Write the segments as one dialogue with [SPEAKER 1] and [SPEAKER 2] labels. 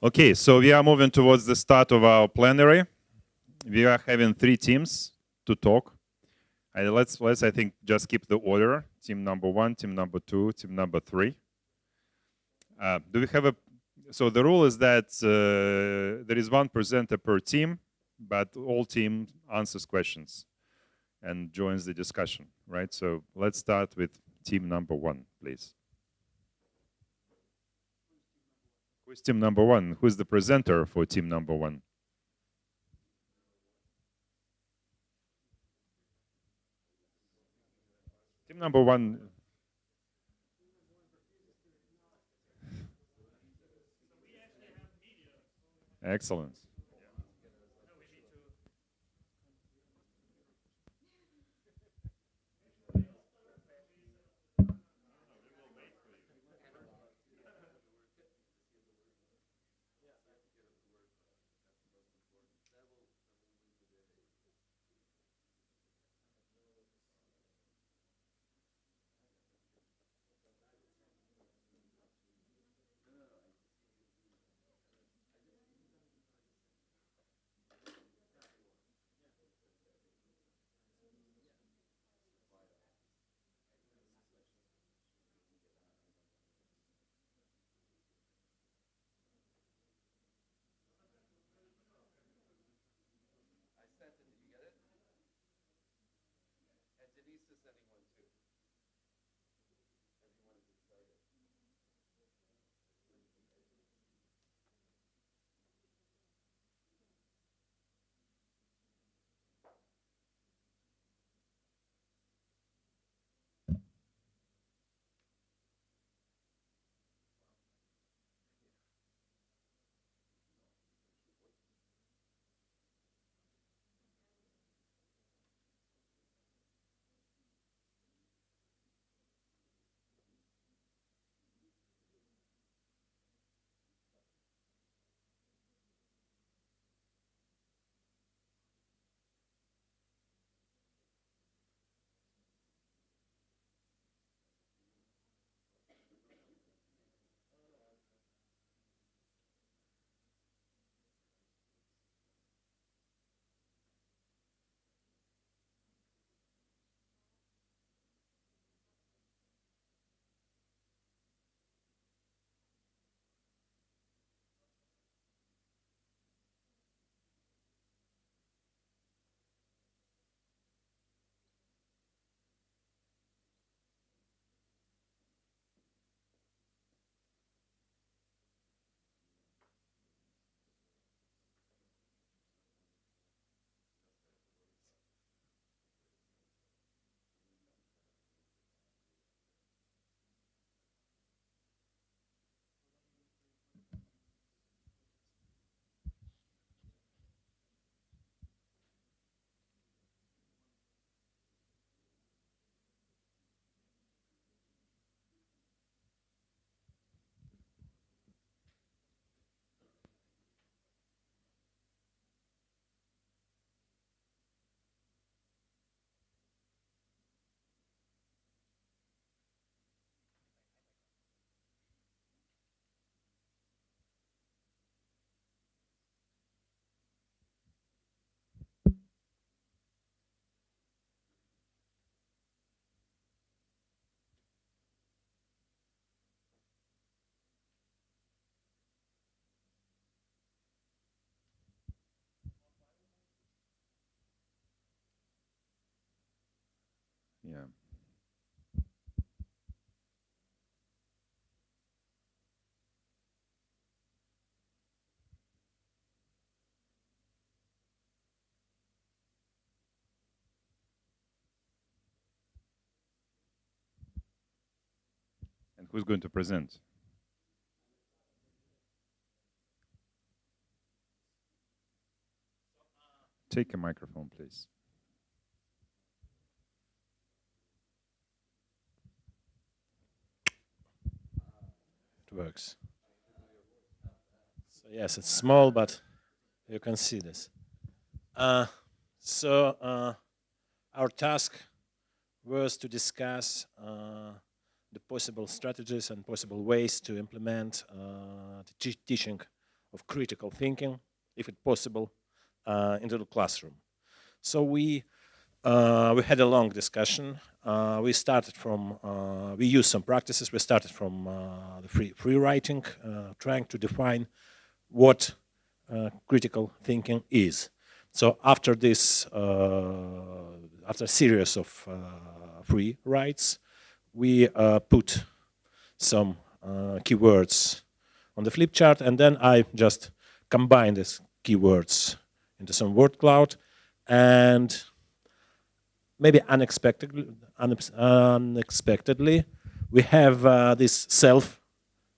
[SPEAKER 1] Okay, so we are moving towards the start of our plenary. We are having 3 teams to talk. Let's I think just keep the order. Team number 1, team number 2, team number 3. Do we have a? So the rule is that there is 1 presenter per team, but all team answers questions and joins the discussion, right? So let's start with team number 1, please. Who's team number 1? Who's the presenter for team number 1? Team number 1. Excellent. Yeah. And who's going to present? Take a microphone, please.
[SPEAKER 2] It works. So yes, it's small, but you can see this. Our task was to discuss the possible strategies and possible ways to implement the teaching of critical thinking, if it's possible, into the classroom. So we had a long discussion. We started from, we used some practices. We started from the free writing, trying to define what critical thinking is. So after this, after a series of free writes, we put some keywords on the flip chart, and then I just combine these keywords into some word cloud, and maybe unexpectedly, we have this self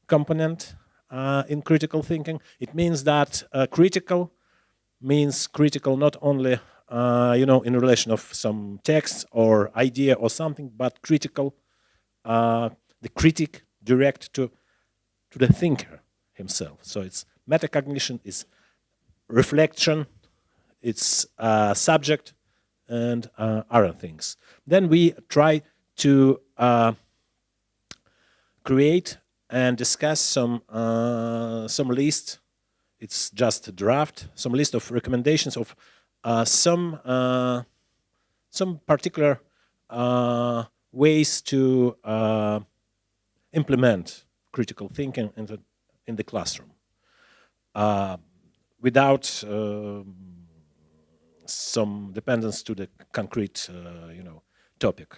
[SPEAKER 2] component in critical thinking. It means that critical means critical not only in relation of some text or idea or something, but critical, the critic direct to the thinker himself. So it's metacognition, it's reflection, it's subject, and other things. Then we try to create and discuss some list. It's just a draft, some list of recommendations of some particular ways to implement critical thinking in the classroom without some dependence to the concrete topic,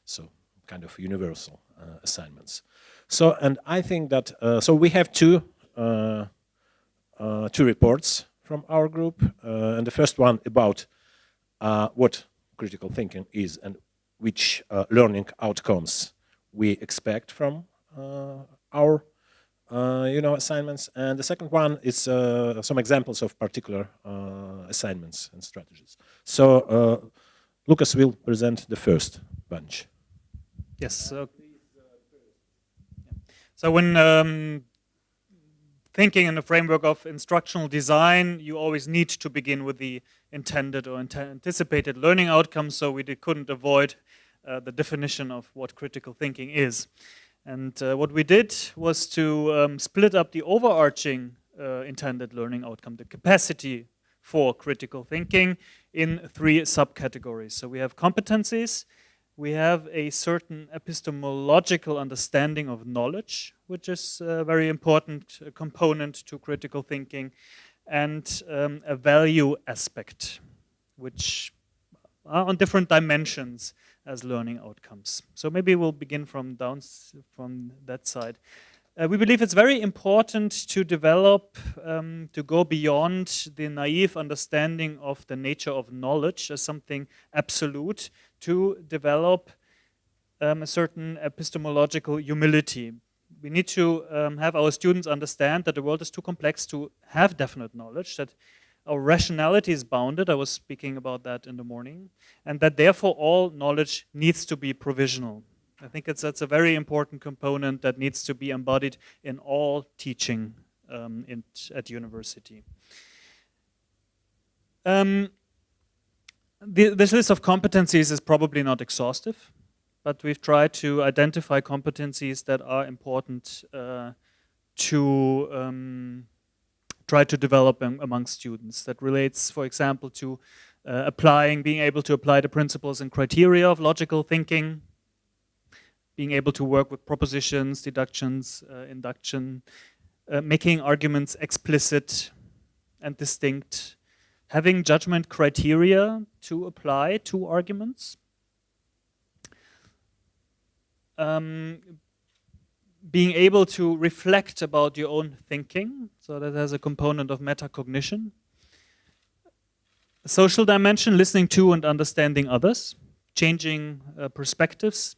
[SPEAKER 2] so kind of universal assignments. So, and I think that so we have two reports from our group, and the first one about what critical thinking is and which learning outcomes we expect from our assignments, and the second one is some examples of particular assignments and strategies. So Lucas will present the first bunch.
[SPEAKER 3] Yes. So when thinking in the framework of instructional design, you always need to begin with the intended or anticipated learning outcomes, so we couldn't avoid the definition of what critical thinking is. And what we did was to split up the overarching intended learning outcome, the capacity for critical thinking, in three subcategories. So we have competencies, we have a certain epistemological understanding of knowledge, which is a very important component to critical thinking, and a value aspect, which are on different dimensions as learning outcomes. So maybe we'll begin from that side. We believe it's very important to develop, to go beyond the naive understanding of the nature of knowledge as something absolute, to develop a certain epistemological humility. We need to have our students understand that the world is too complex to have definite knowledge, that our rationality is bounded, I was speaking about that in the morning, and that therefore all knowledge needs to be provisional. I think that's a very important component that needs to be embodied in all teaching at university. This list of competencies is probably not exhaustive, but we've tried to identify competencies that are important to try to develop among students. That relates, for example, to being able to apply the principles and criteria of logical thinking, being able to work with propositions, deductions, induction, making arguments explicit and distinct, having judgment criteria to apply to arguments, being able to reflect about your own thinking, so that has a component of metacognition. A social dimension, listening to and understanding others, changing perspectives.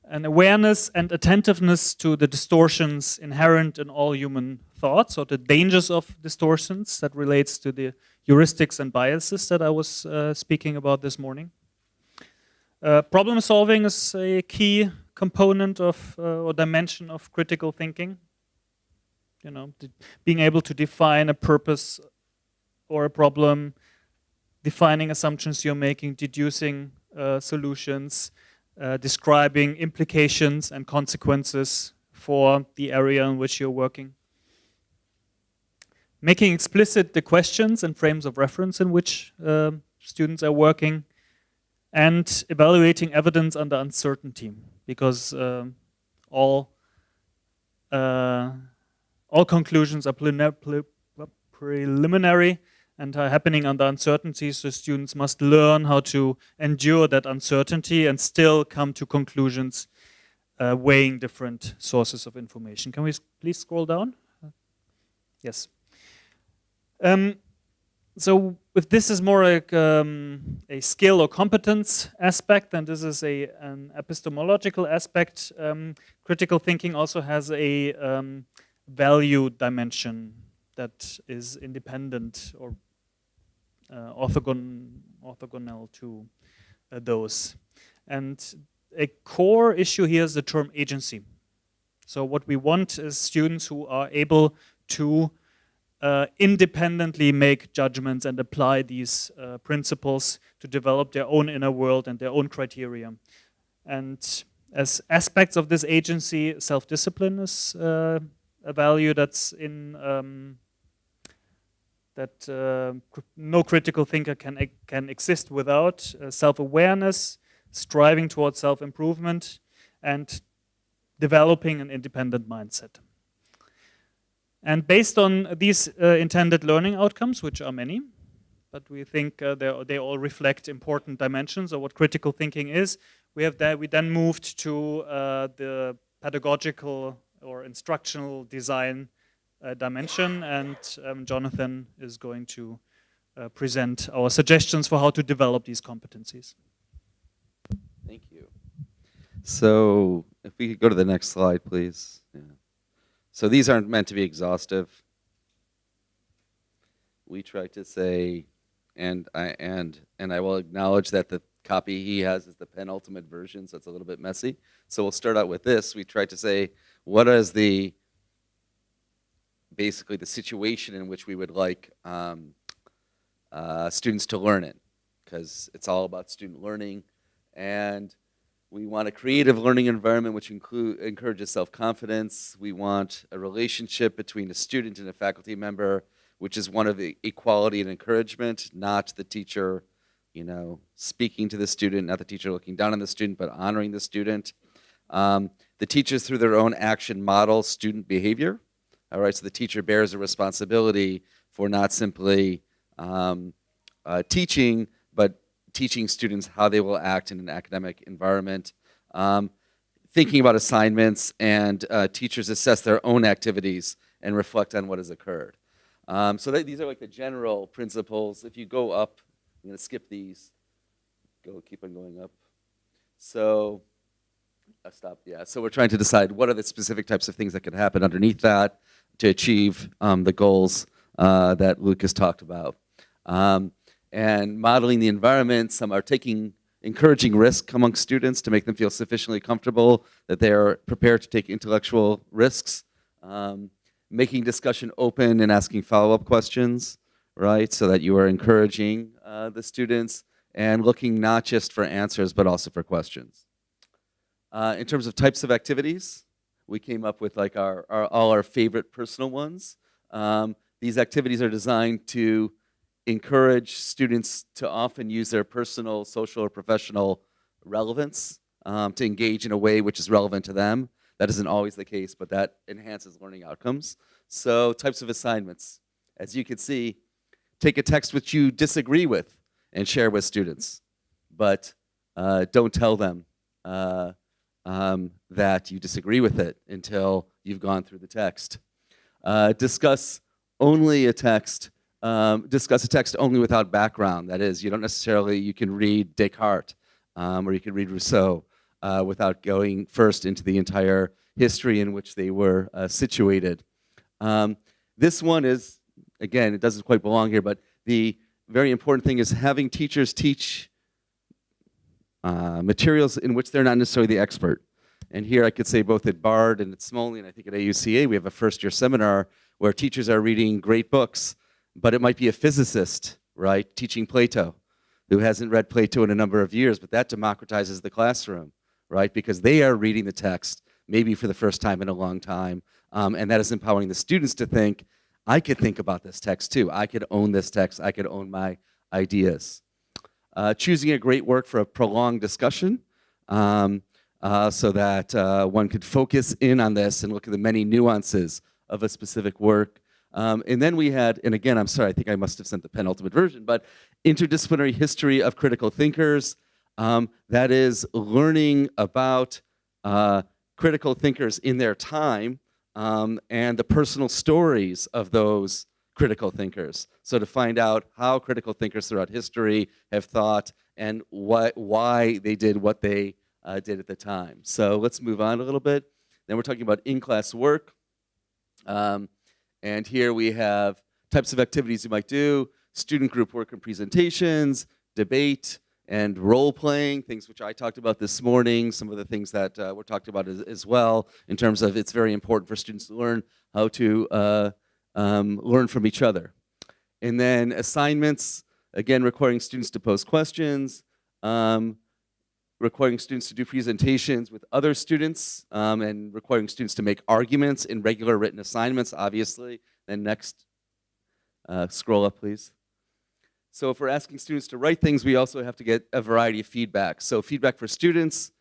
[SPEAKER 3] An awareness and attentiveness to the distortions inherent in all human thoughts, or the dangers of distortions that relates to the heuristics and biases that I was speaking about this morning. Problem solving is a key component of or dimension of critical thinking. Being able to define a purpose or a problem, defining assumptions you're making, deducing solutions, describing implications and consequences for the area in which you're working. making explicit the questions and frames of reference in which students are working, and evaluating evidence under uncertainty, because all conclusions are preliminary and are happening under uncertainty, so students must learn how to endure that uncertainty and still come to conclusions weighing different sources of information. Can we please scroll down? Yes. So if this is more like a skill or competence aspect, then this is an epistemological aspect. Critical thinking also has a value dimension that is independent or orthogonal to those. And a core issue here is the term agency. So what we want is students who are able to independently make judgments and apply these principles to develop their own inner world and their own criteria. And as aspects of this agency, self-discipline is a value that's in no critical thinker can exist without. Self-awareness, striving towards self-improvement, and developing an independent mindset. And based on these intended learning outcomes, which are many, but we think they all reflect important dimensions of what critical thinking is, we then moved to the pedagogical or instructional design dimension, and Jonathan is going to present our suggestions for how to develop these competencies.
[SPEAKER 4] Thank you. So if we could go to the next slide, please. Yeah. So these aren't meant to be exhaustive. We try to say, and I will acknowledge that the copy he has is the penultimate version, so it's a little bit messy. So we'll start out with this. We tried to say, what is basically the situation in which we would like students to learn in, because it's all about student learning, and we want a creative learning environment which encourages self-confidence. We want a relationship between a student and a faculty member, which is one of equality and encouragement, not the teacher, speaking to the student, not the teacher looking down on the student, but honoring the student. The teachers, through their own action, model student behavior. All right, so the teacher bears a responsibility for not simply teaching, but teaching students how they will act in an academic environment. Thinking about assignments, and teachers assess their own activities and reflect on what has occurred. So these are like the general principles. If you go up, I'm going to skip these. Keep on going up. So I'll stop. Yeah. So we're trying to decide what are the specific types of things that could happen underneath that to achieve the goals that Lucas talked about. And modeling the environment. Some are encouraging risk among students to make them feel sufficiently comfortable that they are prepared to take intellectual risks. Making discussion open and asking follow-up questions, right? So that you are encouraging the students and looking not just for answers, but also for questions. In terms of types of activities, we came up with like all our favorite personal ones. These activities are designed to encourage students to often use their personal, social, or professional relevance to engage in a way which is relevant to them. That isn't always the case, but that enhances learning outcomes. So types of assignments. As you can see, take a text which you disagree with and share with students, but don't tell them that you disagree with it until you've gone through the text. Discuss a text only without background. That is, you can read Descartes or you can read Rousseau without going first into the entire history in which they were situated. This one is, again, it doesn't quite belong here, but the very important thing is having teachers teach materials in which they're not necessarily the expert. And here I could say both at Bard and at Smolny, and I think at AUCA, we have a first-year seminar where teachers are reading great books, but it might be a physicist, right, teaching Plato, who hasn't read Plato in a number of years, but that democratizes the classroom, right, because they are reading the text maybe for the first time in a long time, and that is empowering the students to think, I could think about this text too. I could own this text. I could own my ideas. Choosing a great work for a prolonged discussion so that one could focus in on this and look at the many nuances of a specific work. And then we had, and again, I'm sorry, I think I must have sent the penultimate version, but interdisciplinary history of critical thinkers. That is learning about critical thinkers in their time and the personal stories of those critical thinkers. So to find out how critical thinkers throughout history have thought and why they did what they did at the time. So let's move on a little bit. Then we're talking about in-class work. And here we have types of activities you might do: student group work and presentations, debate, and role-playing, things which I talked about this morning, some of the things that were talked about as well, in terms of it's very important for students to learn how to learn from each other. And then assignments, again, requiring students to pose questions, requiring students to do presentations with other students, and requiring students to make arguments in regular written assignments, obviously. Then next, scroll up, please. So if we're asking students to write things, we also have to get a variety of feedback. So feedback for students,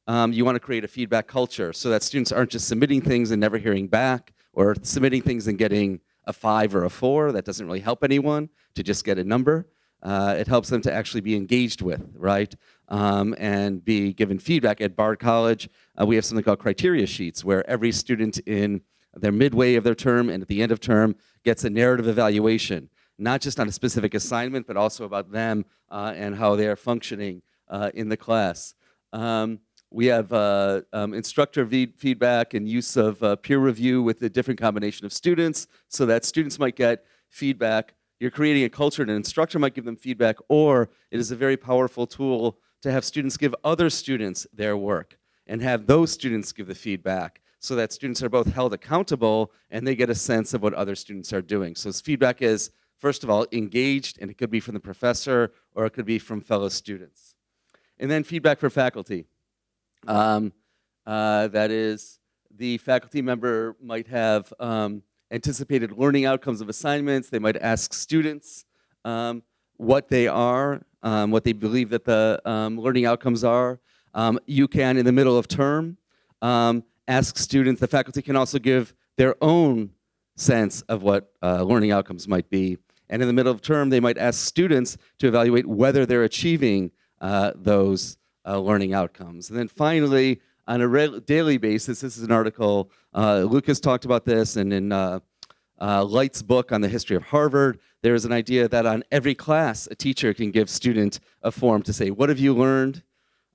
[SPEAKER 4] you want to create a feedback culture so that students aren't just submitting things and never hearing back, or submitting things and getting a 5 or a 4. That doesn't really help anyone to just get a number. It helps them to actually be engaged with, right? And be given feedback. At Bard College, we have something called criteria sheets, where every student in their midway of their term and at the end of term gets a narrative evaluation, not just on a specific assignment, but also about them and how they are functioning in the class. We have instructor feedback and use of peer review with a different combination of students, so that students might get feedback. You're creating a culture, and an instructor might give them feedback, or it is a very powerful tool to have students give other students their work and have those students give the feedback, so that students are both held accountable and they get a sense of what other students are doing. So feedback is, first of all, engaged, and it could be from the professor or it could be from fellow students. And then feedback for faculty. That is, the faculty member might have anticipated learning outcomes of assignments. They might ask students what they are, what they believe that the learning outcomes are. You can, in the middle of term, ask students. The faculty can also give their own sense of what learning outcomes might be. And in the middle of term, they might ask students to evaluate whether they're achieving those learning outcomes. And then finally, on a daily basis, this is an article, Lucas talked about this, and in Light's book on the history of Harvard, there is an idea that on every class, a teacher can give student a form to say, what have you learned?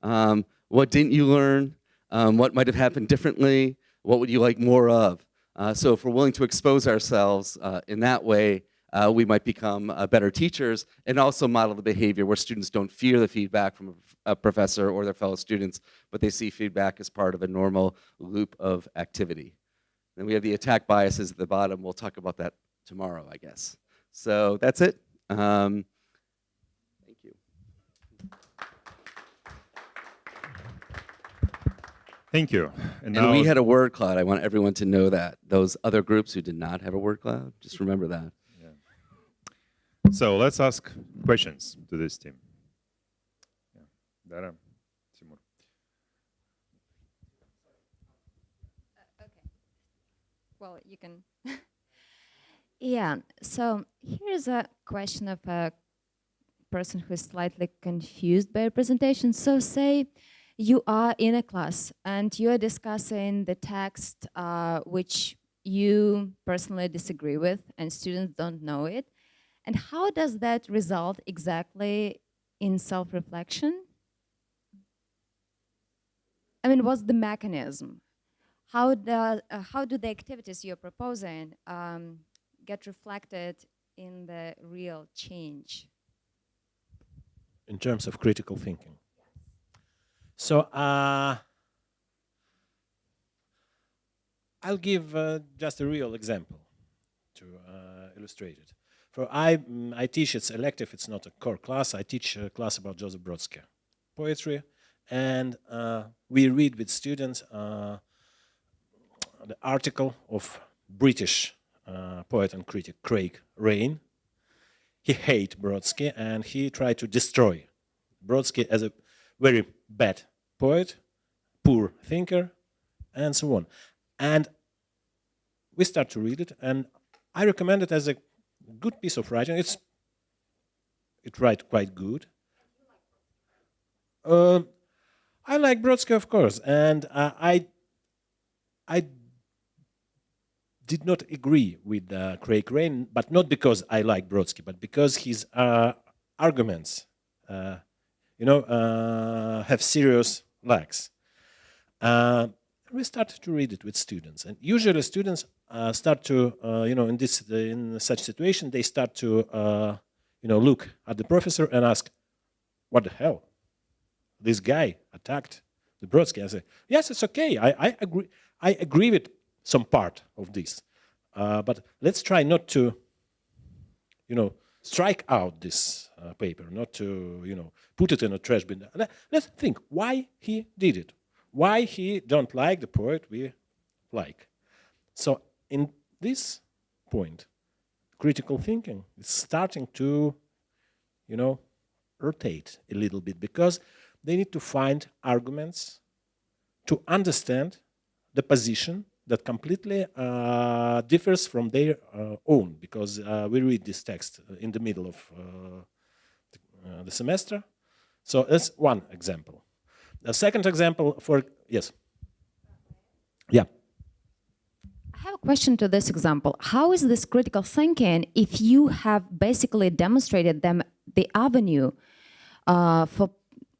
[SPEAKER 4] What didn't you learn? What might have happened differently? What would you like more of? So if we're willing to expose ourselves in that way, we might become better teachers, and also model the behavior where students don't fear the feedback from a professor or their fellow students, but they see feedback as part of a normal loop of activity. Then we have the attack biases at the bottom. We'll talk about that tomorrow, I guess. So that's it. Thank you.
[SPEAKER 1] Thank you.
[SPEAKER 4] And we had a word cloud. I want everyone to know that. Those other groups who did not have a word cloud, just remember that.
[SPEAKER 1] So let's ask questions to this team. Dara, Timur.
[SPEAKER 5] Okay. Well, you can. Yeah. So here's a question of a person who is slightly confused by a presentation. So say you are in a class and you are discussing the text which you personally disagree with, and students don't know it. And how does that result exactly in self-reflection? I mean, what's the mechanism? How do the activities you're proposing get reflected in the real change?
[SPEAKER 2] In terms of critical thinking. So I'll give just a real example to illustrate it. I teach, it's elective, it's not a core class. I teach a class about Joseph Brodsky poetry, and we read with students the article of British poet and critic Craig Rain. He hated Brodsky and he tried to destroy Brodsky as a very bad poet, poor thinker, and so on. And we start to read it, and I recommend it as a good piece of writing. It writes quite good. I like Brodsky, of course, and I did not agree with Craig Rain, but not because I like Brodsky, but because his arguments, have serious lacks. We started to read it with students, and usually students start to, in such situation, they start to, look at the professor and ask, "What the hell? This guy attacked the Brodsky." I say, "Yes, it's okay. I agree. I agree with some part of this, but let's try not to, strike out this paper, not to, put it in a trash bin. Let's think why he did it, why he don't like the poet we like." So in this point, critical thinking is starting to, rotate a little bit, because they need to find arguments to understand the position that completely differs from their own, because we read this text in the middle of the semester. So that's one example. The second example yes. Yeah.
[SPEAKER 5] I have a question to this example. How is this critical thinking if you have basically demonstrated them the avenue for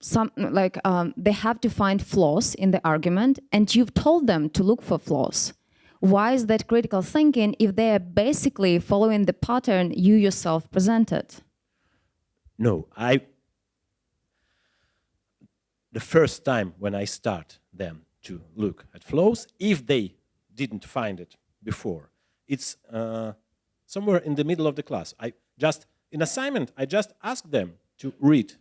[SPEAKER 5] some, like they have to find flaws in the argument, and you've told them to look for flaws? Why is that critical thinking if they are basically following the pattern you yourself presented?
[SPEAKER 2] No, the first time when I start them to look at flaws, if they didn't find it before, it's somewhere in the middle of the class. In assignment, I just ask them to read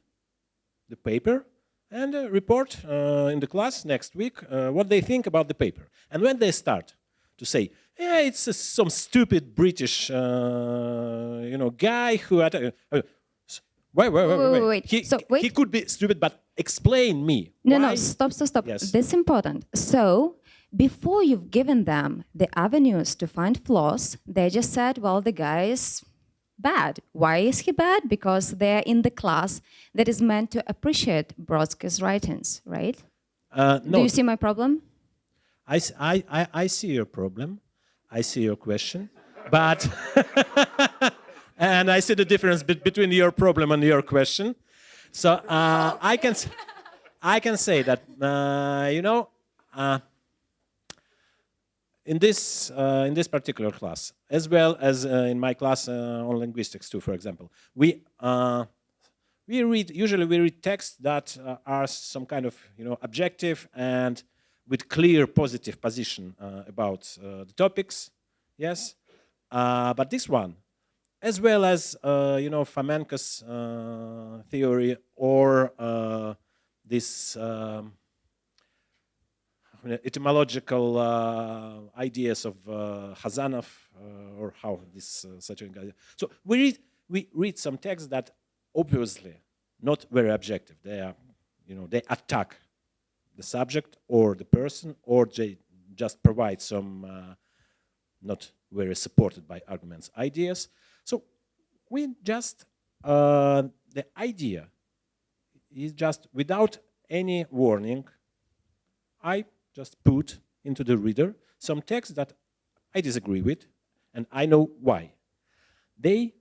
[SPEAKER 2] the paper and report in the class next week what they think about the paper. And when they start to say, "Yeah, it's some stupid British, guy who..." Wait. He could be stupid, but explain me.
[SPEAKER 5] No, stop.
[SPEAKER 2] Yes.
[SPEAKER 5] This is important. So, before you've given them the avenues to find flaws, they just said, well, the guy is bad. Why is he bad? Because they're in the class that is meant to appreciate Brodsky's writings, right?
[SPEAKER 2] No.
[SPEAKER 5] Do you see my problem?
[SPEAKER 2] I see your problem. I see your question. But... and I see the difference between your problem and your question. So I can say that, in this particular class, as well as in my class on linguistics too, for example, we usually read texts that are some kind of objective and with clear positive position about the topics, yes. But this one, as well as Fomenko's theory, or this etymological ideas of Hazanov, or how this such an idea. So we read some texts that obviously not very objective. They are, they attack the subject or the person, or they just provide some not very supported by arguments ideas. So we just the idea is just, without any warning, I just put into the reader some text that I disagree with, and I know why. The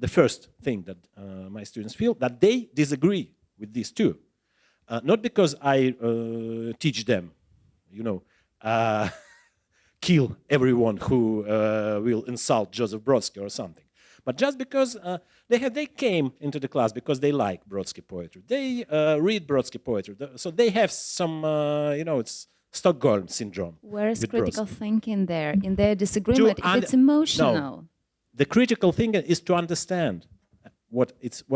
[SPEAKER 2] first thing that my students feel, that they disagree with these two. Not because I teach them, kill everyone who will insult Joseph Brodsky or something. But just because they came into the class because they like Brodsky poetry. They read Brodsky poetry. So they have some, it's Stockholm syndrome.
[SPEAKER 5] Where is critical thinking there? In their disagreement, if it's emotional.
[SPEAKER 2] No. The critical thinking is to understand what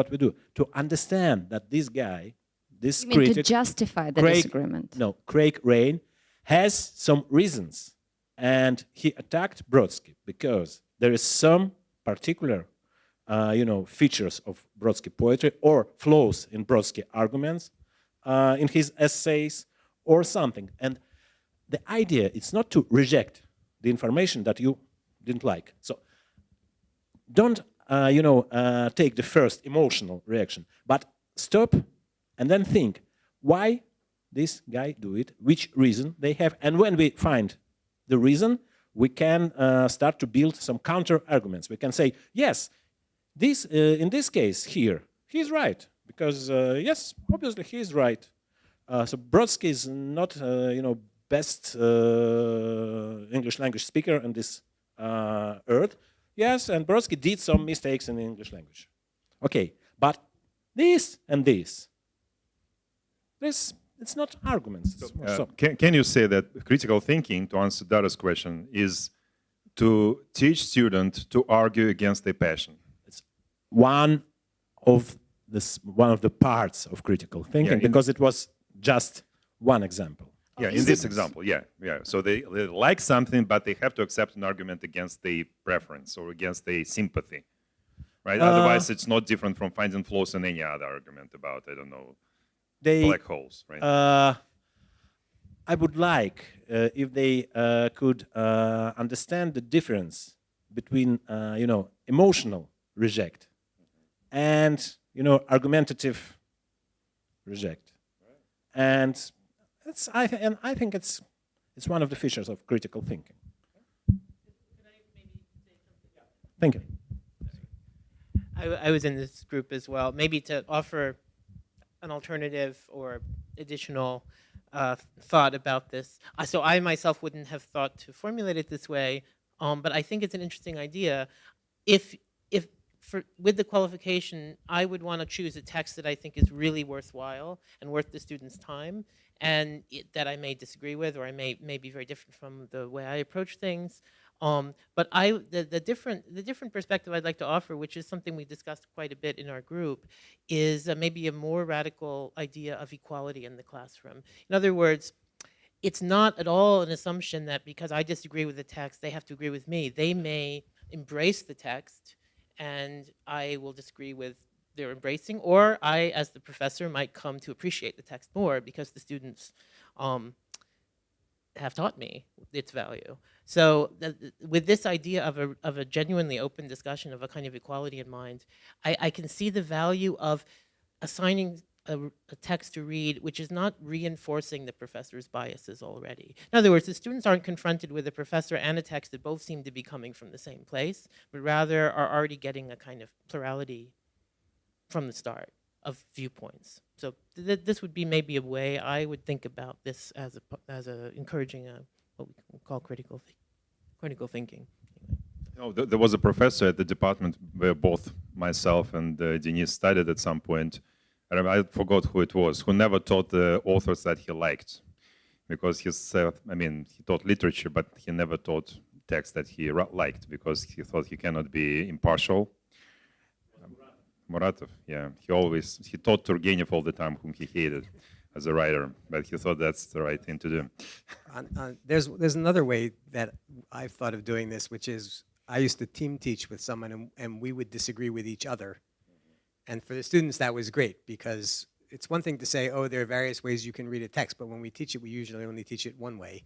[SPEAKER 2] we do. To understand that this guy, this critic...
[SPEAKER 5] to justify the disagreement.
[SPEAKER 2] No, Craig Rain has some reasons. And he attacked Brodsky because there is some particular features of Brodsky poetry or flaws in Brodsky arguments in his essays or something. And the idea is not to reject the information that you didn't like. So don't take the first emotional reaction, but stop and then think why this guy do it, which reason they have, and when we find the reason, we can start to build some counter arguments. We can say, yes, this in this case here, he's right, because yes, obviously he's right. So Brodsky is not best English language speaker on this earth. Yes, and Brodsky did some mistakes in the English language. Okay, but this and this, it's not arguments. It's more so.
[SPEAKER 1] Can you say that critical thinking, to answer Dara's question, is to teach students to argue against their passion?
[SPEAKER 2] It's one of the parts of critical thinking, because it was just one example.
[SPEAKER 1] Yeah, in this example, yeah. So they like something, but they have to accept an argument against their preference or against their sympathy, right? Otherwise, it's not different from finding flaws in any other argument about, I don't know, black holes, right?
[SPEAKER 2] I would like if they could understand the difference between, emotional reject and, argumentative reject, and I think it's one of the features of critical thinking. Thank you.
[SPEAKER 6] I was in this group as well. Maybe to offer an alternative or additional thought about this. So I myself wouldn't have thought to formulate it this way, but I think it's an interesting idea. With the qualification, I would want to choose a text that I think is really worthwhile and worth the student's time, and that I may disagree with, or I may be very different from the way I approach things. But the different perspective I'd like to offer, which is something we discussed quite a bit in our group, is maybe a more radical idea of equality in the classroom. In other words, it's not at all an assumption that because I disagree with the text, they have to agree with me. They may embrace the text, and I will disagree with their embracing, or I, as the professor, might come to appreciate the text more because the students have taught me its value. So with this idea of a genuinely open discussion of a kind of equality in mind, I can see the value of assigning a text to read which is not reinforcing the professor's biases already. In other words, the students aren't confronted with a professor and a text that both seem to be coming from the same place, but rather are already getting a kind of plurality from the start of viewpoints. So this would be maybe a way I would think about this as encouraging what we call critical thinking.
[SPEAKER 1] There was a professor at the department where both myself and Denise studied at some point. I forgot who it was, who never taught the authors that he liked, because he taught literature, but he never taught text that he liked, because he thought he cannot be impartial. Muratov, yeah, he taught Turgenev all the time, whom he hated as a writer, but he thought that's the right thing to do.
[SPEAKER 7] There's another way that I've thought of doing this, which is I used to team teach with someone, and we would disagree with each other. And for the students, that was great, because it's one thing to say, oh, there are various ways you can read a text, but when we teach it, we usually only teach it one way.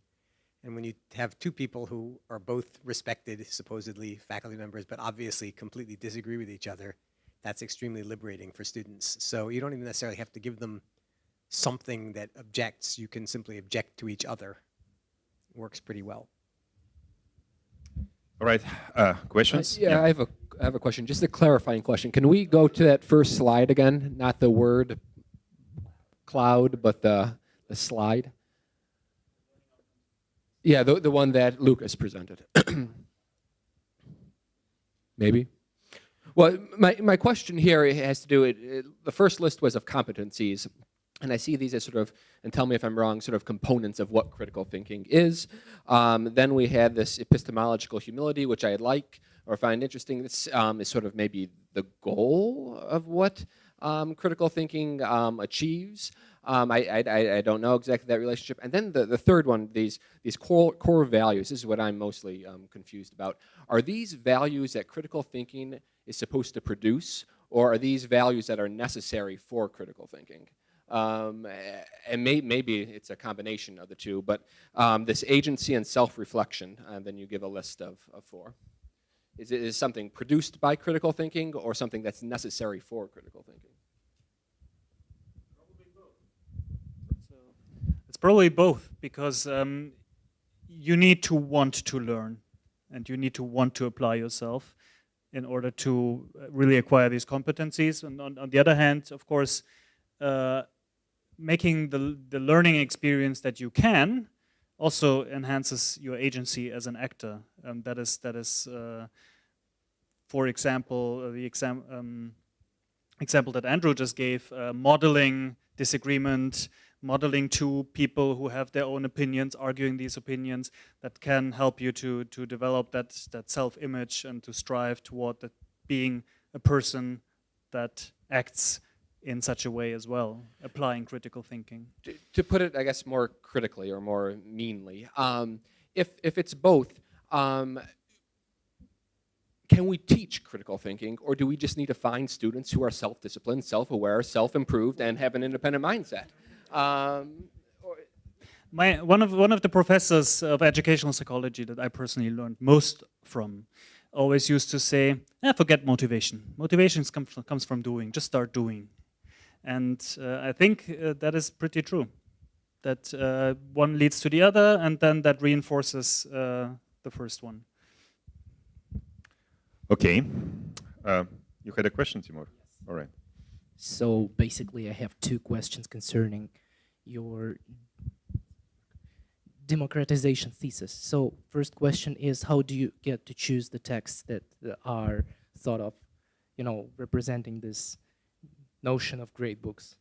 [SPEAKER 7] And when you have two people who are both respected, supposedly faculty members, but obviously completely disagree with each other, that's extremely liberating for students. So you don't even necessarily have to give them something that objects. You can simply object to each other. It works pretty well.
[SPEAKER 1] All right, questions?
[SPEAKER 8] Yeah, I have a question, just a clarifying question. Can we go to that first slide again? Not the word cloud, but the slide. Yeah, the one that Lucas presented. Maybe. Well, my question here has to do with, the first list was of competencies, and I see these as sort of, and tell me if I'm wrong, sort of components of what critical thinking is. Then we had this epistemological humility, which I like or find interesting. This is sort of maybe the goal of what critical thinking achieves. I don't know exactly that relationship. And then the third one, these core values, this is what I'm mostly confused about. Are these values that critical thinking is supposed to produce, or are these values that are necessary for critical thinking? And maybe it's a combination of the two, but this agency and self-reflection, then you give a list of four. Is it something produced by critical thinking or something that's necessary for critical thinking?
[SPEAKER 3] It's probably both, because you need to want to learn and you need to want to apply yourself in order to really acquire these competencies. And on the other hand, of course, making the learning experience that you can also enhances your agency as an actor. That is, for example, the example that Andrew just gave, modeling disagreement, modeling two people who have their own opinions, arguing these opinions, that can help you to develop that self-image and to strive toward being a person that acts in such a way as well, applying critical thinking.
[SPEAKER 8] To put it, I guess, more critically or more meanly, if it's both, can we teach critical thinking, or do we just need to find students who are self-disciplined, self-aware, self-improved, and have an independent mindset?
[SPEAKER 3] One of the professors of educational psychology that I personally learned most from always used to say, forget motivation. Motivation comes from doing. Just start doing. And I think that is pretty true. That one leads to the other, and then that reinforces the first one.
[SPEAKER 1] Okay. You had a question, Timur? Yes. All right.
[SPEAKER 9] So basically, I have two questions concerning your democratization thesis. So first question is, how do you get to choose the texts that are thought of, representing this notion of great books?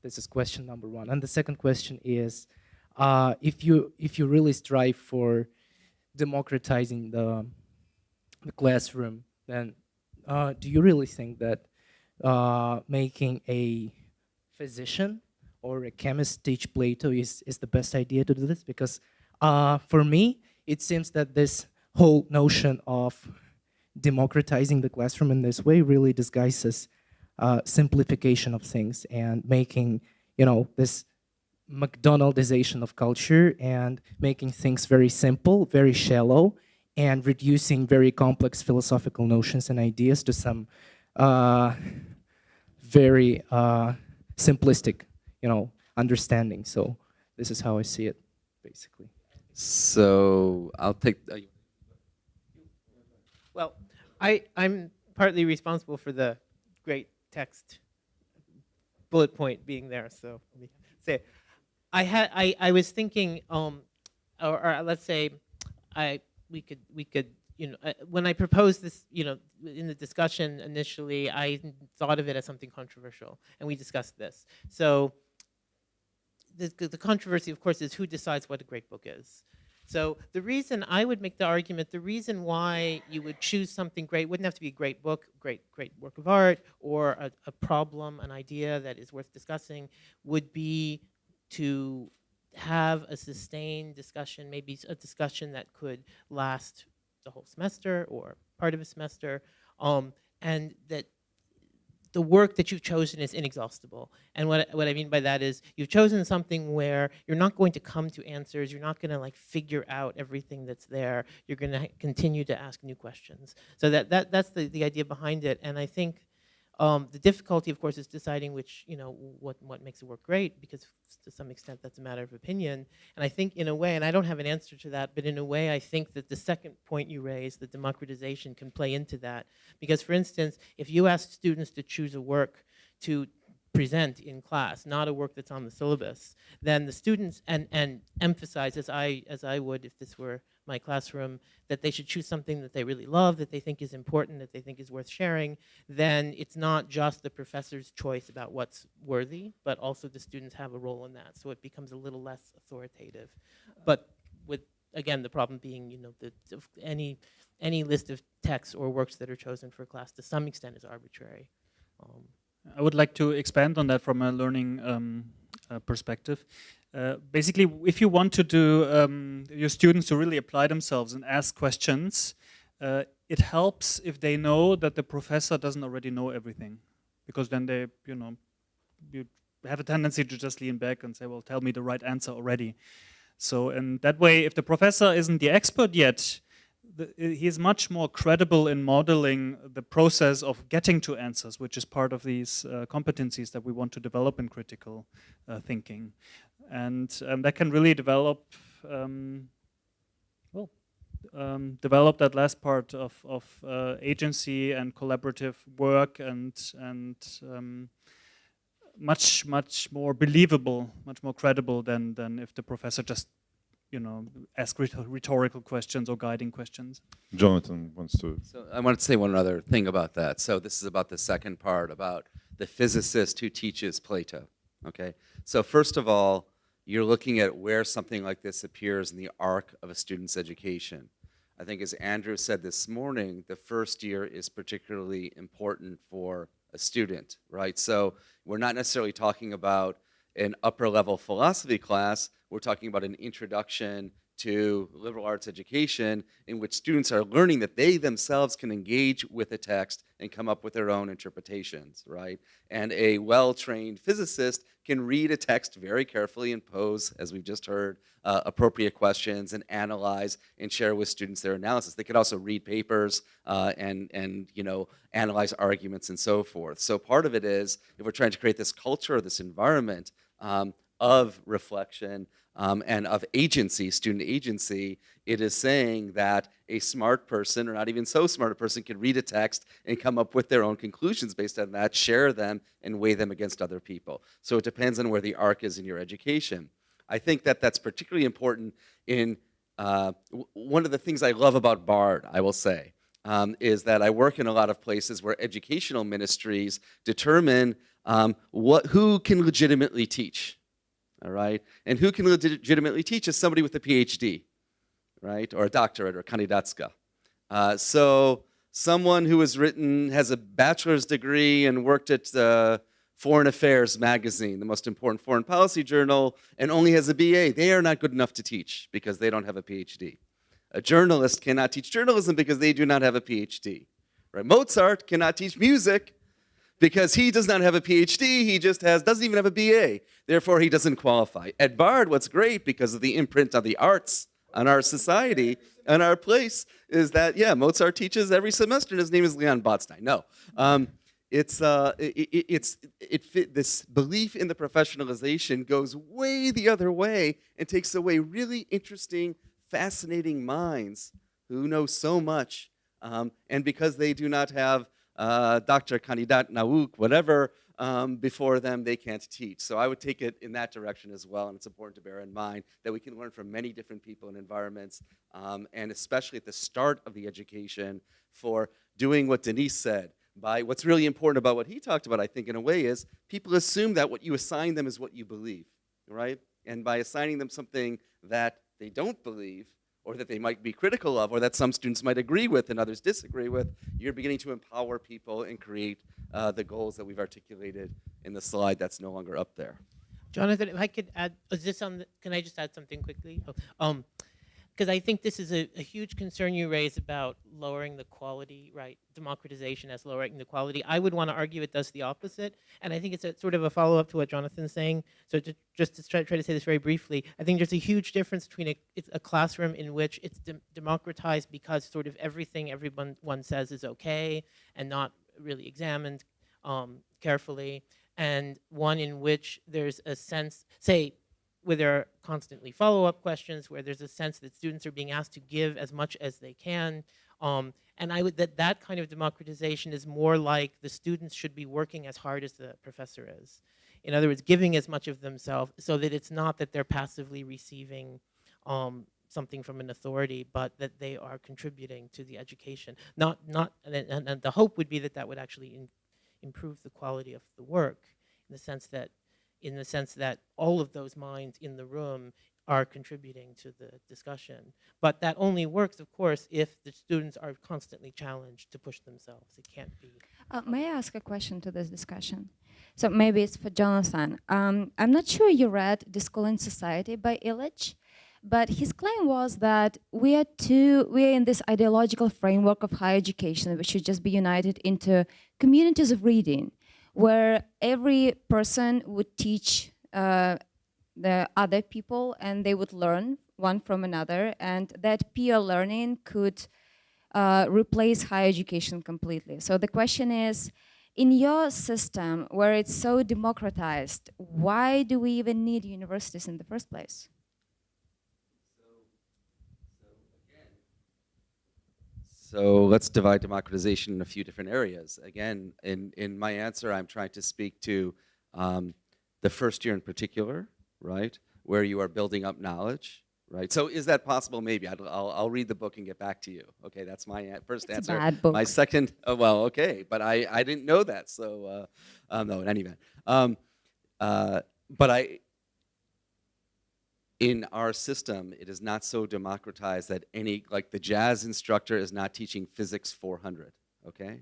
[SPEAKER 9] This is question number one. And the second question is, if you really strive for democratizing the classroom, then do you really think that making a physician or a chemist teach Plato is the best idea to do this? Because for me, it seems that this whole notion of democratizing the classroom in this way really disguises simplification of things and making, this McDonaldization of culture and making things very simple, very shallow, and reducing very complex philosophical notions and ideas to some very simplistic, understanding. So this is how I see it, basically.
[SPEAKER 4] So I'll take.
[SPEAKER 6] Well, I'm partly responsible for the great text bullet point being there. So let me say, I was thinking, or let's say, we could when I proposed this, in the discussion initially, I thought of it as something controversial, and we discussed this. So the controversy, of course, is who decides what a great book is. So the reason I would make the argument, the reason why you would choose something great wouldn't have to be a great book, great work of art, or a problem, an idea that is worth discussing, would be to have a sustained discussion, maybe a discussion that could last the whole semester or part of a semester, and that the work that you've chosen is inexhaustible. And what I mean by that is you've chosen something where you're not going to come to answers, you're not going to figure out everything that's there, you're going to continue to ask new questions. So that's the idea behind it. And I think the difficulty, of course, is deciding which, what makes a work great, because to some extent that's a matter of opinion. And I think in a way, and I don't have an answer to that, but in a way I think that the second point you raised, the democratization, can play into that. Because for instance, if you ask students to choose a work to present in class, not a work that's on the syllabus, then the students, and emphasize, as I would if this were my classroom, that they should choose something that they really love, that they think is important, that they think is worth sharing, then it's not just the professor's choice about what's worthy, but also the students have a role in that. So it becomes a little less authoritative. But with, again, the problem being, any list of texts or works that are chosen for class to some extent is arbitrary.
[SPEAKER 3] I would like to expand on that from a learning perspective. Basically, if you want to do your students to really apply themselves and ask questions, it helps if they know that the professor doesn't already know everything, because then they, you have a tendency to just lean back and say, well, tell me the right answer already. So in that way, if the professor isn't the expert yet, he is much more credible in modeling the process of getting to answers, which is part of these competencies that we want to develop in critical thinking. And that can really develop, develop that last part of agency and collaborative work and much more believable, much more credible than if the professor just ask rhetorical questions or guiding questions.
[SPEAKER 1] Jonathan wants to.
[SPEAKER 4] So I want to say one other thing about that. So this is about the second part about the physicist who teaches Plato. Okay. So first of all, you're looking at where something like this appears in the arc of a student's education. I think as Andrew said this morning, the first year is particularly important for a student, right? So we're not necessarily talking about an upper level philosophy class, we're talking about an introduction to liberal arts education in which students are learning that they themselves can engage with a text and come up with their own interpretations, right? And a well-trained physicist can read a text very carefully and pose, as we've just heard, appropriate questions and analyze and share with students their analysis. They could also read papers and analyze arguments and so forth. So part of it is, if we're trying to create this culture or this environment of reflection and of agency, student agency, it is saying that a smart person, or not even so smart a person, can read a text and come up with their own conclusions based on that, share them, and weigh them against other people. So it depends on where the arc is in your education. I think that that's particularly important in one of the things I love about BARD, I will say, is that I work in a lot of places where educational ministries determine who can legitimately teach. All right, and who can legitimately teach is somebody with a PhD, right, or a doctorate or kandidatska. So someone who has a bachelor's degree and worked at Foreign Affairs magazine, the most important foreign policy journal, and only has a BA, they are not good enough to teach because they don't have a PhD. A journalist cannot teach journalism because they do not have a PhD. Right? Mozart cannot teach music because he does not have a PhD, he just doesn't even have a BA. Therefore, he doesn't qualify. At BARD, what's great because of the imprint of the arts on our society and our place is that, yeah, Mozart teaches every semester and his name is Leon Botstein. No. This belief in the professionalization goes way the other way and takes away really interesting, fascinating minds who know so much. And because they do not have Dr. Kandidat Nauk, whatever, before them, they can't teach. So I would take it in that direction as well, and it's important to bear in mind that we can learn from many different people and environments, and especially at the start of the education for doing what Denise said. What's really important about what he talked about, I think, in a way, is people assume that what you assign them is what you believe, right? And by assigning them something that they don't believe, or that they might be critical of, or that some students might agree with and others disagree with, you're beginning to empower people and create the goals that we've articulated in the slide that's no longer up there.
[SPEAKER 6] Jonathan, if I could add, can I just add something quickly? Because I think this is a huge concern you raise about lowering the quality, right? Democratization as lowering the quality. I would want to argue it does the opposite, and I think it's a sort of a follow-up to what Jonathan's saying. So just to try to say this very briefly, I think there's a huge difference between a classroom in which it's democratized because sort of everything everyone says is okay and not really examined carefully, and one in which there's a sense, say, where there are constantly follow-up questions, where there's a sense that students are being asked to give as much as they can. And I would that kind of democratization is more like the students should be working as hard as the professor is. In other words, giving as much of themselves so that it's not that they're passively receiving something from an authority, but that they are contributing to the education. And the hope would be that that would actually improve the quality of the work in the sense that all of those minds in the room are contributing to the discussion. But that only works, of course, if the students are constantly challenged to push themselves. It can't be.
[SPEAKER 5] May I ask a question to this discussion? So maybe it's for Jonathan. I'm not sure you read The School and Society by Illich, but his claim was that we are in this ideological framework of higher education, which should just be united into communities of reading, where every person would teach the other people and they would learn one from another, and that peer learning could replace higher education completely. So the question is, in your system where it's so democratized, why do we even need universities in the first place?
[SPEAKER 4] So let's divide democratization in a few different areas. Again, in my answer, I'm trying to speak to the first year in particular, right, where you are building up knowledge, right? So is that possible? Maybe. I'll read the book and get back to you. Okay, that's my first
[SPEAKER 5] It's
[SPEAKER 4] answer.
[SPEAKER 5] a bad book.
[SPEAKER 4] My second, well, okay, but I didn't know that, so no, in any event. But in our system, it is not so democratized that like the jazz instructor is not teaching physics 400, okay?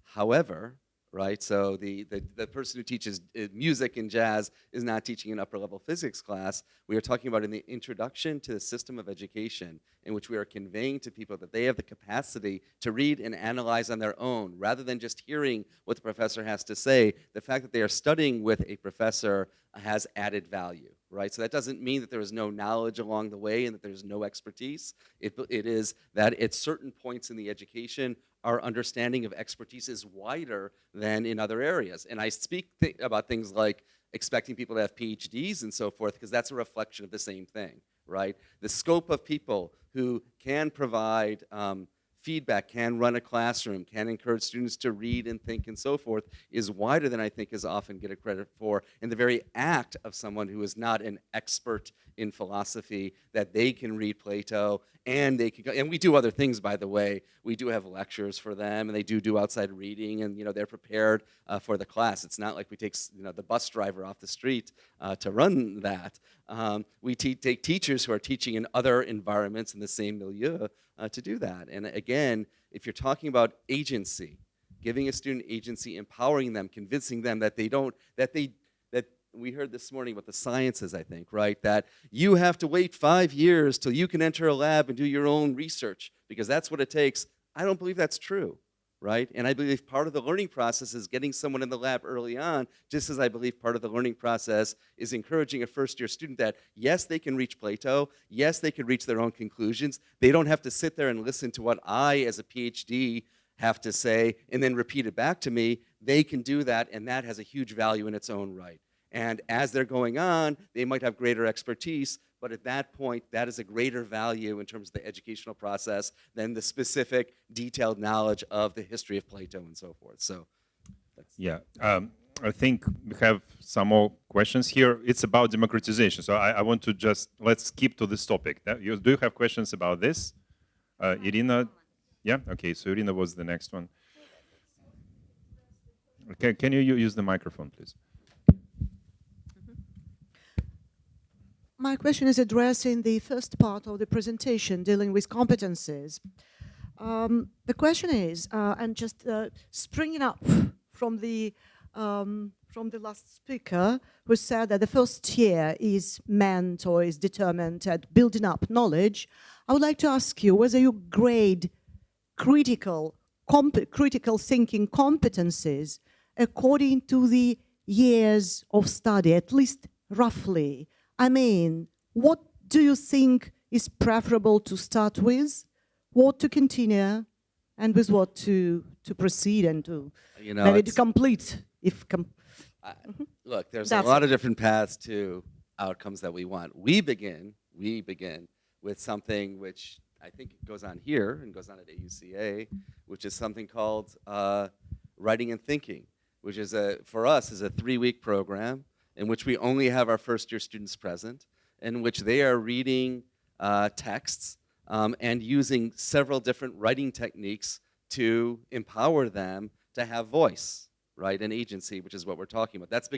[SPEAKER 4] However, right, so the person who teaches music and jazz is not teaching an upper level physics class. We are talking about in the introduction to the system of education in which we are conveying to people that they have the capacity to read and analyze on their own rather than just hearing what the professor has to say. The fact that they are studying with a professor has added value, right? So that doesn't mean that there is no knowledge along the way and that there's no expertise. It is that at certain points in the education, our understanding of expertise is wider than in other areas. And I speak about things like expecting people to have PhDs and so forth because that's a reflection of the same thing, right? The scope of people who can provide feedback, can run a classroom, can encourage students to read and think and so forth is wider than I think is often given credit for. In the very act of someone who is not an expert in philosophy, that they can read Plato and they can go, and we do other things, by the way. We do have lectures for them, and they do outside reading, and they're prepared for the class. It's not like we take the bus driver off the street to run that. We take teachers who are teaching in other environments in the same milieu to do that. And again, if you're talking about agency, giving a student agency, empowering them, convincing them that we heard this morning about the sciences, I think, right? That you have to wait 5 years till you can enter a lab and do your own research because that's what it takes. I don't believe that's true, right? And I believe part of the learning process is getting someone in the lab early on, just as I believe part of the learning process is encouraging a first-year student that, yes, they can reach Plato, yes, they can reach their own conclusions. They don't have to sit there and listen to what I, as a PhD, have to say and then repeat it back to me. They can do that, and that has a huge value in its own right. And as they're going on, they might have greater expertise, but at that point, that is a greater value in terms of the educational process than the specific, detailed knowledge of the history of Plato and so forth. So,
[SPEAKER 1] yeah, I think we have some more questions here. It's about democratization. So I want to let's keep to this topic. Do you have questions about this? Irina? Yeah, okay, so Irina was the next one. Okay, can you use the microphone, please?
[SPEAKER 10] My question is addressing the first part of the presentation, dealing with competencies. The question is, and just springing up from the last speaker, who said that the first year is meant or is determined at building up knowledge, I would like to ask you whether you grade critical thinking competencies according to the years of study, at least roughly. I mean, what do you think is preferable to start with, what to continue, and with what to proceed and to maybe to complete?
[SPEAKER 4] Look, there's a lot of different paths to outcomes that we want. We begin with something which I think goes on here and goes on at AUCA, which is something called Writing and Thinking, which is for us is a 3-week program in which we only have our first-year students present, in which they are reading texts and using several different writing techniques to empower them to have voice, right, and agency, which is what we're talking about. That's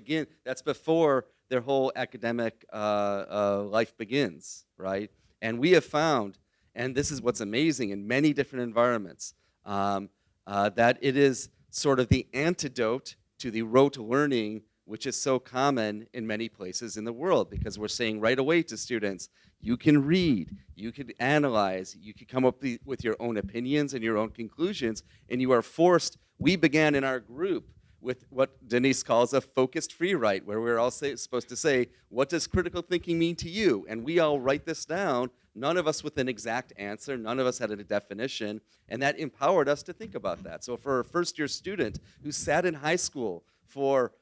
[SPEAKER 4] before their whole academic life begins, right? And we have found, and this is what's amazing in many different environments, that it is sort of the antidote to the rote learning which is so common in many places in the world, because we're saying right away to students, you can read, you can analyze, you can come up with your own opinions and your own conclusions, and you are forced. We began in our group with what Denise calls a focused free write, where we're all supposed to say, what does critical thinking mean to you? And we all write this down, none of us with an exact answer, none of us had a definition, and that empowered us to think about that. So for a first-year student who sat in high school for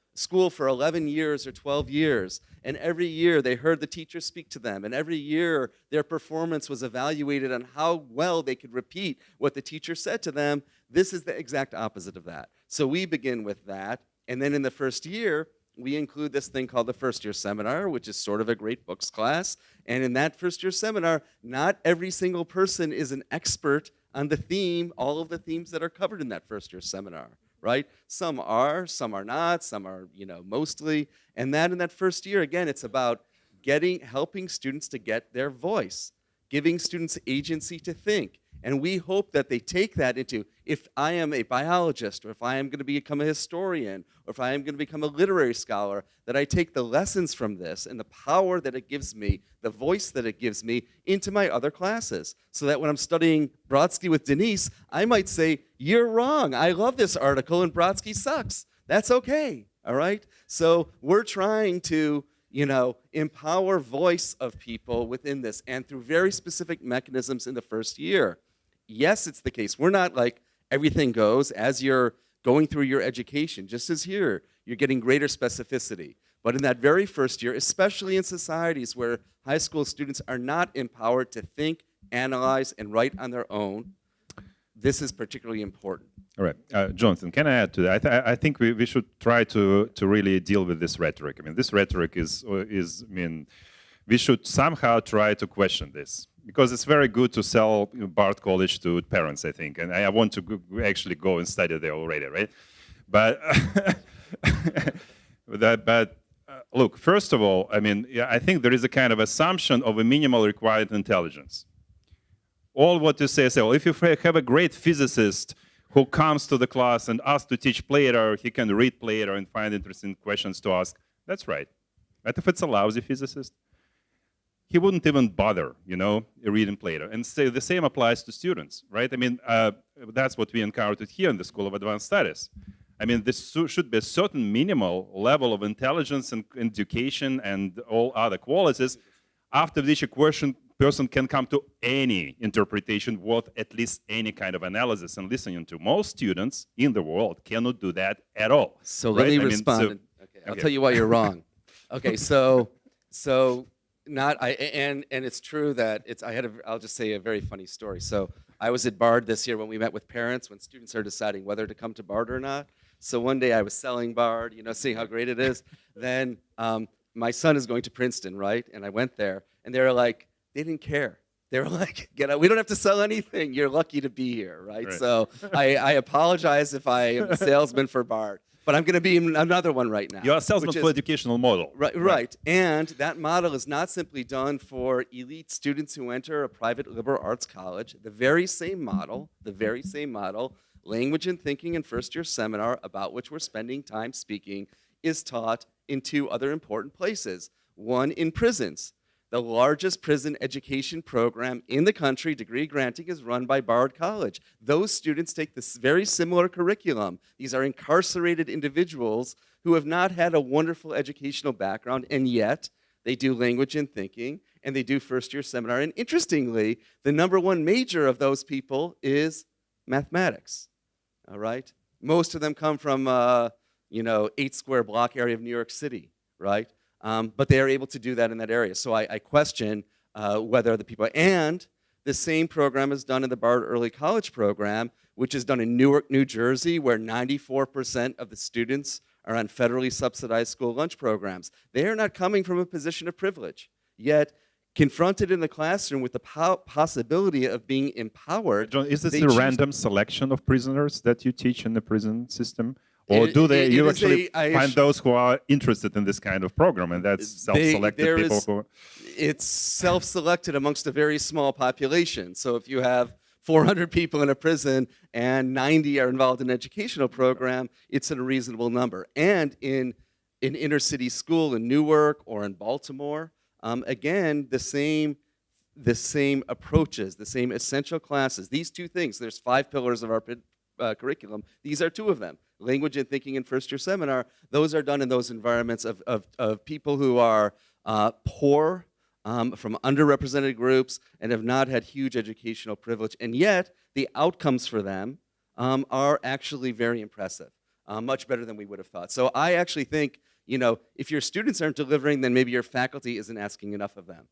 [SPEAKER 4] 11 years or 12 years, and every year they heard the teacher speak to them, and every year their performance was evaluated on how well they could repeat what the teacher said to them, this is the exact opposite of that. So we begin with that, and then in the first year, we include this thing called the first-year seminar, which is sort of a great books class, and in that first-year seminar, not every single person is an expert on the theme, all of the themes that are covered in that first-year seminar. Right? Some are not, some are, mostly. And that in that first year, again, it's about helping students to get their voice, giving students agency to think. And we hope that they take that into, if I am a biologist, or if I am going to become a historian, or if I am going to become a literary scholar, that I take the lessons from this and the power that it gives me, the voice that it gives me, into my other classes. So that when I'm studying Brodsky with Denise, I might say, you're wrong. I love this article and Brodsky sucks. That's okay, all right? So we're trying to empower voice of people within this, and through very specific mechanisms in the first year. Yes, it's the case. We're not like everything goes as you're going through your education. Just as here, you're getting greater specificity. But in that very first year, especially in societies where high school students are not empowered to think, analyze, and write on their own, this is particularly important.
[SPEAKER 1] All right, Jonathan, can I add to that? I think we should try to really deal with this rhetoric. I mean, this rhetoric we should somehow try to question this, because it's very good to sell Bard College to parents, I think, and I want to actually go and study there already, right? But look, first of all, I think there is a kind of assumption of a minimal required intelligence. All what you say, well, if you have a great physicist who comes to the class and asks to teach Plato, he can read Plato and find interesting questions to ask. That's right. But if it's a lousy physicist, he wouldn't even bother, reading Plato. And so the same applies to students, right? That's what we encountered here in the School of Advanced Studies. This should be a certain minimal level of intelligence and education and all other qualities, after which a person can come to any interpretation worth at least any kind of analysis and listening to. Most students in the world cannot do that at all.
[SPEAKER 4] So let me respond. I'll tell you why you're wrong. Okay, so it's true that I'll just say a very funny story. So I was at Bard this year when we met with parents, when students are deciding whether to come to Bard or not. So one day I was selling Bard, seeing how great it is. Then my son is going to Princeton, right? And I went there, and they were like, they didn't care. They were like, we don't have to sell anything. You're lucky to be here, right? So I apologize if I am a salesman for Bard, but I'm going to be another one right now.
[SPEAKER 1] You're a salesman for educational model.
[SPEAKER 4] Right. And that model is not simply done for elite students who enter a private liberal arts college. The very same model, language and thinking in first-year seminar, about which we're spending time speaking, is taught in two other important places. One, in prisons. The largest prison education program in the country, degree granting, is run by Bard College. Those students take this very similar curriculum. These are incarcerated individuals who have not had a wonderful educational background, and yet they do language and thinking, and they do first-year seminar. And interestingly, the number one major of those people is mathematics. All right? Most of them come from, 8 square block area of New York City, right? But they are able to do that in that area. So I question whether the people, and the same program is done in the Bard Early College program, which is done in Newark, New Jersey, where 94% of the students are on federally subsidized school lunch programs. They are not coming from a position of privilege, yet confronted in the classroom with the possibility of being empowered.
[SPEAKER 1] John, is this a random selection of prisoners that you teach in the prison system? Or do they? You
[SPEAKER 4] is
[SPEAKER 1] actually
[SPEAKER 4] I
[SPEAKER 1] find those who are interested in this kind of program, and that's self-selected
[SPEAKER 4] there
[SPEAKER 1] people
[SPEAKER 4] is-
[SPEAKER 1] who.
[SPEAKER 4] It's self-selected amongst a very small population. So if you have 400 people in a prison and 90 are involved in an educational program, it's a reasonable number. And in an inner city school in Newark or in Baltimore, again, the same approaches, the same essential classes. These two things, there's 5 pillars of our curriculum. These are 2 of them. Language and thinking in first-year seminar, those are done in those environments of people who are poor, from underrepresented groups, and have not had huge educational privilege. And yet, the outcomes for them are actually very impressive, much better than we would have thought. So I actually think, you know, if your students aren't delivering, then maybe your faculty isn't asking enough of them.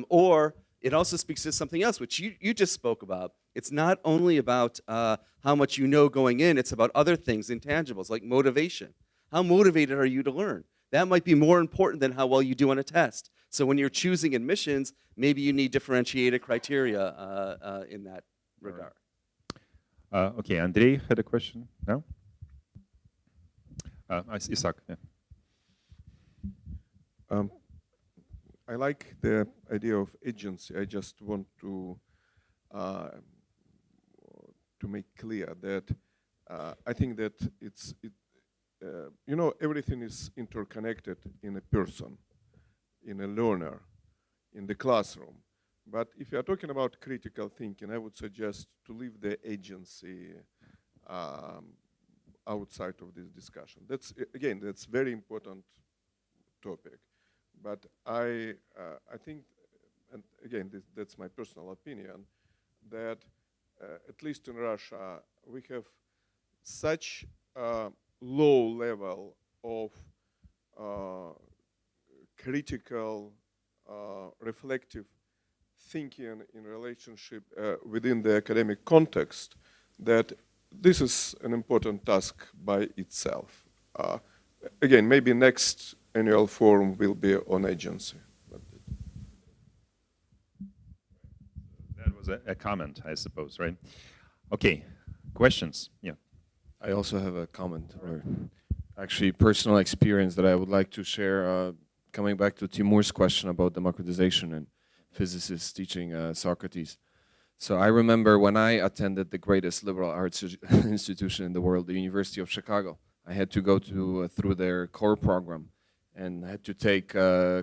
[SPEAKER 4] Or it also speaks to something else, which you just spoke about. It's not only about how much you know going in, it's about other things, intangibles, like motivation. How motivated are you to learn? That might be more important than how well you do on a test. So when you're choosing admissions, maybe you need differentiated criteria in that regard.
[SPEAKER 1] Okay, Andrei had a question. No? Isaac. Yeah.
[SPEAKER 11] I like the idea of agency. I just want to make clear that I think that you know, everything is interconnected in a person, in a learner, in the classroom. But if you are talking about critical thinking, I would suggest to leave the agency outside of this discussion. That's again, that's very important topic. But I think, and again, that's my personal opinion, that at least in Russia, we have such a low level of critical, reflective thinking in relationship within the academic context that this is an important task by itself. Again, maybe next annual forum will be on agency.
[SPEAKER 1] That was a comment, I suppose, right? Okay, questions? Yeah.
[SPEAKER 12] I also have a comment, or actually personal experience that I would like to share, coming back to Timur's question about democratization and physicists teaching Socrates. So I remember when I attended the greatest liberal arts institution in the world, the University of Chicago, I had to go through their core program and had to take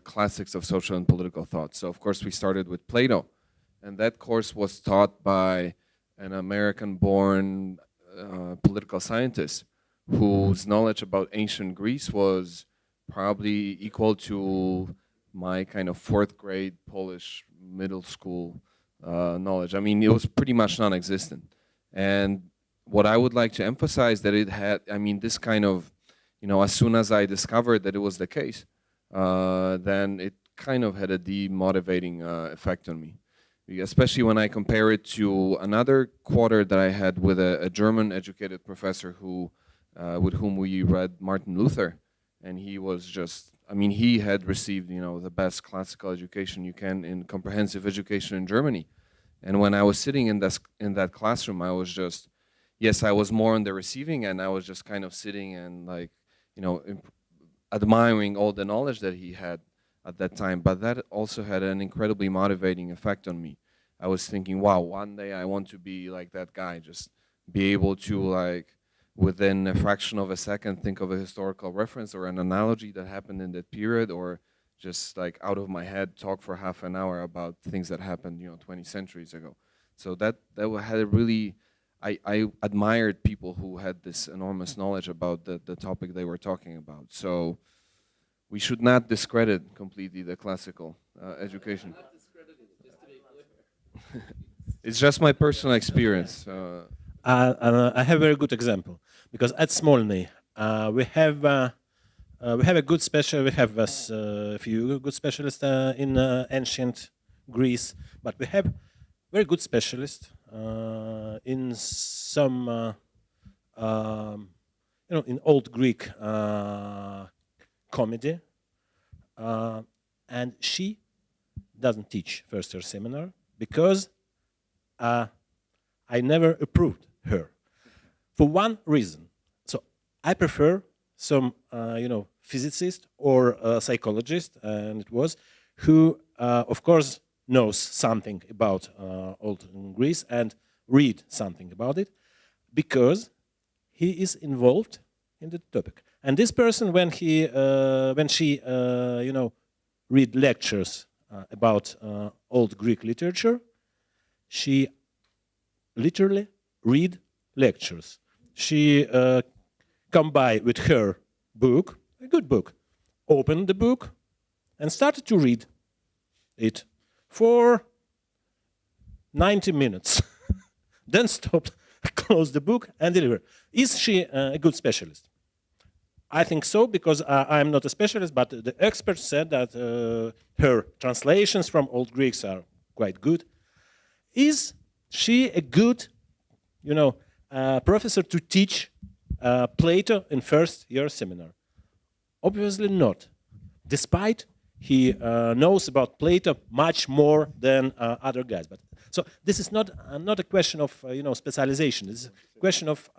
[SPEAKER 12] classics of social and political thought. So of course we started with Plato, and that course was taught by an American-born political scientist whose knowledge about ancient Greece was probably equal to my kind of 4th grade Polish middle school knowledge. I mean, it was pretty much non-existent. And what I would like to emphasize that it had, I mean, this kind of, you know, as soon as I discovered that it was the case, then it kind of had a demotivating effect on me. Especially when I compare it to another quarter that I had with a German-educated professor who, with whom we read Martin Luther, and he was just, I mean, he had received, you know, the best classical education you can in comprehensive education in Germany. And when I was sitting in that classroom, I was just, yes, I was more on the receiving end. I was just kind of sitting and, like, you know, admiring all the knowledge that he had at that time, but that also had an incredibly motivating effect on me. I was thinking, wow, one day I want to be like that guy, just be able to, like, within a fraction of a second, think of a historical reference or an analogy that happened in that period, or just, like, out of my head talk for half an hour about things that happened, you know, 20 centuries ago. So that had a really, I admired people who had this enormous knowledge about the topic they were talking about. So we should not discredit completely the classical education. It's just my personal experience.
[SPEAKER 2] I have a very good example, because at Smolny we have a good special. We have a few good specialists in ancient Greece, but we have very good specialists in some, you know, in old Greek comedy, and she doesn't teach first-year seminar because I never approved her for one reason. So I prefer some, physicist or psychologist, and it was, who, of course, knows something about old Greece and read something about it, because he is involved in the topic. And this person, when she, read lectures about old Greek literature, she literally read lectures. She come by with her book, a good book, opened the book, and started to read it for 90 minutes. Then stopped, closed the book, and delivered. Is she a good specialist? I think so, because I'm not a specialist, but the experts said that her translations from Old Greeks are quite good. Is she a good, professor to teach Plato in first-year seminar? Obviously not, despite he knows about Plato much more than other guys. But so this is not a question of specialization. It's a question of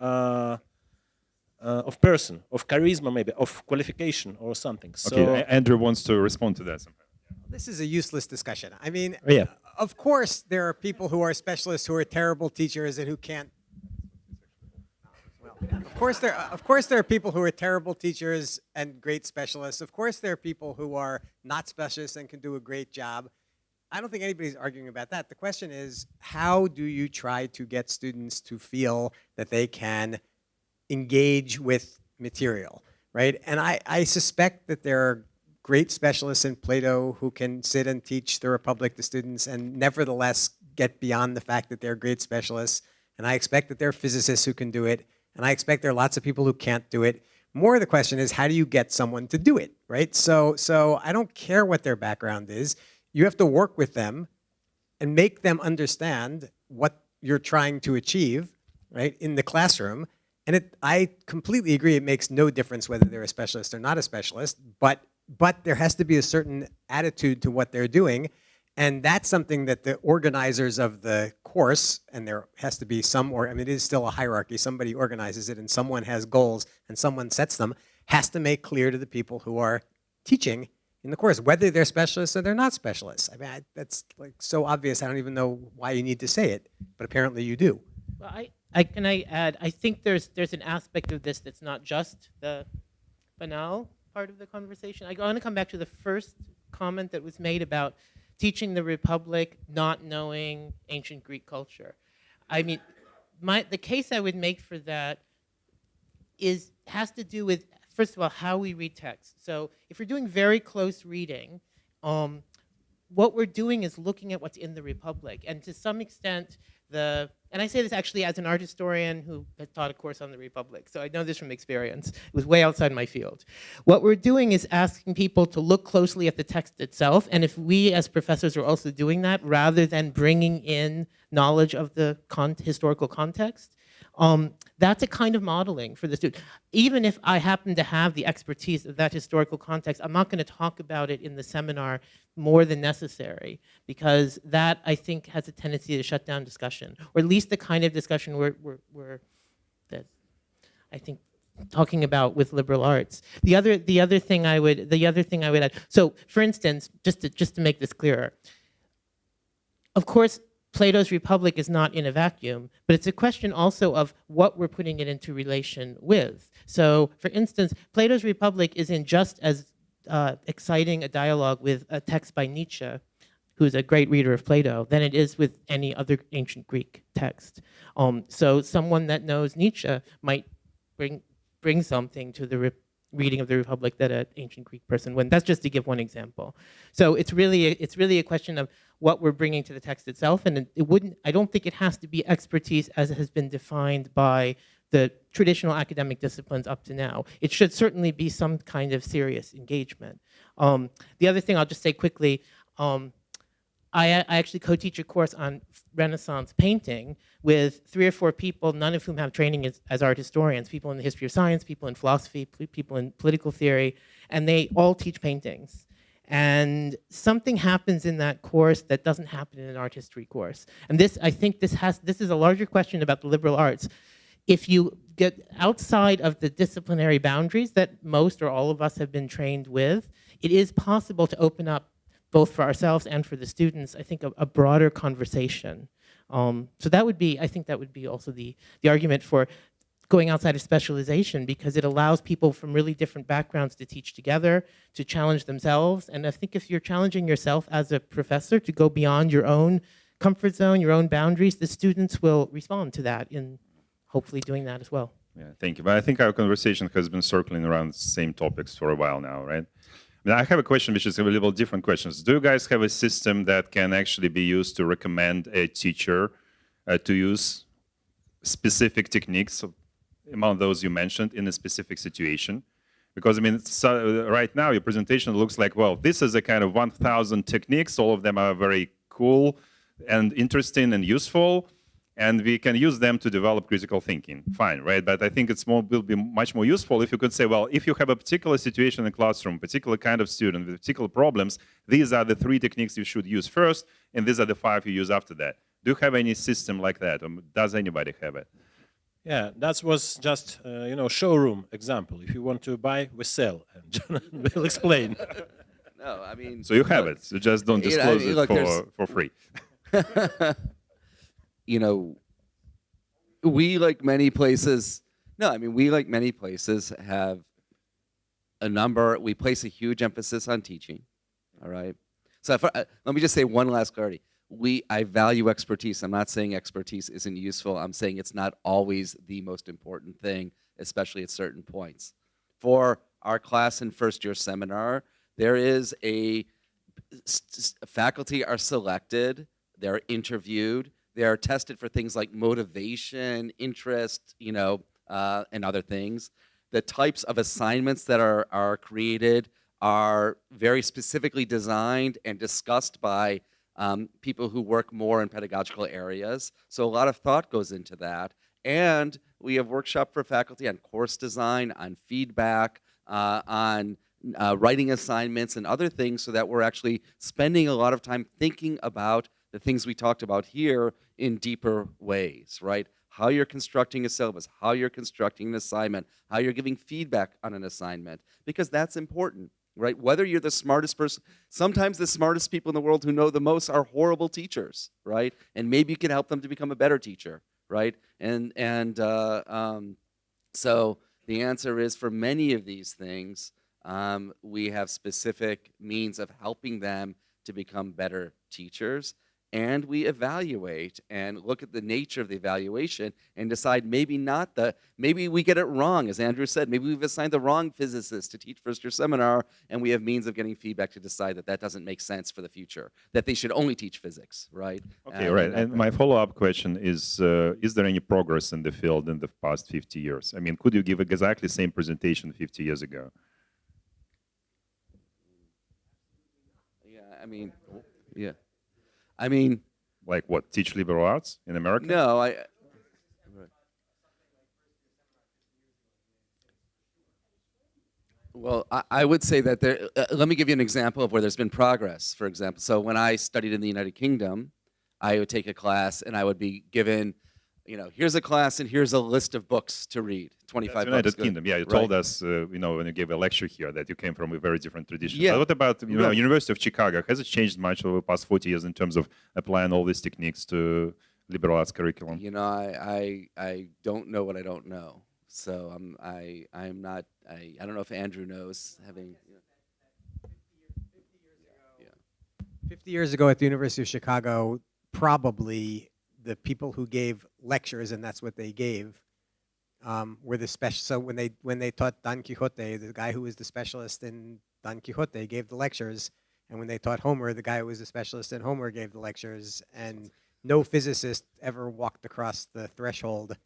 [SPEAKER 2] person, of charisma, maybe of qualification or something. So
[SPEAKER 1] Okay, Andrew wants to respond to that somehow.
[SPEAKER 7] This is a useless discussion. I mean,
[SPEAKER 2] Yeah.
[SPEAKER 7] of course there are people who are specialists who are terrible teachers and who can't. Well, of course there are people who are terrible teachers and great specialists. Of course there are people who are not specialists and can do a great job. I don't think anybody's arguing about that. The question is, how do you try to get students to feel that they can engage with material, right? And I suspect that there are great specialists in Plato who can sit and teach the Republic to students and nevertheless get beyond the fact that they're great specialists. And I expect that there are physicists who can do it. And I expect there are lots of people who can't do it. More of the question is, how do you get someone to do it, right? So I don't care what their background is. You have to work with them and make them understand what you're trying to achieve, right, in the classroom. And I completely agree, it makes no difference whether they're a specialist or not a specialist, but there has to be a certain attitude to what they're doing. And that's something that the organizers of the course, and there has to be some, I mean, it is still a hierarchy, somebody organizes it and someone has goals and someone sets them, has to make clear to the people who are teaching in the course, whether they're specialists or they're not specialists. I mean, that's like so obvious, I don't even know why you need to say it, but apparently you do.
[SPEAKER 6] Well, can I add, I think there's an aspect of this that's not just the banal part of the conversation. I want to come back to the first comment that was made about teaching the Republic not knowing ancient Greek culture. I mean, the case I would make for that has to do with, first of all, how we read text. So if we're doing very close reading, what we're doing is looking at what's in the Republic. And to some extent, and I say this actually as an art historian who has taught a course on the Republic, so I know this from experience. It was way outside my field. What we're doing is asking people to look closely at the text itself, and if we as professors are also doing that, rather than bringing in knowledge of the historical context, that's a kind of modeling for the student. Even if I happen to have the expertise of that historical context, I'm not going to talk about it in the seminar more than necessary, because that, I think, has a tendency to shut down discussion, or at least the kind of discussion that I think talking about with liberal arts. The other thing I would add. So, for instance, just to make this clearer, of course, Plato's Republic is not in a vacuum, but it's a question also of what we're putting it into relation with. So, for instance, Plato's Republic is in just as exciting a dialogue with a text by Nietzsche, who's a great reader of Plato, than it is with any other ancient Greek text. So someone that knows Nietzsche might bring something to the reading of the Republic that an ancient Greek person wouldn't. That's just to give one example. So it's really a question of what we're bringing to the text itself, and I don't think it has to be expertise as it has been defined by the traditional academic disciplines up to now. It should certainly be some kind of serious engagement. The other thing I'll just say quickly, I actually co-teach a course on Renaissance painting with 3 or 4 people, none of whom have training as art historians, people in the history of science, people in philosophy, people in political theory, and they all teach paintings. And something happens in that course that doesn't happen in an art history course. And this, I think this is a larger question about the liberal arts. if you get outside of the disciplinary boundaries that most or all of us have been trained with, it is possible to open up, both for ourselves and for the students, I think a broader conversation. So that would be, I think that would be also the argument for going outside of specialization, because it allows people from really different backgrounds to teach together, to challenge themselves. And I think if you're challenging yourself as a professor to go beyond your own comfort zone, your own boundaries, the students will respond to that in hopefully doing that as well.
[SPEAKER 1] Yeah, thank you. But I think our conversation has been circling around the same topics for a while now, right? Now, I have a question which is a little different questions. Do you guys have a system that can actually be used to recommend a teacher to use specific techniques among those you mentioned in a specific situation? Because, I mean, right now your presentation looks like, well, this is a kind of 1,000 techniques. All of them are very cool and interesting and useful, and we can use them to develop critical thinking. Fine, right? But I think will be much more useful if you could say, well, if you have a particular situation in the classroom, particular kind of student with particular problems, these are the 3 techniques you should use first, and these are the 5 you use after that. Do you have any system like that, or does anybody have it?
[SPEAKER 2] Yeah, that was just showroom example. If you want to buy, we sell, and we'll explain.
[SPEAKER 4] No, I mean.
[SPEAKER 1] So you have it. You just don't disclose it for free.
[SPEAKER 4] You know, we like many places. No, I mean we like many places have a number. We place a huge emphasis on teaching. All right. So let me just say one last clarity. I value expertise. I'm not saying expertise isn't useful. I'm saying it's not always the most important thing, especially at certain points. For our class and first-year seminar, there is faculty are selected, they're interviewed, they're tested for things like motivation, interest, and other things. The types of assignments that are created are very specifically designed and discussed by people who work more in pedagogical areas. So a lot of thought goes into that. And we have workshop for faculty on course design, on feedback, on writing assignments and other things, so that we're actually spending a lot of time thinking about the things we talked about here in deeper ways, right? How you're constructing a syllabus, how you're constructing an assignment, how you're giving feedback on an assignment, because that's important. Right? Whether you're the smartest person, sometimes the smartest people in the world who know the most are horrible teachers, right? And maybe you can help them to become a better teacher, right? So the answer is, for many of these things, we have specific means of helping them to become better teachers. And we evaluate and look at the nature of the evaluation and decide maybe we get it wrong, as Andrew said. Maybe we've assigned the wrong physicist to teach first-year seminar, and we have means of getting feedback to decide that doesn't make sense for the future, that they should only teach physics, right?
[SPEAKER 1] Okay, right. And my follow-up question is there any progress in the field in the past 50 years? I mean, could you give exactly the same presentation 50 years ago?
[SPEAKER 4] Yeah. I mean,
[SPEAKER 1] like what? Teach liberal arts in America?
[SPEAKER 4] No, Well, I would say that let me give you an example of where there's been progress. For example, so when I studied in the United Kingdom, I would take a class and I would be given, here's a class and here's a list of books to read. 25 books.
[SPEAKER 1] United Kingdom. Yeah, you told us, when you gave a lecture here, that you came from a very different tradition.
[SPEAKER 4] Yeah.
[SPEAKER 1] But what about University of Chicago? Has it changed much over the past 40 years in terms of applying all these techniques to liberal arts curriculum?
[SPEAKER 4] I don't know what I don't know. So I don't know if Andrew knows, having.
[SPEAKER 7] 50 years ago at the University of Chicago, probably the people who gave lectures, and that's what they gave, were the special. So when they taught Don Quixote, the guy who was the specialist in Don Quixote gave the lectures, and when they taught Homer, the guy who was the specialist in Homer gave the lectures, and no physicist ever walked across the threshold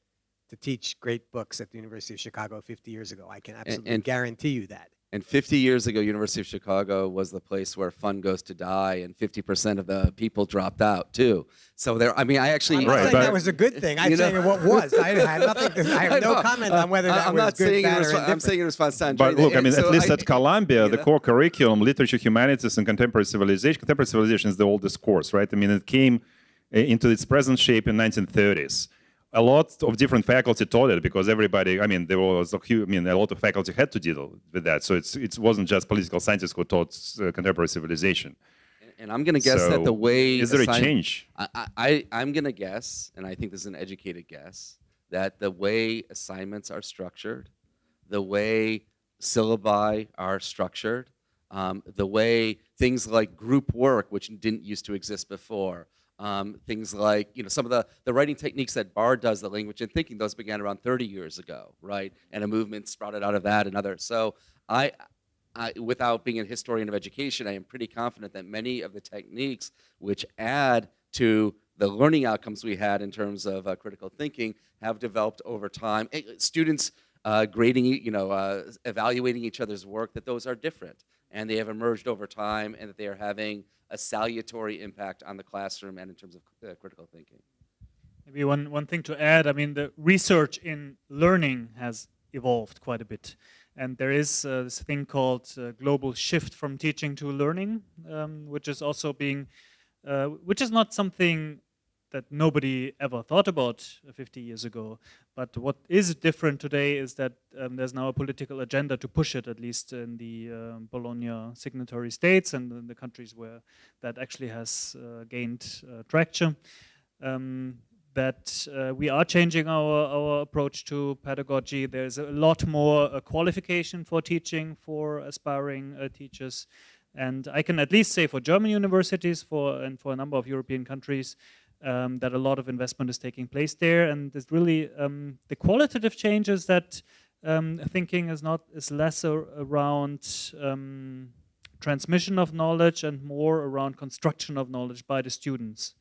[SPEAKER 7] to teach great books at the University of Chicago 50 years ago. I can absolutely guarantee you that.
[SPEAKER 4] And 50 years ago, University of Chicago was the place where fun goes to die, and 50% of the people dropped out too. So there, I actually.
[SPEAKER 7] I'm not saying that was a good thing. I'm saying what was. I had nothing. I have no comment on whether that was good, bad, or indifferent.
[SPEAKER 4] I'm saying in response to Andre.
[SPEAKER 1] But look, at least at Columbia, the core curriculum, literature, humanities, and contemporary civilization. Contemporary civilization is the oldest course, right? It came into its present shape in 1930s. a lot of different faculty taught it because everybody, I mean, there was a lot of faculty had to deal with that. So it wasn't just political scientists who taught contemporary civilization.
[SPEAKER 4] And I'm going to guess that the way
[SPEAKER 1] is there a change?
[SPEAKER 4] I'm going to guess, and I think this is an educated guess, that the way assignments are structured, the way syllabi are structured, the way things like group work, which didn't used to exist before, things like, you know, some of the writing techniques that Bard does, the language and thinking, those began around 30 years ago, right? And a movement sprouted out of that and others. So I, without being a historian of education, I am pretty confident that many of the techniques which add to the learning outcomes we had in terms of critical thinking have developed over time. Students grading, you know, evaluating each other's work, that those are different. And they have emerged over time, and that they are having a salutary impact on the classroom and in terms of critical thinking.
[SPEAKER 3] Maybe one thing to add, I mean, the research in learning has evolved quite a bit. And there is this thing called global shift from teaching to learning, which is also being, which is not something that nobody ever thought about 50 years ago. But what is different today is that there's now a political agenda to push it, at least in the Bologna signatory states and in the countries where that actually has gained traction. That we are changing our approach to pedagogy. There's a lot more qualification for teaching for aspiring teachers. And I can at least say for German universities and for a number of European countries, that a lot of investment is taking place there, and there's really the qualitative changes that thinking is less around transmission of knowledge and more around construction of knowledge by the students.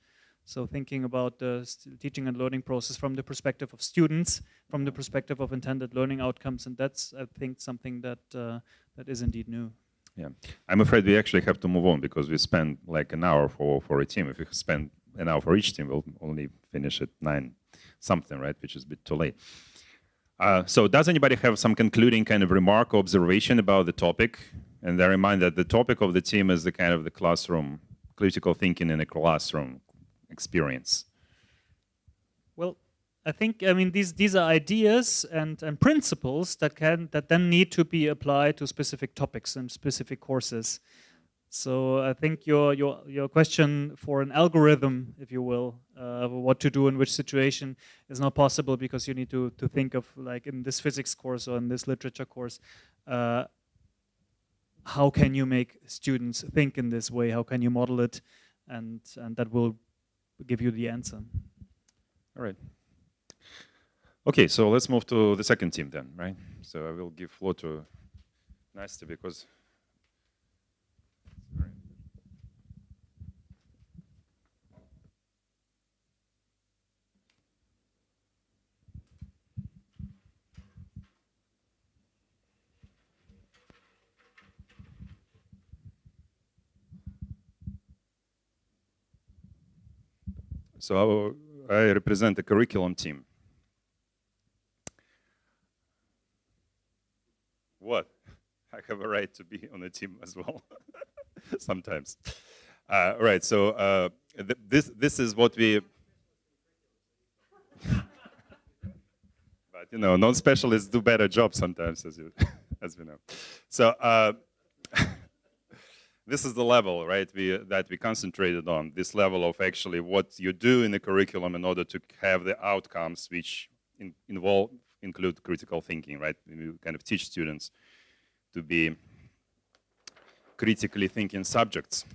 [SPEAKER 3] So thinking about the teaching and learning process from the perspective of students, from the perspective of intended learning outcomes, and that's, I think, something that that is indeed new.
[SPEAKER 1] Yeah, I'm afraid we actually have to move on because we spent like an hour for a team. If we spend an hour for each team, we'll only finish at 9 something, right? Which is a bit too late. So does anybody have some concluding kind of remark or observation about the topic? And I remind that the topic of the team is the kind of the classroom, critical thinking in a classroom experience.
[SPEAKER 3] Well, I think, I mean, these are ideas and principles that then need to be applied to specific topics and specific courses. So I think your question for an algorithm, if you will, what to do in which situation is not possible because you need to think of, like in this physics course or in this literature course, how can you make students think in this way? How can you model it? And that will give you the answer.
[SPEAKER 1] All right. Okay, so let's move to the second team then, right? So I will give floor to Nastya because so I represent the curriculum team. What? I have a right to be on the team as well, sometimes. Right, so this is what we... But, you know, non-specialists do better jobs sometimes, as we know. So this is the level, right, that we concentrated on, this level of actually what you do in the curriculum in order to have the outcomes which include critical thinking, right? You kind of teach students to be critically thinking subjects.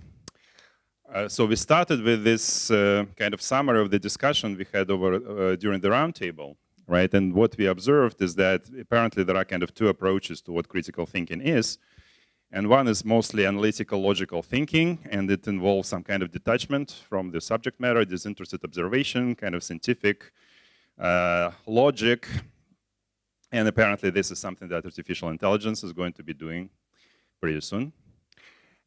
[SPEAKER 1] So we started with this kind of summary of the discussion we had over during the roundtable, right? And what we observed is that apparently there are kind of two approaches to what critical thinking is. And one is mostly analytical, logical thinking, and it involves some kind of detachment from the subject matter, disinterested observation, kind of scientific logic. And apparently this is something that artificial intelligence is going to be doing pretty soon.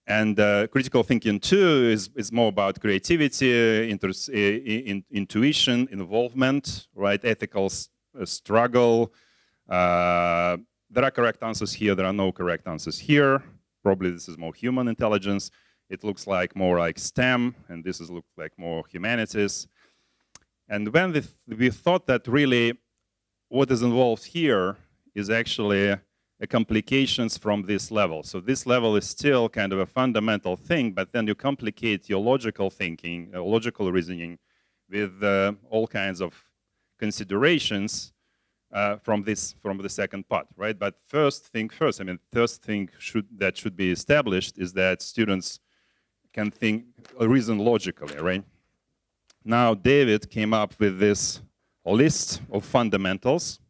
[SPEAKER 1] And critical thinking too is more about creativity, intuition, involvement, right? Ethical struggle. There are correct answers here, there are no correct answers here. Probably this is more human intelligence. It looks like more like STEM, and this looks like more humanities. And when we thought that really what is involved here is actually complications from this level. So this level is still kind of a fundamental thing, but then you complicate your logical thinking, logical reasoning with all kinds of considerations from the second part, right? But first thing first, I mean, first thing that should be established is that students can think, reason logically, right? Now, David came up with this list of fundamentals.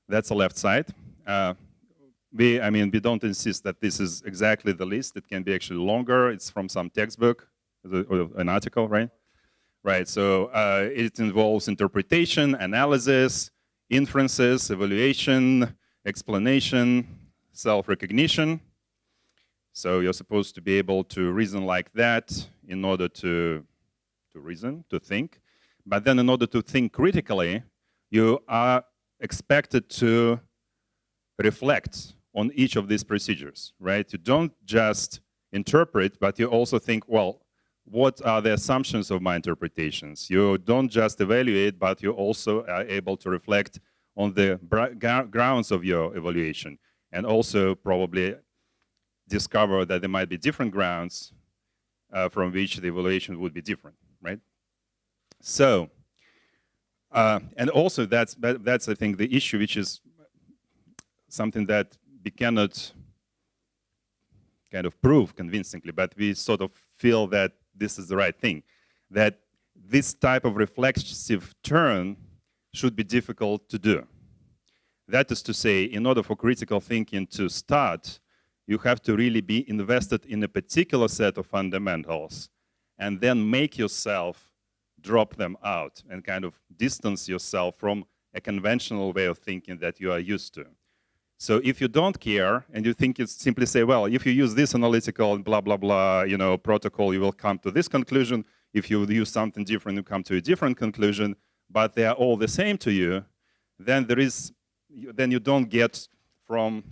[SPEAKER 1] That's the left side. We don't insist that this is exactly the list. It can be actually longer. It's from some textbook, or an article, right? Right, so it involves interpretation, analysis, inferences, evaluation, explanation, self-recognition. So you're supposed to be able to reason like that in order to reason, to think. But then in order to think critically, you are expected to reflect on each of these procedures, right? You don't just interpret, but you also think, well, what are the assumptions of my interpretations? You don't just evaluate, but you also are able to reflect on the grounds of your evaluation, and also probably discover that there might be different grounds from which the evaluation would be different, right? So, and also that's I think the issue, which is something that we cannot kind of prove convincingly, but we sort of feel that this is the right thing, that this type of reflexive turn should be difficult to do. That is to say, in order for critical thinking to start, you have to really be invested in a particular set of fundamentals and then make yourself drop them out and kind of distance yourself from a conventional way of thinking that you are used to. So if you don't care and you think it's simply say, well, if you use this analytical and blah, blah, blah, protocol, you will come to this conclusion. If you use something different, you come to a different conclusion, but they are all the same to you, then then you don't get from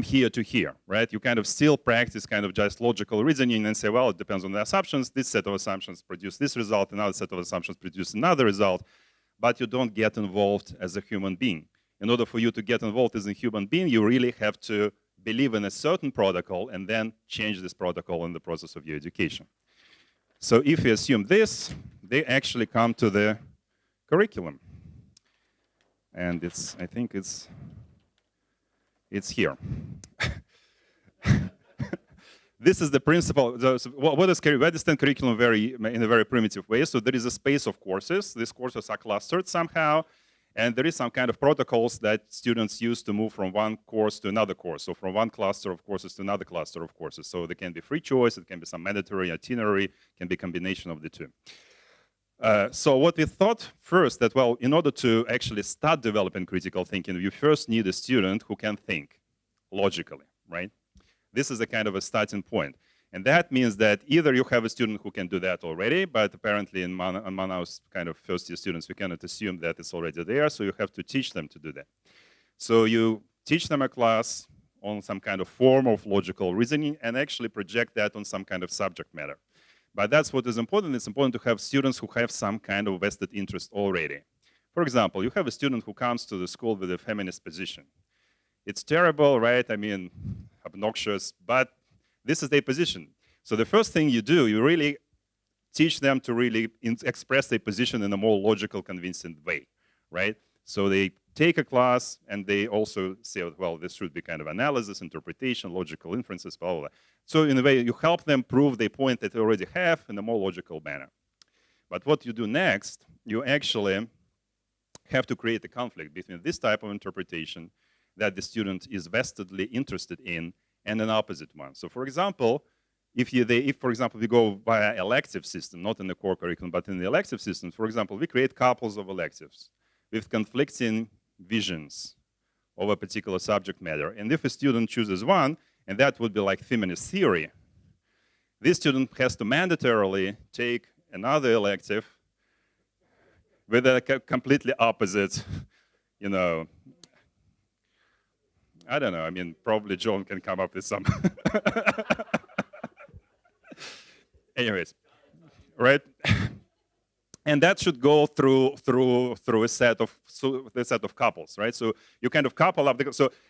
[SPEAKER 1] here to here, right? You kind of still practice kind of just logical reasoning and say, well, it depends on the assumptions. This set of assumptions produce this result, another set of assumptions produce another result, but you don't get involved as a human being. In order for you to get involved as a human being, you really have to believe in a certain protocol and then change this protocol in the process of your education. So if you assume this, they actually come to the curriculum. And I think it's here. This is the principle. What is we understand curriculum in a very primitive way. So there is a space of courses. These courses are clustered somehow, and there is some kind of protocols that students use to move from one course to another course. So from one cluster of courses to another cluster of courses. So there can be free choice. It can be some mandatory itinerary. It can be a combination of the two. So what we thought first that, well, in order to actually start developing critical thinking, you first need a student who can think logically, right? This is a kind of a starting point. And that means that either you have a student who can do that already, but apparently among our kind of first-year students, we cannot assume that it's already there, so you have to teach them to do that. So you teach them a class on some kind of form of logical reasoning and actually project that on some kind of subject matter. But that's what is important. It's important to have students who have some kind of vested interest already. For example, you have a student who comes to the school with a feminist position. It's terrible, right? I mean, obnoxious, but this is their position. So the first thing you do, you really teach them to really express their position in a more logical, convincing way, right? So they take a class and they also say, well, this should be kind of analysis, interpretation, logical inferences, blah, blah, blah. So in a way, you help them prove the point that they already have in a more logical manner. But what you do next, you actually have to create a conflict between this type of interpretation that the student is vestedly interested in and an opposite one. So for example, if for example, we go via elective system, not in the core curriculum, but in the elective system, for example, we create couples of electives with conflicting visions of a particular subject matter. And if a student chooses one, and that would be like feminist theory, this student has to mandatorily take another elective with a completely opposite, I don't know, I mean, probably John can come up with some. Anyways, right? And that should go through a set of couples, right? So you kind of couple up.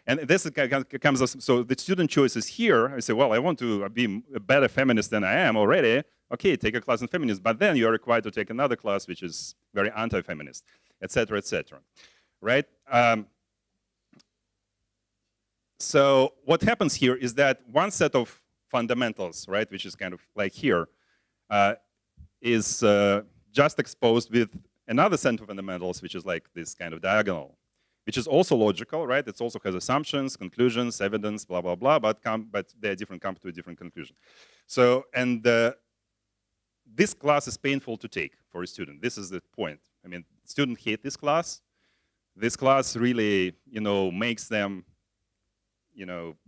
[SPEAKER 1] And this comes as, so the student choice is here. I say, well, I want to be a better feminist than I am already. Okay, take a class in feminism, but then you are required to take another class which is very anti-feminist, etc., etc. Right? So what happens here is that one set of fundamentals, right, which is kind of like here, is just exposed with another set of fundamentals, which is like this kind of diagonal, which is also logical, right? It also has assumptions, conclusions, evidence, blah, blah, blah, but they're different, come to a different conclusion. So, and this class is painful to take for a student. This is the point. I mean, students hate this class. This class really, makes them,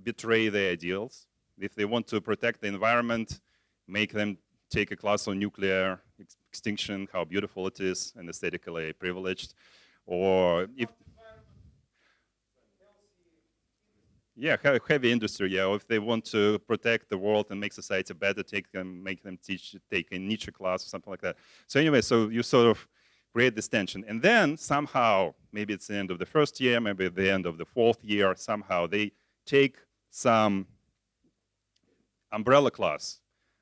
[SPEAKER 1] betray their ideals. If they want to protect the environment, make them take a class on nuclear extinction, how beautiful it is and aesthetically privileged, or if heavy industry, or if they want to protect the world and make society better, make them take a Nietzsche class or something like that. So anyway, so you sort of create this tension, and then somehow, maybe it's the end of the first year, maybe at the end of the fourth year, somehow they take some umbrella class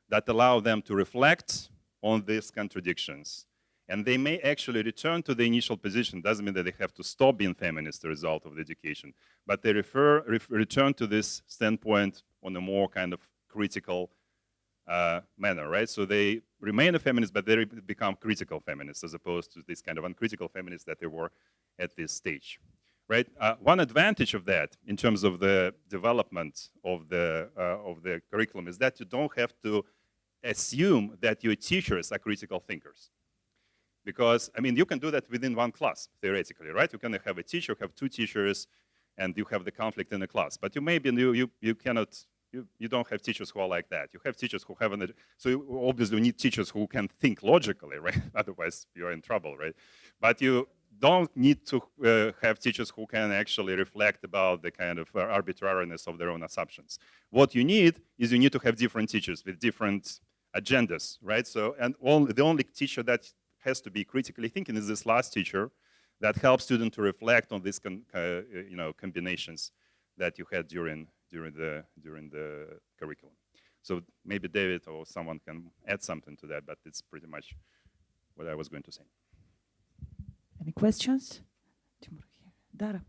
[SPEAKER 1] that allow them to reflect on these contradictions. And they may actually return to the initial position. Doesn't mean that they have to stop being feminist as a result of the education, but they return to this standpoint on a more kind of critical manner, right? So they remain a feminist, but they become critical feminists as opposed to this kind of uncritical feminists that they were at this stage, right? One advantage of that in terms of the development of the curriculum is that you don't have to assume that your teachers are critical thinkers. Because, I mean, you can do that within one class, theoretically, right? You can have a teacher, have two teachers, and you have the conflict in the class. But you cannot, you don't have teachers who are like that. You have teachers who have so you obviously need teachers who can think logically, right? Otherwise, you're in trouble, right? But you don't need to have teachers who can actually reflect about the kind of arbitrariness of their own assumptions. What you need is you need to have different teachers with different agendas, right? So, and the only teacher that has to be critically thinking is this last teacher that helps students to reflect on these combinations that you had during the curriculum. So maybe David or someone can add something to that, but it's pretty much what I was going to say.
[SPEAKER 13] Any questions? Dara.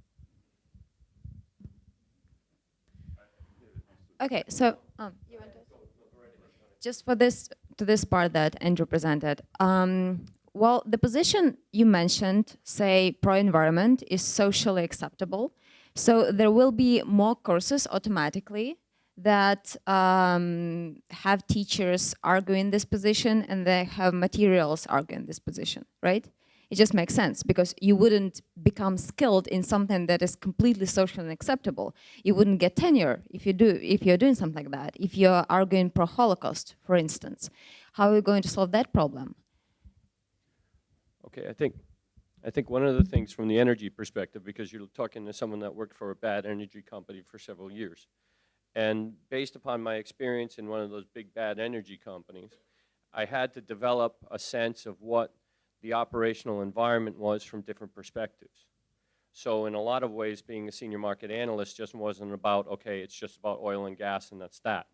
[SPEAKER 5] Okay, so you want to just for this part that Andrew presented. Well, the position you mentioned, say pro-environment, is socially acceptable. So there will be more courses automatically that have teachers arguing this position, and they have materials arguing this position, right? It just makes sense because you wouldn't become skilled in something that is completely socially unacceptable. You wouldn't get tenure if you're doing something like that. If you're arguing pro-Holocaust, for instance, how are we going to solve that problem?
[SPEAKER 14] Okay, I think one of the things from the energy perspective, because you're talking to someone that worked for a bad energy company for several years, and based upon my experience in one of those big bad energy companies, I had to develop a sense of what the operational environment was from different perspectives. So in a lot of ways, being a senior market analyst just wasn't about, okay, it's just about oil and gas and that's that.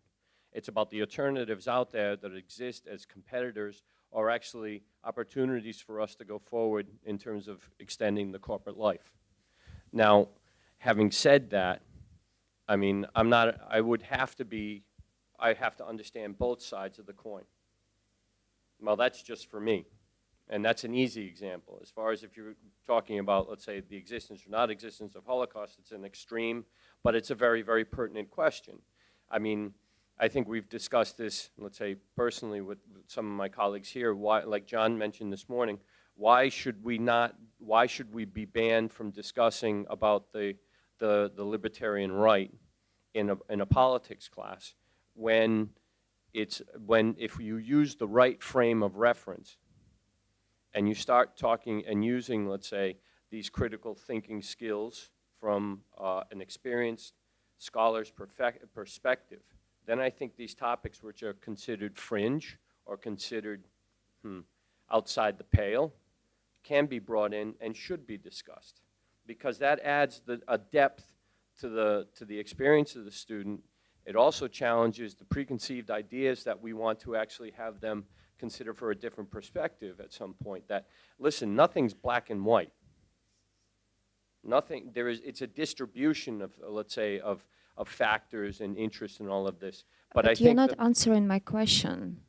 [SPEAKER 14] It's about the alternatives out there that exist as competitors or actually opportunities for us to go forward in terms of extending the corporate life. Now, having said that, I mean, I have to understand both sides of the coin. Well, that's just for me. And that's an easy example. As far as if you're talking about, let's say, the existence or not existence of Holocaust, it's an extreme, but it's a very, very pertinent question. I mean, I think we've discussed this, let's say, personally with some of my colleagues here. Why, like John mentioned this morning, why should we be banned from discussing about the libertarian right in a politics class if you use the right frame of reference and you start talking and using, let's say, these critical thinking skills from an experienced scholar's perspective, then I think these topics which are considered fringe or considered, outside the pale can be brought in and should be discussed, because that adds a depth to the experience of the student. It also challenges the preconceived ideas that we want to actually have them consider for a different perspective at some point. That, listen, nothing's black and white. Nothing, it's a distribution of, let's say, of factors and interests and all of this. But I
[SPEAKER 5] you're
[SPEAKER 14] think
[SPEAKER 5] not answering my question.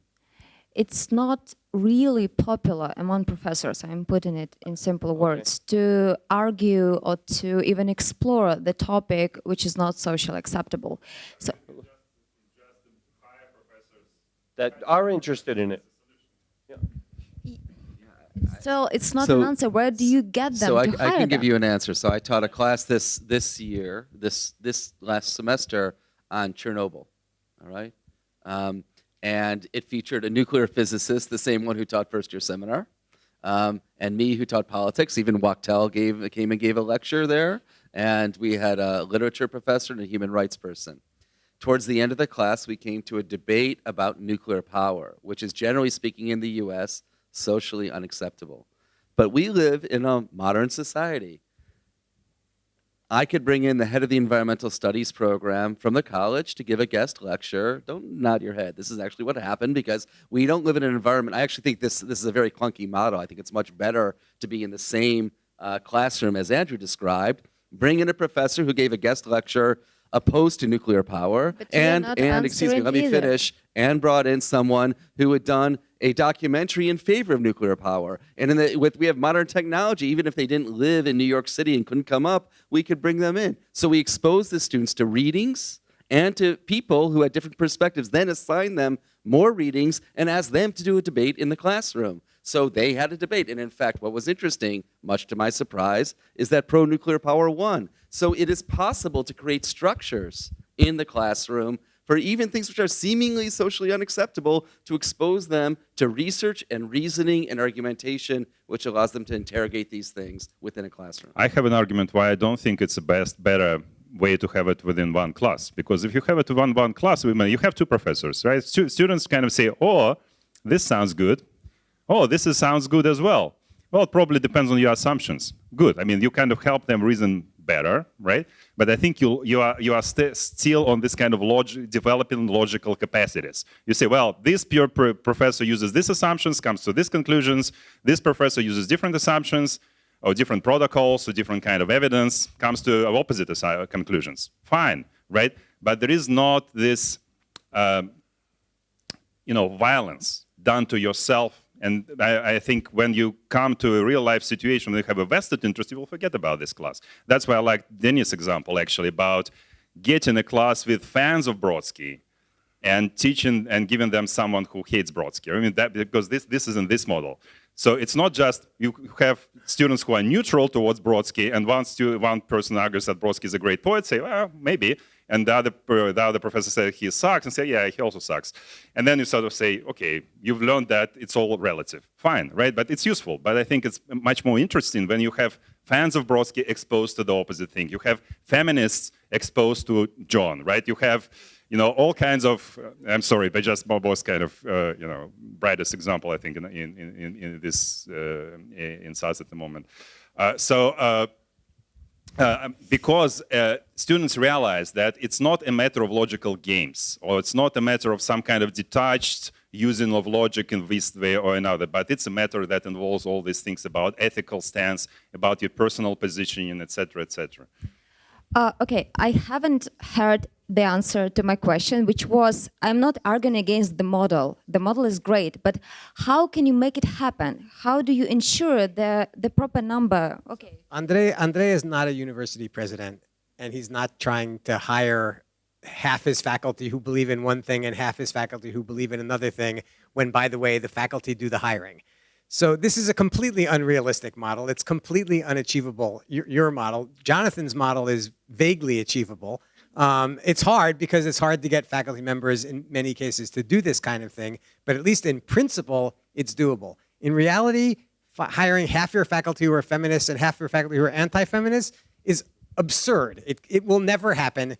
[SPEAKER 5] It's not really popular among professors, I'm putting it in simple words, to argue or to even explore the topic which is not socially acceptable. So,
[SPEAKER 14] that are interested in it.
[SPEAKER 5] still, it's not an answer. Where do you get them
[SPEAKER 4] So I
[SPEAKER 5] to hire
[SPEAKER 4] can give
[SPEAKER 5] them?
[SPEAKER 4] you an answer. So I taught a class this year, this last semester on Chernobyl, all right? And it featured a nuclear physicist, the same one who taught first year seminar, and me who taught politics. Even Wachtell came and gave a lecture there, and we had a literature professor and a human rights person. Towards the end of the class, we came to a debate about nuclear power, which is generally speaking in the US, socially unacceptable. But we live in a modern society. I could bring in the head of the environmental studies program from the college to give a guest lecture. Don't nod your head. This is actually what happened, because we don't live in an environment. I actually think this is a very clunky model. I think it's much better to be in the same classroom as Andrew described. Bring in a professor who gave a guest lecture opposed to nuclear power, and excuse me, let me finish, and brought in someone who had done a documentary in favor of nuclear power. And we have modern technology, even if they didn't live in New York City and couldn't come up, we could bring them in. So we exposed the students to readings and to people who had different perspectives, then assigned them more readings and asked them to do a debate in the classroom. So they had a debate. And in fact, what was interesting, much to my surprise, is that pro-nuclear power won. So it is possible to create structures in the classroom for even things which are seemingly socially unacceptable, to expose them to research and reasoning and argumentation, which allows them to interrogate these things within a classroom.
[SPEAKER 1] I have an argument why I don't think it's the better way to have it within one class. Because if you have it in one class, you have two professors, right? Students kind of say, oh, this sounds good. Oh, this sounds good as well. Well, it probably depends on your assumptions. Good. I mean, you kind of help them reason better, right? But I think you are still on this kind of developing logical capacities. You say, well, this pure professor uses these assumptions, comes to these conclusions. This professor uses different assumptions or different protocols or different kind of evidence, comes to opposite conclusions. Fine, right? But there is not this, violence done to yourself. And I think when you come to a real-life situation where you have a vested interest, you will forget about this class. That's why I like Denis' example, actually, about getting a class with fans of Brodsky and teaching and giving them someone who hates Brodsky. I mean, because this is in this model. So it's not just you have students who are neutral towards Brodsky, and one person argues that Brodsky is a great poet, say, well, maybe. And the other professor said he sucks, and say, yeah, he also sucks. And then you sort of say, okay, you've learned that it's all relative. Fine, right? But it's useful. But I think it's much more interesting when you have fans of Brodsky exposed to the opposite thing. You have feminists exposed to John, right? You have, all kinds of, I'm sorry, but just most kind of, brightest example, I think, in this, in SAS at the moment. Because students realize that it's not a matter of logical games, or it's not a matter of some kind of detached using of logic in this way or another, but it's a matter that involves all these things about ethical stance, about your personal positioning, etc., etc.
[SPEAKER 5] Okay, I haven't heard the answer to my question, which was, I'm not arguing against the model. The model is great, but how can you make it happen? How do you ensure the proper number? Okay.
[SPEAKER 7] Andrei is not a university president, and he's not trying to hire half his faculty who believe in one thing and half his faculty who believe in another thing, when, by the way, the faculty do the hiring. So this is a completely unrealistic model. It's completely unachievable, your model. Jonathan's model is vaguely achievable. It's hard because it's hard to get faculty members in many cases to do this kind of thing, but at least in principle, it's doable. In reality, hiring half your faculty who are feminists and half your faculty who are anti-feminists is absurd. It will never happen.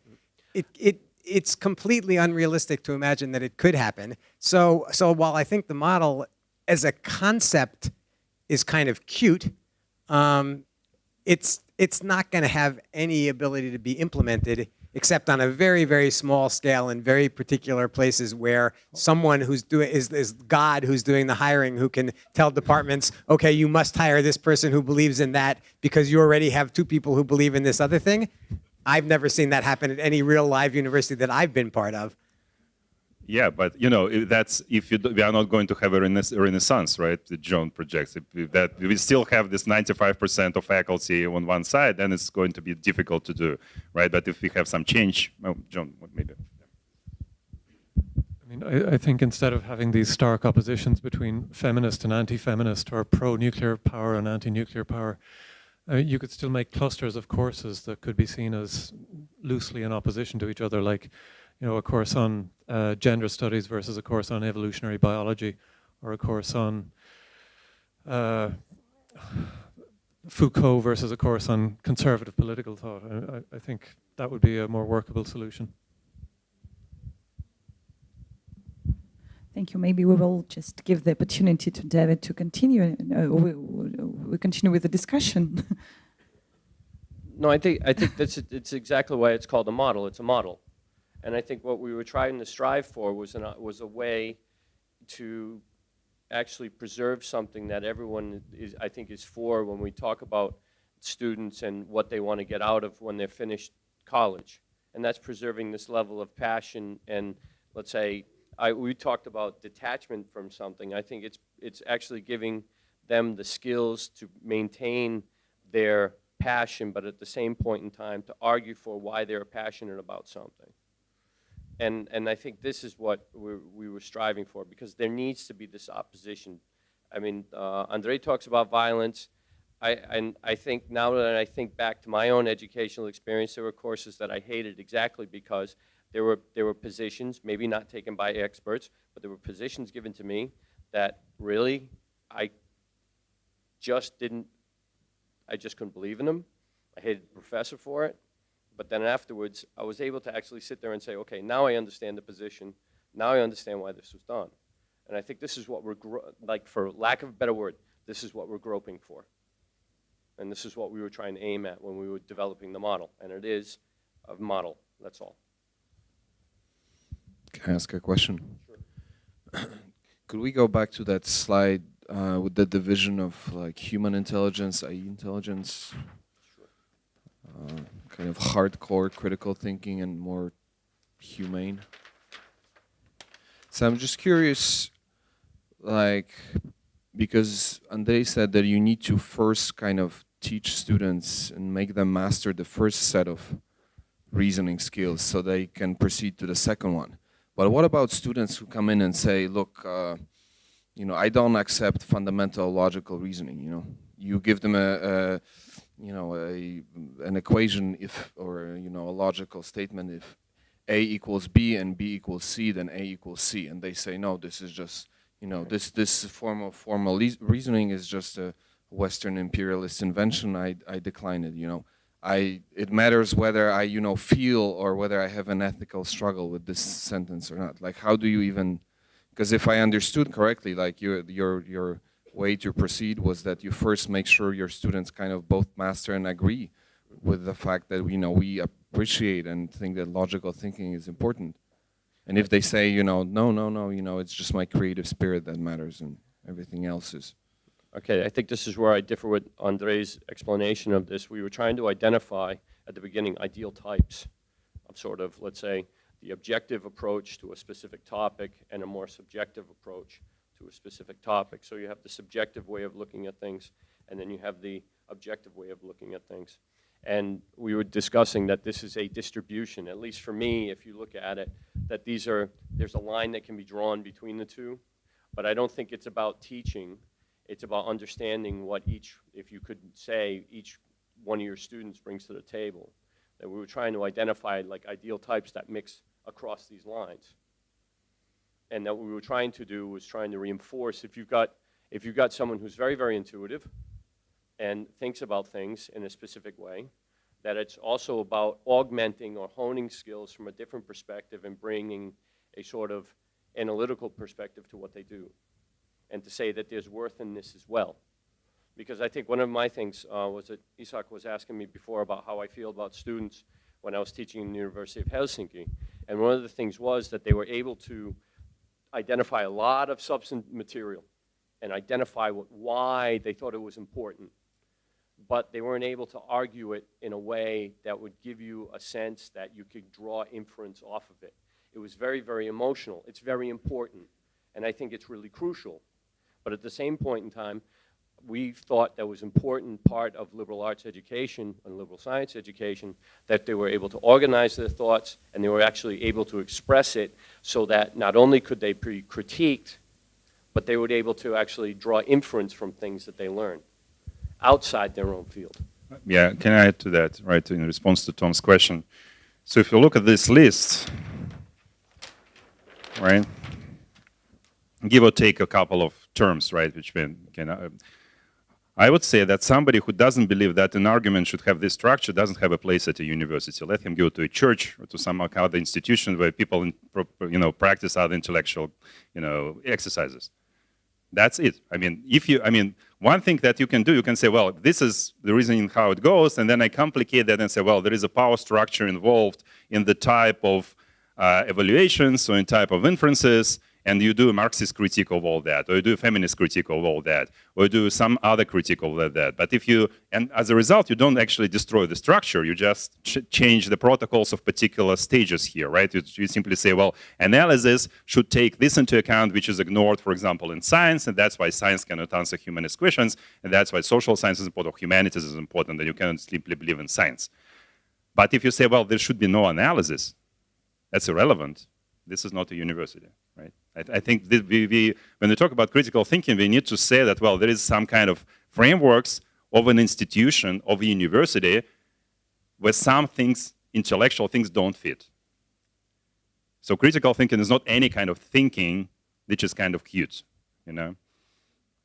[SPEAKER 7] It's completely unrealistic to imagine that it could happen. So while I think the model as a concept is kind of cute, it's not going to have any ability to be implemented except on a very, very small scale in very particular places where someone who's doing is God who's doing the hiring, who can tell departments, okay, you must hire this person who believes in that because you already have 2 people who believe in this other thing. I've never seen that happen at any real live university that I've been part of.
[SPEAKER 1] Yeah, but we are not going to have a renaissance, right? That John projects. That we still have this 95% of faculty on one side, then it's going to be difficult to do, right? But if we have some change, John, maybe.
[SPEAKER 15] I mean, I think instead of having these stark oppositions between feminist and anti-feminist or pro-nuclear power and anti-nuclear power, you could still make clusters of courses that could be seen as loosely in opposition to each other, like, a course on gender studies versus a course on evolutionary biology, or a course on Foucault versus a course on conservative political thought. I think that would be a more workable solution.
[SPEAKER 13] Thank you. Maybe we will just give the opportunity to David to continue. We continue with the discussion.
[SPEAKER 14] No, I think it's exactly why it's called a model. It's a model. And I think what we were trying to strive for was a way to actually preserve something that everyone I think is for when we talk about students and what they want to get out of when they're finished college. And that's preserving this level of passion and, let's say, we talked about detachment from something. I think it's actually giving them the skills to maintain their passion, but at the same point in time to argue for why they're passionate about something. And I think this is what we were striving for, because there needs to be this opposition. I mean, Andrei talks about violence. I think now that I think back to my own educational experience, there were courses that I hated exactly because there were positions, maybe not taken by experts, but there were positions given to me that really I just couldn't believe in them. I hated the professor for it. But then afterwards, I was able to actually sit there and say, okay, now I understand the position. Now I understand why this was done. And I think this is what we're, like, for lack of a better word, this is what we're groping for. And this is what we were trying to aim at when we were developing the model. And it is a model, that's all.
[SPEAKER 12] Can I ask a question?
[SPEAKER 14] Sure.
[SPEAKER 12] Could we go back to that slide with the division of like human intelligence, i.e. intelligence? Kind of hardcore critical thinking and more humane. So I'm just curious, like, because Andrei said that you need to first kind of teach students and make them master the first set of reasoning skills so they can proceed to the second one. But what about students who come in and say, look, I don't accept fundamental logical reasoning, You give them an equation or a logical statement, if A equals B and B equals C, then A equals C. And they say, no, this is just, this form of formal reasoning is just a Western imperialist invention. I decline it, It matters whether I, feel or whether I have an ethical struggle with this sentence or not. Like, how do you even, because if I understood correctly, like your way to proceed was that you first make sure your students kind of both master and agree with the fact that we appreciate and think that logical thinking is important. And if they say, no, it's just my creative spirit that matters and everything else is.
[SPEAKER 14] Okay, I think this is where I differ with Andrei's explanation of this. We were trying to identify at the beginning ideal types of sort of, let's say, the objective approach to a specific topic and a more subjective approach to a specific topic. So you have the subjective way of looking at things, and then you have the objective way of looking at things. And we were discussing that this is a distribution, at least for me, if you look at it, that there's a line that can be drawn between the two, but I don't think it's about teaching. It's about understanding what if you could say, each one of your students brings to the table. That we were trying to identify like ideal types that mix across these lines. And that what we were trying to do was trying to reinforce, if you've got someone who's very, very intuitive and thinks about things in a specific way, that it's also about augmenting or honing skills from a different perspective and bringing a sort of analytical perspective to what they do. and to say that there's worth in this as well. Because I think one of my things was that Isak was asking me before about how I feel about students when I was teaching in the University of Helsinki. And one of the things was that they were able to identify a lot of substantive material and identify why they thought it was important. But they weren't able to argue it in a way that would give you a sense that you could draw inference off of it. It was very, very emotional. It's very important. And I think it's really crucial. But at the same point in time, we thought that was important part of liberal arts education and liberal science education, that they were able to organize their thoughts and they were actually able to express it so that not only could they be critiqued, but they were able to actually draw inference from things that they learned outside their own field.
[SPEAKER 1] Yeah, can I add to that, right, in response to Tom's question? So if you look at this list, right, give or take a couple of terms, right, which can, I would say that somebody who doesn't believe that an argument should have this structure doesn't have a place at a university. Let him go to a church or to some other institution where people, practice other intellectual, exercises. That's it. I mean, one thing that you can do, you can say, well, this is the reasoning how it goes, and then I complicate that and say, well, there is a power structure involved in the type of evaluations or in type of inferences, and you do a Marxist critique of all that, or you do a feminist critique of all that, or you do some other critique of that. But and as a result, you don't actually destroy the structure, you just change the protocols of particular stages here, right? You simply say, well, analysis should take this into account, which is ignored, for example, in science, and that's why science cannot answer humanist questions, and that's why social science is important, humanities is important, and you cannot simply believe in science. But if you say, well, there should be no analysis, that's irrelevant. This is not a university, right? I think that when we talk about critical thinking, we need to say that, well, there is some kind of frameworks of an institution, of a university, where some things, intellectual things, don't fit. So critical thinking is not any kind of thinking which is kind of cute,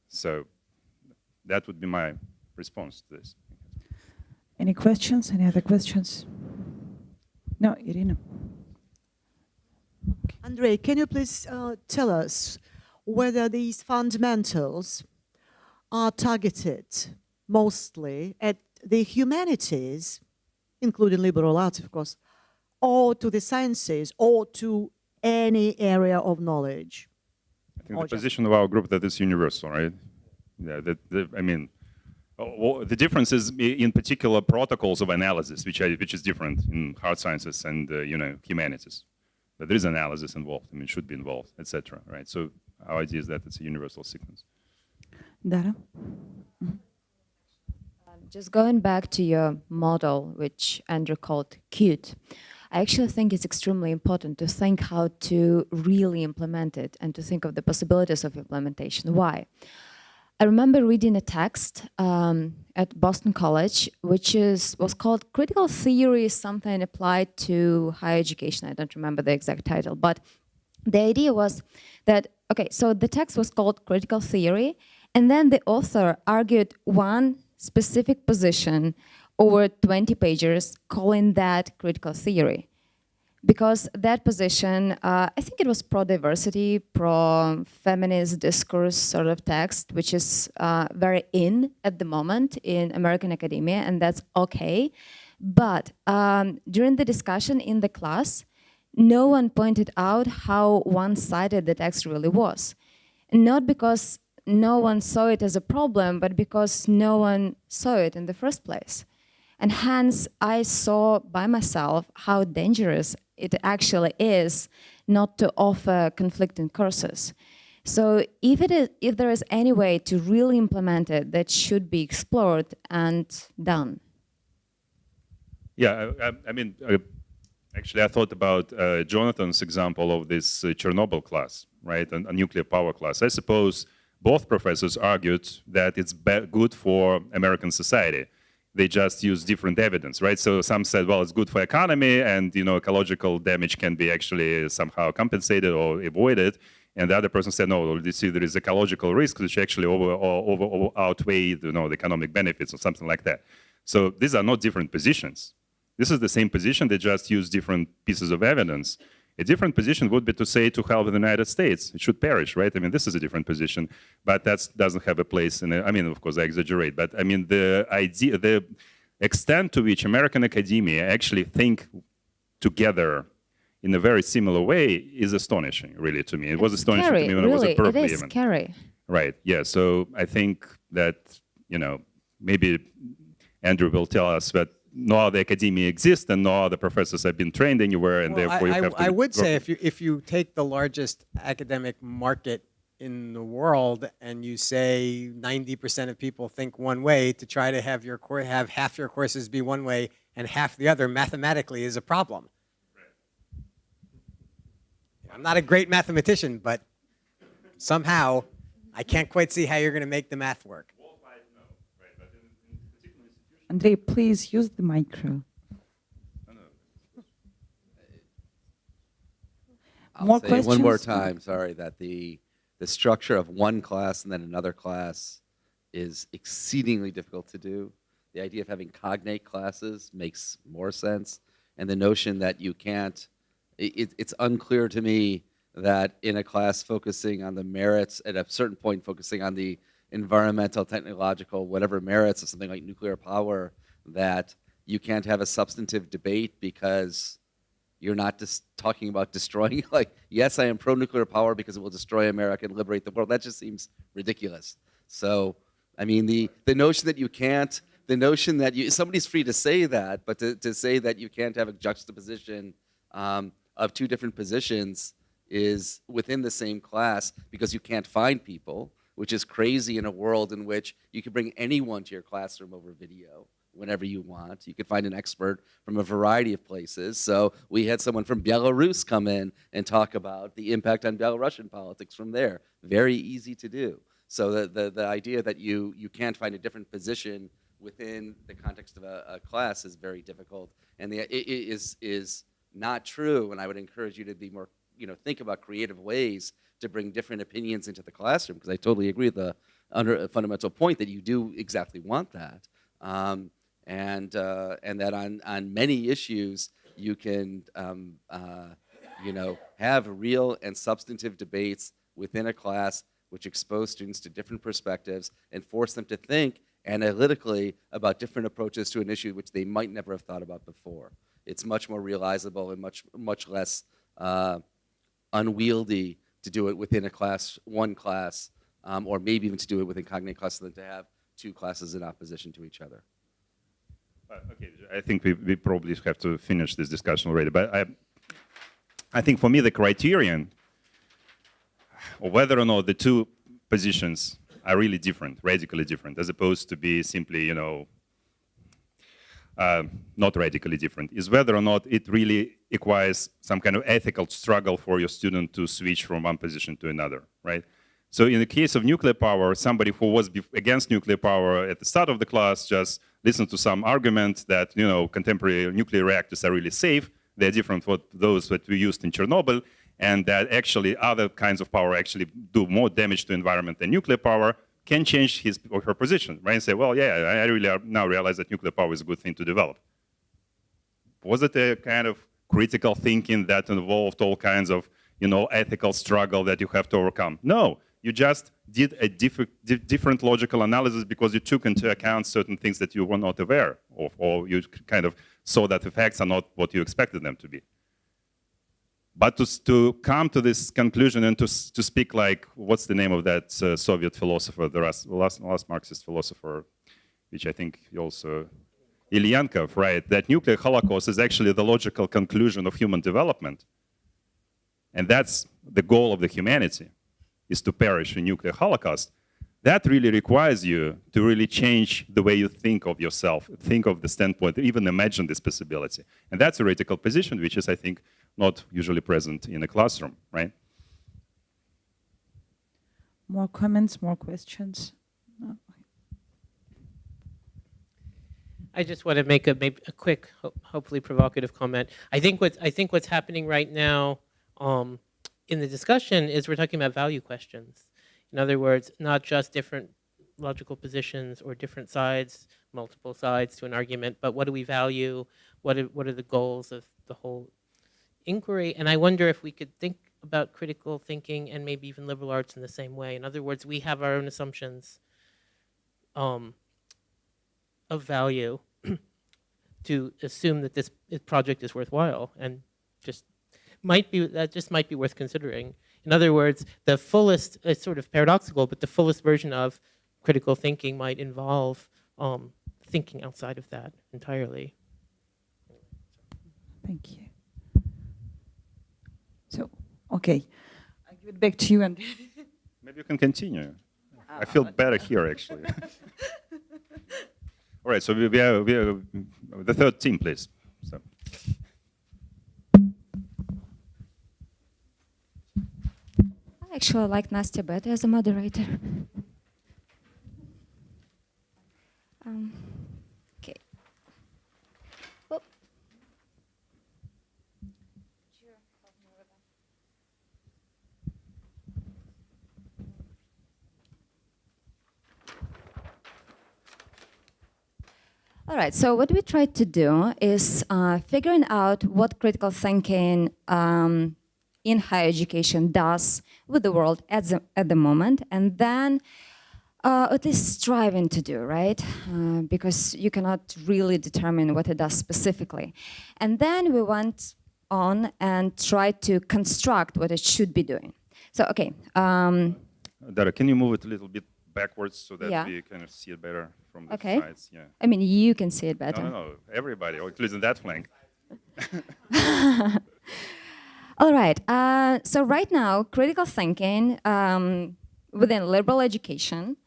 [SPEAKER 1] So that would be my response to this.
[SPEAKER 13] Any questions? Any other questions? No, Irina.
[SPEAKER 10] Andrei, can you please tell us whether these fundamentals are targeted mostly at the humanities, including liberal arts, of course, or to the sciences, or to any area of knowledge?
[SPEAKER 1] I think the position of our group that is universal, right? Yeah, the difference is in particular protocols of analysis, which is different in hard sciences and humanities. But there is analysis involved. Should be involved, etc. Right? So our idea is that it's a universal sequence.
[SPEAKER 13] Dara?
[SPEAKER 5] Just going back to your model, which Andrew called cute, I actually think it's extremely important to think how to really implement it and to think of the possibilities of implementation. Why? I remember reading a text at Boston College, which was called Critical Theory, something applied to higher education. I don't remember the exact title, but the idea was that, okay, so the text was called Critical Theory, and then the author argued one specific position over 20 pages, calling that critical theory. Because that position, I think it was pro-diversity, pro-feminist discourse sort of text, which is very in at the moment in American academia, and that's okay. But during the discussion in the class, no one pointed out how one-sided the text really was. Not because no one saw it as a problem, but because no one saw it in the first place. And hence, I saw by myself how dangerous it actually is not to offer conflicting courses. So if there is any way to really implement it, that should be explored and done.
[SPEAKER 1] Yeah, actually I thought about Jonathan's example of this Chernobyl class, right, a nuclear power class. I suppose both professors argued that it's good for American society. They just use different evidence, right? So some said, well, it's good for economy, and ecological damage can be actually somehow compensated or avoided. And the other person said, no, you see, there is ecological risks which actually outweigh the economic benefits or something like that. So these are not different positions. This is the same position. They just use different pieces of evidence. A different position would be to say to hell with the United States, it should perish, right? I mean, this is a different position, but that doesn't have a place in it. I mean, of course, I exaggerate, but I mean, the idea, the extent to which American academia actually think together in a very similar way is astonishing, really, to me. It was astonishing to me when I was at Berkeley.
[SPEAKER 5] It is scary.
[SPEAKER 1] Right, yeah, so I think that, you know, maybe Andrew will tell us that no other academia exists and no other professors have been trained anywhere, and
[SPEAKER 7] Well,
[SPEAKER 1] therefore you have to...
[SPEAKER 7] I would say if you take the largest academic market in the world and you say 90% of people think one way, to try to have have half your courses be one way and half the other mathematically is a problem. I'm not a great mathematician, but somehow I can't quite see how you're going to make the math work.
[SPEAKER 13] Andrei, please use the micro.
[SPEAKER 4] I'll say one more time, sorry, that the structure of one class and then another class is exceedingly difficult to do. The idea of having cognate classes makes more sense. And the notion that you can't, it's unclear to me that in a class focusing on the merits, at a certain point focusing on the environmental, technological, whatever merits of something like nuclear power, that you can't have a substantive debate because you're not just talking about destroying, like, yes, I am pro-nuclear power because it will destroy America and liberate the world. That just seems ridiculous. So, I mean, the notion that you can't, the notion that you, somebody's free to say that, but to say that you can't have a juxtaposition of two different positions is within the same class because you can't find people, which is crazy in a world in which you can bring anyone to your classroom over video whenever you want. You could find an expert from a variety of places. So we had someone from Belarus come in and talk about the impact on Belarusian politics from there. Very easy to do. So the idea that you can't find a different position within the context of a class is very difficult. And it is not true, and I would encourage you to be more, think about creative ways to bring different opinions into the classroom, because I totally agree with the fundamental point that you do exactly want that. And that on many issues you can have real and substantive debates within a class which expose students to different perspectives and force them to think analytically about different approaches to an issue which they might never have thought about before. It's much more realizable and much less unwieldy to do it within a class, one class, or maybe even to do it within cognate classes than to have two classes in opposition to each other.
[SPEAKER 1] Okay, I think we probably have to finish this discussion already, but I think for me the criterion of whether or not the two positions are really different, radically different, as opposed to be simply, not radically different, is whether or not it really requires some kind of ethical struggle for your student to switch from one position to another, right? So in the case of nuclear power, somebody who was against nuclear power at the start of the class just listened to some argument that, contemporary nuclear reactors are really safe. They're different from those that we used in Chernobyl, and that actually other kinds of power actually do more damage to the environment than nuclear power, can change his or her position, right? And say, well, yeah, I really now realize that nuclear power is a good thing to develop. Was it a kind of critical thinking that involved all kinds of, ethical struggle that you have to overcome? No, you just did a different logical analysis because you took into account certain things that you were not aware of, or you kind of saw that the facts are not what you expected them to be. But to come to this conclusion and to speak like, what's the name of that Soviet philosopher, the last Marxist philosopher, which I think also, Ilyankov, right? That nuclear holocaust is actually the logical conclusion of human development. And that's the goal of the humanity, is to perish in nuclear holocaust. That really requires you to really change the way you think of yourself, think of the standpoint, even imagine this possibility. And that's a radical position, which is, I think, not usually present in a classroom, right?
[SPEAKER 13] More comments, more questions? No.
[SPEAKER 6] I just want to make maybe a quick, hopefully provocative comment. I think what's happening right now in the discussion is we're talking about value questions. In other words, not just different logical positions or different sides, multiple sides to an argument, but what do we value? What are the goals of the whole inquiry, and I wonder if we could think about critical thinking and maybe even liberal arts in the same way. In other words, we have our own assumptions of value to assume that this project is worthwhile, and that just might be worth considering. In other words, the fullest, it's sort of paradoxical, but the fullest version of critical thinking might involve thinking outside of that entirely.
[SPEAKER 13] Thank you. So, okay, I give it back to you, and
[SPEAKER 1] maybe you can continue. I feel better here, actually. All right, so we have the third team, please. So.
[SPEAKER 5] I actually like Nastya better as a moderator. Okay. Oh. All right, so what we tried to do is figuring out what critical thinking in higher education does with the world at the moment, and then at least striving to do, right? Because you cannot really determine what it does specifically. And then we went on and tried to construct what it should be doing. So, okay.
[SPEAKER 1] Dara, can you move it a little bit backwards so that
[SPEAKER 5] Yeah.
[SPEAKER 1] we kind of see it better from the
[SPEAKER 5] Okay.
[SPEAKER 1] sides? Yeah.
[SPEAKER 5] I mean, you can see it better.
[SPEAKER 1] No, everybody, or at least in that flank.
[SPEAKER 5] All right. So right now, critical thinking within liberal education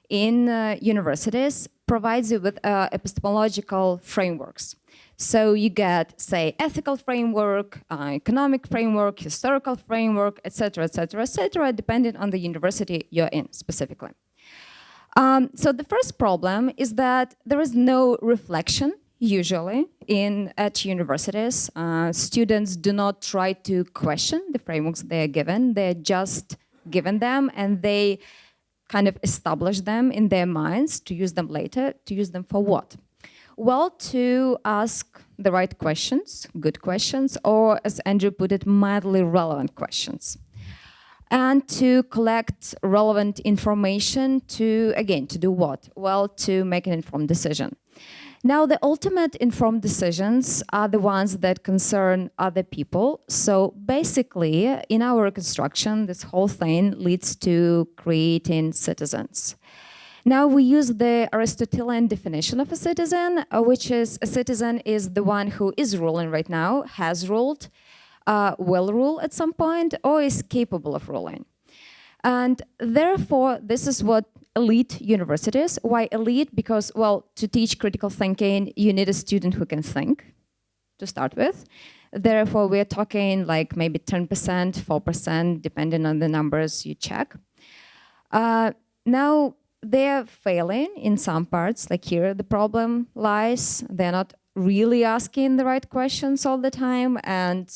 [SPEAKER 5] in universities provides you with epistemological frameworks. So you get, say, ethical framework, economic framework, historical framework, etc., depending on the university you're in specifically. So the first problem is that there is no reflection usually at universities. Students do not try to question the frameworks they're given. They're just given them, and they kind of establish them in their minds to use them later. To use them for what? Well, to ask the right questions, good questions, or as Andrew put it, mildly relevant questions. And to collect relevant information to, again, to do what? Well, to make an informed decision. Now, the ultimate informed decisions are the ones that concern other people. So basically, in our reconstruction, this whole thing leads to creating citizens. Now, we use the Aristotelian definition of a citizen, which is a citizen is the one who is ruling right now, has ruled, will rule at some point, or is capable of ruling. And therefore, this is what elite universities. Why elite? Because, well, to teach critical thinking, you need a student who can think, to start with. Therefore, we're talking like maybe 10%, 4%, depending on the numbers you check. Now, they're failing in some parts, like here the problem lies. They're not really asking the right questions all the time, and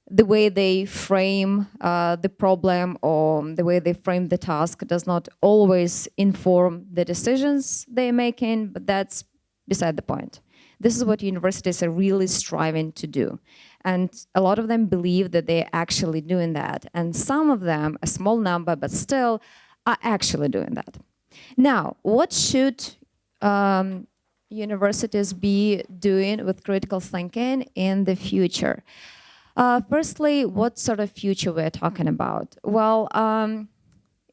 [SPEAKER 5] the way they frame the problem or the way they frame the task does not always inform the decisions they're making, but that's beside the point. This is what universities are really striving to do. And a lot of them believe that they're actually doing that. And some of them, a small number, but still, are actually doing that. Now, what should universities be doing with critical thinking in the future? Firstly, what sort of future we're talking about? Well,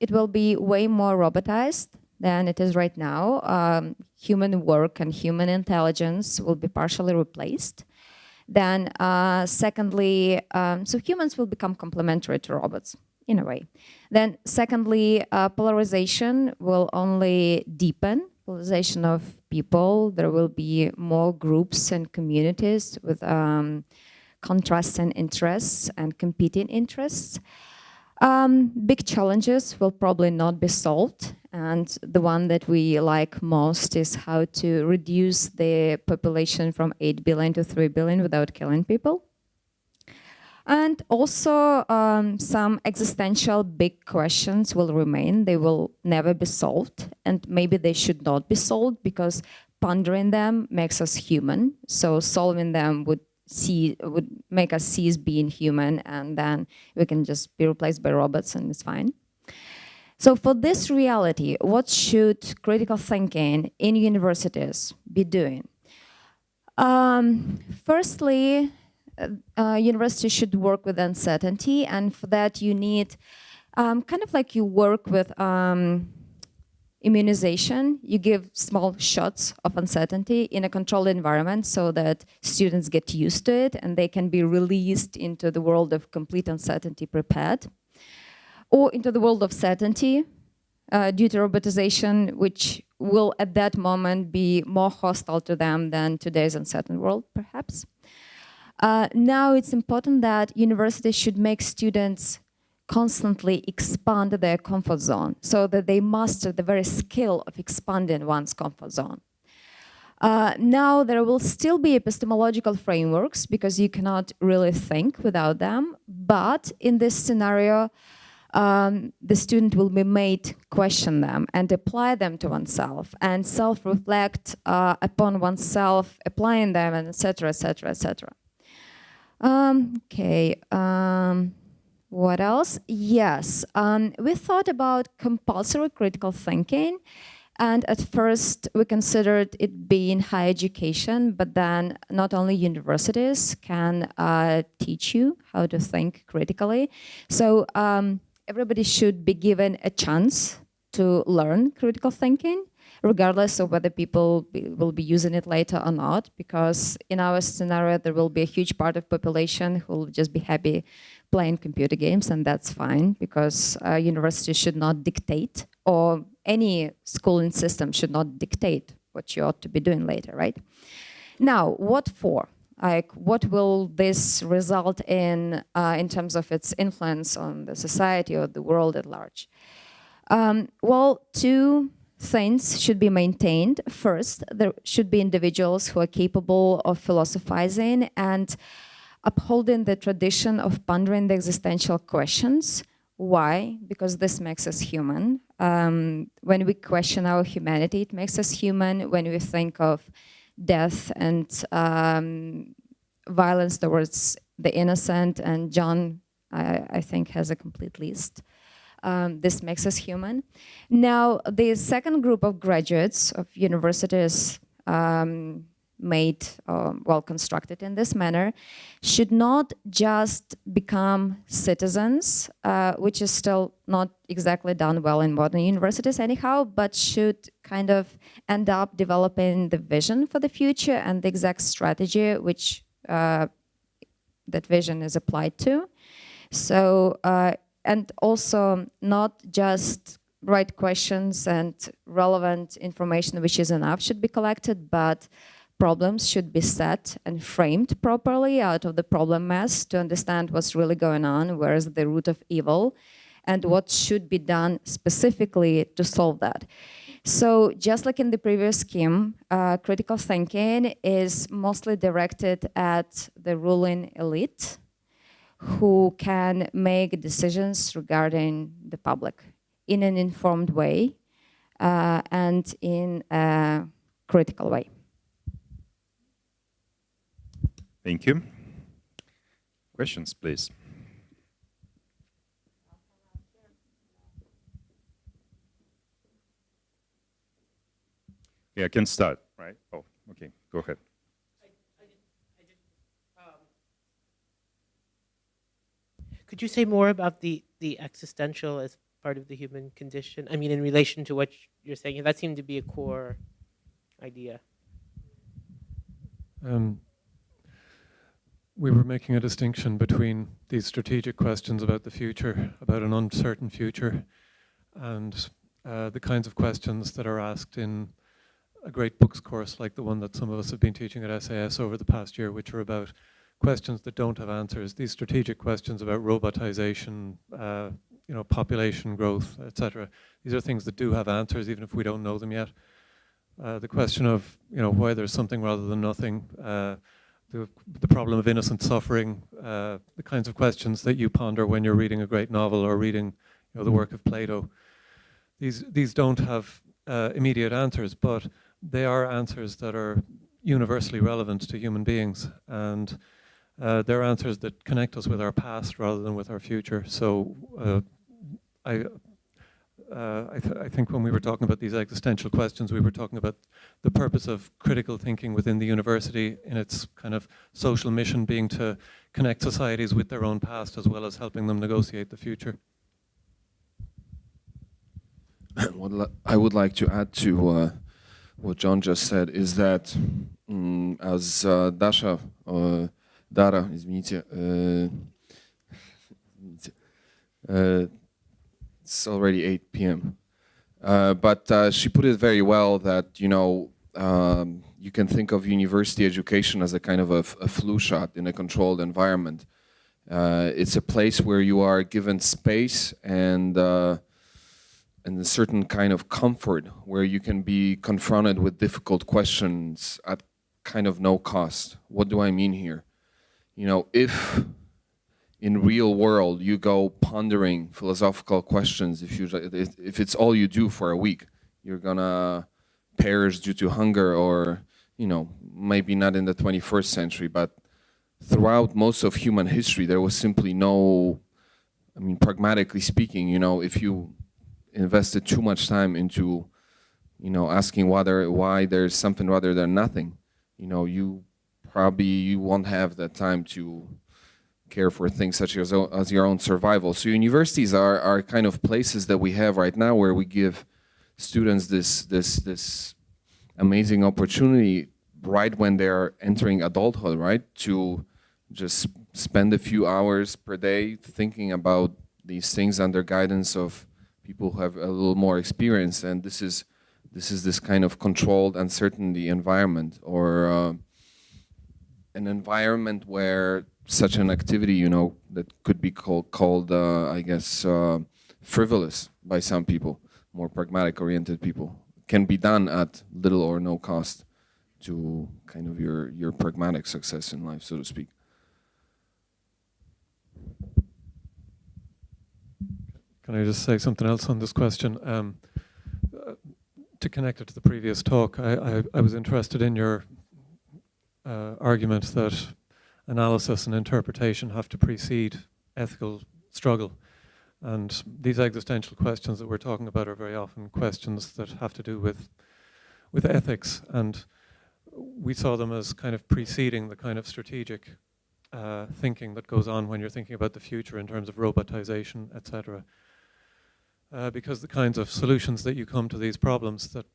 [SPEAKER 5] it will be way more robotized than it is right now. Human work and human intelligence will be partially replaced. Then, secondly, so humans will become complementary to robots in a way. Then, secondly, polarization will only deepen. Polarization of people. There will be more groups and communities with contrasting interests and competing interests. Big challenges will probably not be solved, and the one that we like most is how to reduce the population from 8 billion to 3 billion without killing people. And also some existential big questions will remain. They will never be solved, and maybe they should not be solved because pondering them makes us human. So solving them would would make us cease being human, and then we can just be replaced by robots and it's fine. So for this reality, what should critical thinking in universities be doing? Firstly, universities should work with uncertainty, and for that you need kind of like you work with immunization. You give small shots of uncertainty in a controlled environment so that students get used to it and they can be released into the world of complete uncertainty prepared, or into the world of certainty due to robotization, which will at that moment be more hostile to them than today's uncertain world, perhaps. Now it's important that universities should make students constantly expand their comfort zone so that they master the very skill of expanding one's comfort zone. Now there will still be epistemological frameworks because you cannot really think without them, but in this scenario, the student will be made question them and apply them to oneself and self-reflect upon oneself, applying them, and etc., etc., etc. What else? Yes, we thought about compulsory critical thinking, and at first we considered it being higher education, but then not only universities can teach you how to think critically. So everybody should be given a chance to learn critical thinking, regardless of whether people will be using it later or not, because in our scenario, there will be a huge part of population who will just be happy playing computer games, and that's fine, because universities should not dictate, or any schooling system should not dictate what you ought to be doing later, right? Now, what for? Like, what will this result in terms of its influence on the society or the world at large? Well, two things should be maintained. First, there should be individuals who are capable of philosophizing and upholding the tradition of pondering the existential questions. Why? Because this makes us human. When we question our humanity, it makes us human. When we think of death and violence towards the innocent, and John, I think, has a complete list. This makes us human. Now, the second group of graduates of universities made, well, constructed in this manner, should not just become citizens, which is still not exactly done well in modern universities anyhow, but should kind of end up developing the vision for the future and the exact strategy which that vision is applied to. So, and also not just right questions and relevant information which is enough should be collected, but problems should be set and framed properly out of the problem mass to understand what's really going on, where is the root of evil, and what should be done specifically to solve that. So just like in the previous scheme, critical thinking is mostly directed at the ruling elite who can make decisions regarding the public in an informed way and in a critical way.
[SPEAKER 1] Thank you. Questions, please. Yeah, I can start, right? Oh, okay, go ahead.
[SPEAKER 6] Could you say more about the existential as part of the human condition? I mean, in relation to what you're saying, that seemed to be a core idea.
[SPEAKER 15] We were making a distinction between these strategic questions about the future, about an uncertain future, and the kinds of questions that are asked in a great books course like the one that some of us have been teaching at SAS over the past year, which are about questions that don't have answers. These strategic questions about robotization, you know, population growth, etc. These are things that do have answers, even if we don't know them yet. The question of, you know, why there's something rather than nothing, the problem of innocent suffering, the kinds of questions that you ponder when you're reading a great novel or reading, you know, the work of Plato. These don't have immediate answers, but they are answers that are universally relevant to human beings. And They're answers that connect us with our past rather than with our future. So I think when we were talking about these existential questions, we were talking about the purpose of critical thinking within the university in its kind of social mission being to connect societies with their own past as well as helping them negotiate the future.
[SPEAKER 12] What I would like to add to what John just said is that as Dara, извините, it's already 8 p.m. But she put it very well that, you know, you can think of university education as a kind of a flu shot in a controlled environment. It's a place where you are given space and a certain kind of comfort where you can be confronted with difficult questions at kind of no cost. What do I mean here? You know, if in real world you go pondering philosophical questions, if it's all you do for a week, you're gonna perish due to hunger, or, you know, maybe not in the 21st century, but throughout most of human history there was simply no, I mean, pragmatically speaking, you know, if you invested too much time into, you know, asking why there's something rather than nothing, you know, you won't have the time to care for things such as your own survival. So universities are kind of places that we have right now where we give students this amazing opportunity right when they're entering adulthood, right, to just spend a few hours per day thinking about these things under guidance of people who have a little more experience. And this is this kind of controlled uncertainty environment, or an environment where such an activity, you know, that could be called I guess, frivolous by some people, more pragmatic-oriented people, can be done at little or no cost to kind of your pragmatic success in life, so to speak.
[SPEAKER 15] Can I just say something else on this question? To connect it to the previous talk, I was interested in your argument that analysis and interpretation have to precede ethical struggle. And these existential questions that we're talking about are very often questions that have to do with ethics. And we saw them as kind of preceding the kind of strategic thinking that goes on when you're thinking about the future in terms of robotization, etc. Because the kinds of solutions that you come to these problems, that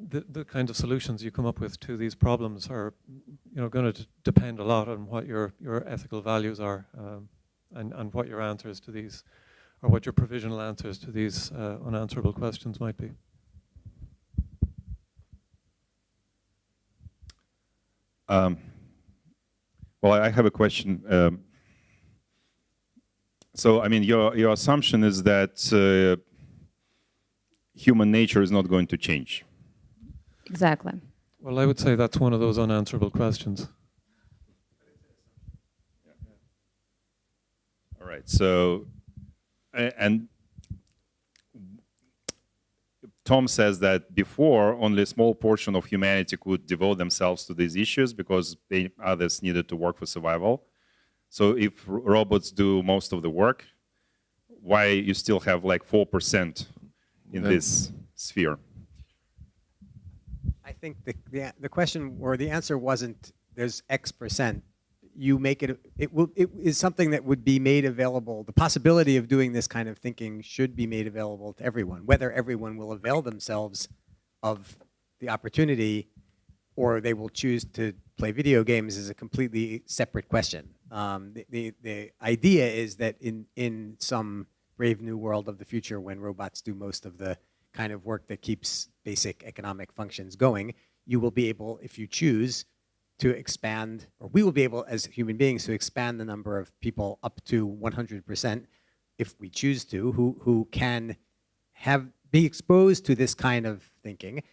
[SPEAKER 15] the kinds of solutions you come up with to these problems are, you know, going to depend a lot on what your ethical values are, and what your answers to these, or what your provisional answers to these unanswerable questions might be.
[SPEAKER 1] Well, I have a question. So, I mean, your assumption is that human nature is not going to change.
[SPEAKER 5] Exactly.
[SPEAKER 15] Well, I would say that's one of those unanswerable questions.
[SPEAKER 1] All right. So, and Tom says that before only a small portion of humanity could devote themselves to these issues because others needed to work for survival. So if robots do most of the work, why you still have like 4% in this sphere?
[SPEAKER 7] I think the question or the answer wasn't there's X percent. You make it is something that would be made available. The possibility of doing this kind of thinking should be made available to everyone. Whether everyone will avail themselves of the opportunity or they will choose to play video games is a completely separate question. The idea is that in some brave new world of the future, when robots do most of the kind of work that keeps basic economic functions going, you will be able, if you choose, to expand, or we will be able as human beings to expand the number of people up to 100% if we choose to, who can be exposed to this kind of thinking.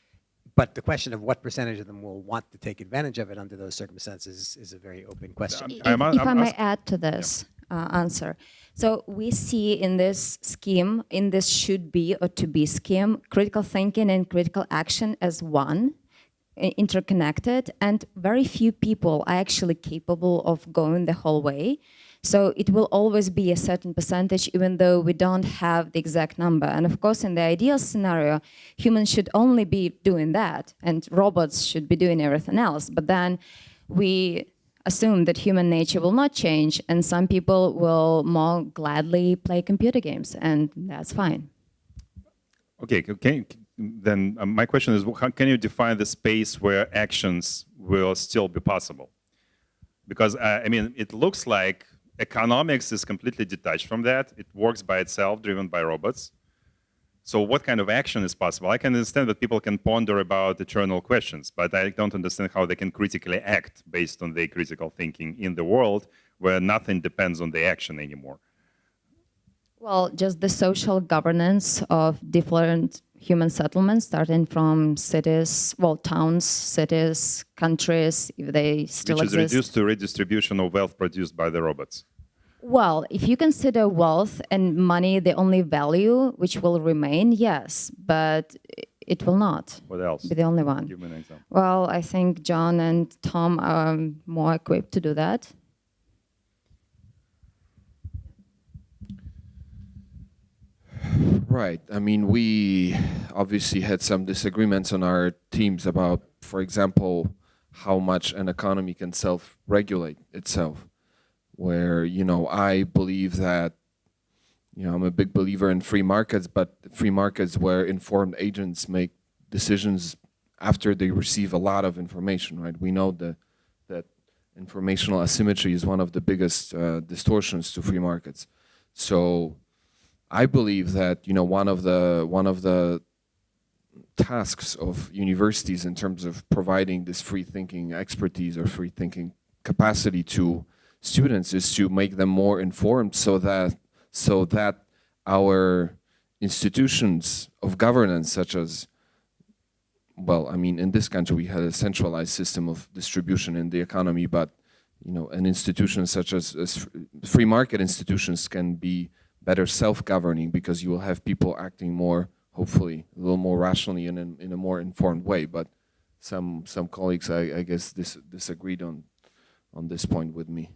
[SPEAKER 7] But the question of what percentage of them will want to take advantage of it under those circumstances is a very open question.
[SPEAKER 5] If I may add to this answer. So we see in this scheme, in this should be or to be scheme, critical thinking and critical action as one. interconnected, and very few people are actually capable of going the whole way. So it will always be a certain percentage, even though we don't have the exact number. And of course, in the ideal scenario, humans should only be doing that, and robots should be doing everything else. But then we assume that human nature will not change, and some people will more gladly play computer games, and that's fine.
[SPEAKER 1] Okay, then my question is, how can you define the space where actions will still be possible? Because, I mean, it looks like economics is completely detached from that. It works by itself, driven by robots. So what kind of action is possible? I can understand that people can ponder about eternal questions, but I don't understand how they can critically act based on their critical thinking in the world where nothing depends on the action anymore.
[SPEAKER 5] Well, just the social governance of different human settlements, starting from cities, well, towns, cities, countries, if they still exist.
[SPEAKER 1] Which is reduced to redistribution of wealth produced by the robots.
[SPEAKER 5] Well, if you consider wealth and money the only value which will remain, yes, but it will not.
[SPEAKER 1] What else?
[SPEAKER 5] Be the only one.
[SPEAKER 1] Give me an example.
[SPEAKER 5] Well, I think John and Tom are more equipped to do that.
[SPEAKER 12] Right. I mean, we obviously had some disagreements on our teams about, for example, how much an economy can self-regulate itself. Where, you know, I believe that, you know, I'm a big believer in free markets, but free markets where informed agents make decisions after they receive a lot of information, right? We know that informational asymmetry is one of the biggest distortions to free markets. So I believe that, you know, one of the tasks of universities in terms of providing this free thinking expertise or free thinking capacity to students is to make them more informed so that our institutions of governance, such as, well, I mean, in this country we had a centralized system of distribution in the economy, but, you know, an institution such as free market institutions can be better self-governing because you will have people acting more, hopefully, a little more rationally and in a more informed way. But some colleagues, I guess, disagreed on this point with me.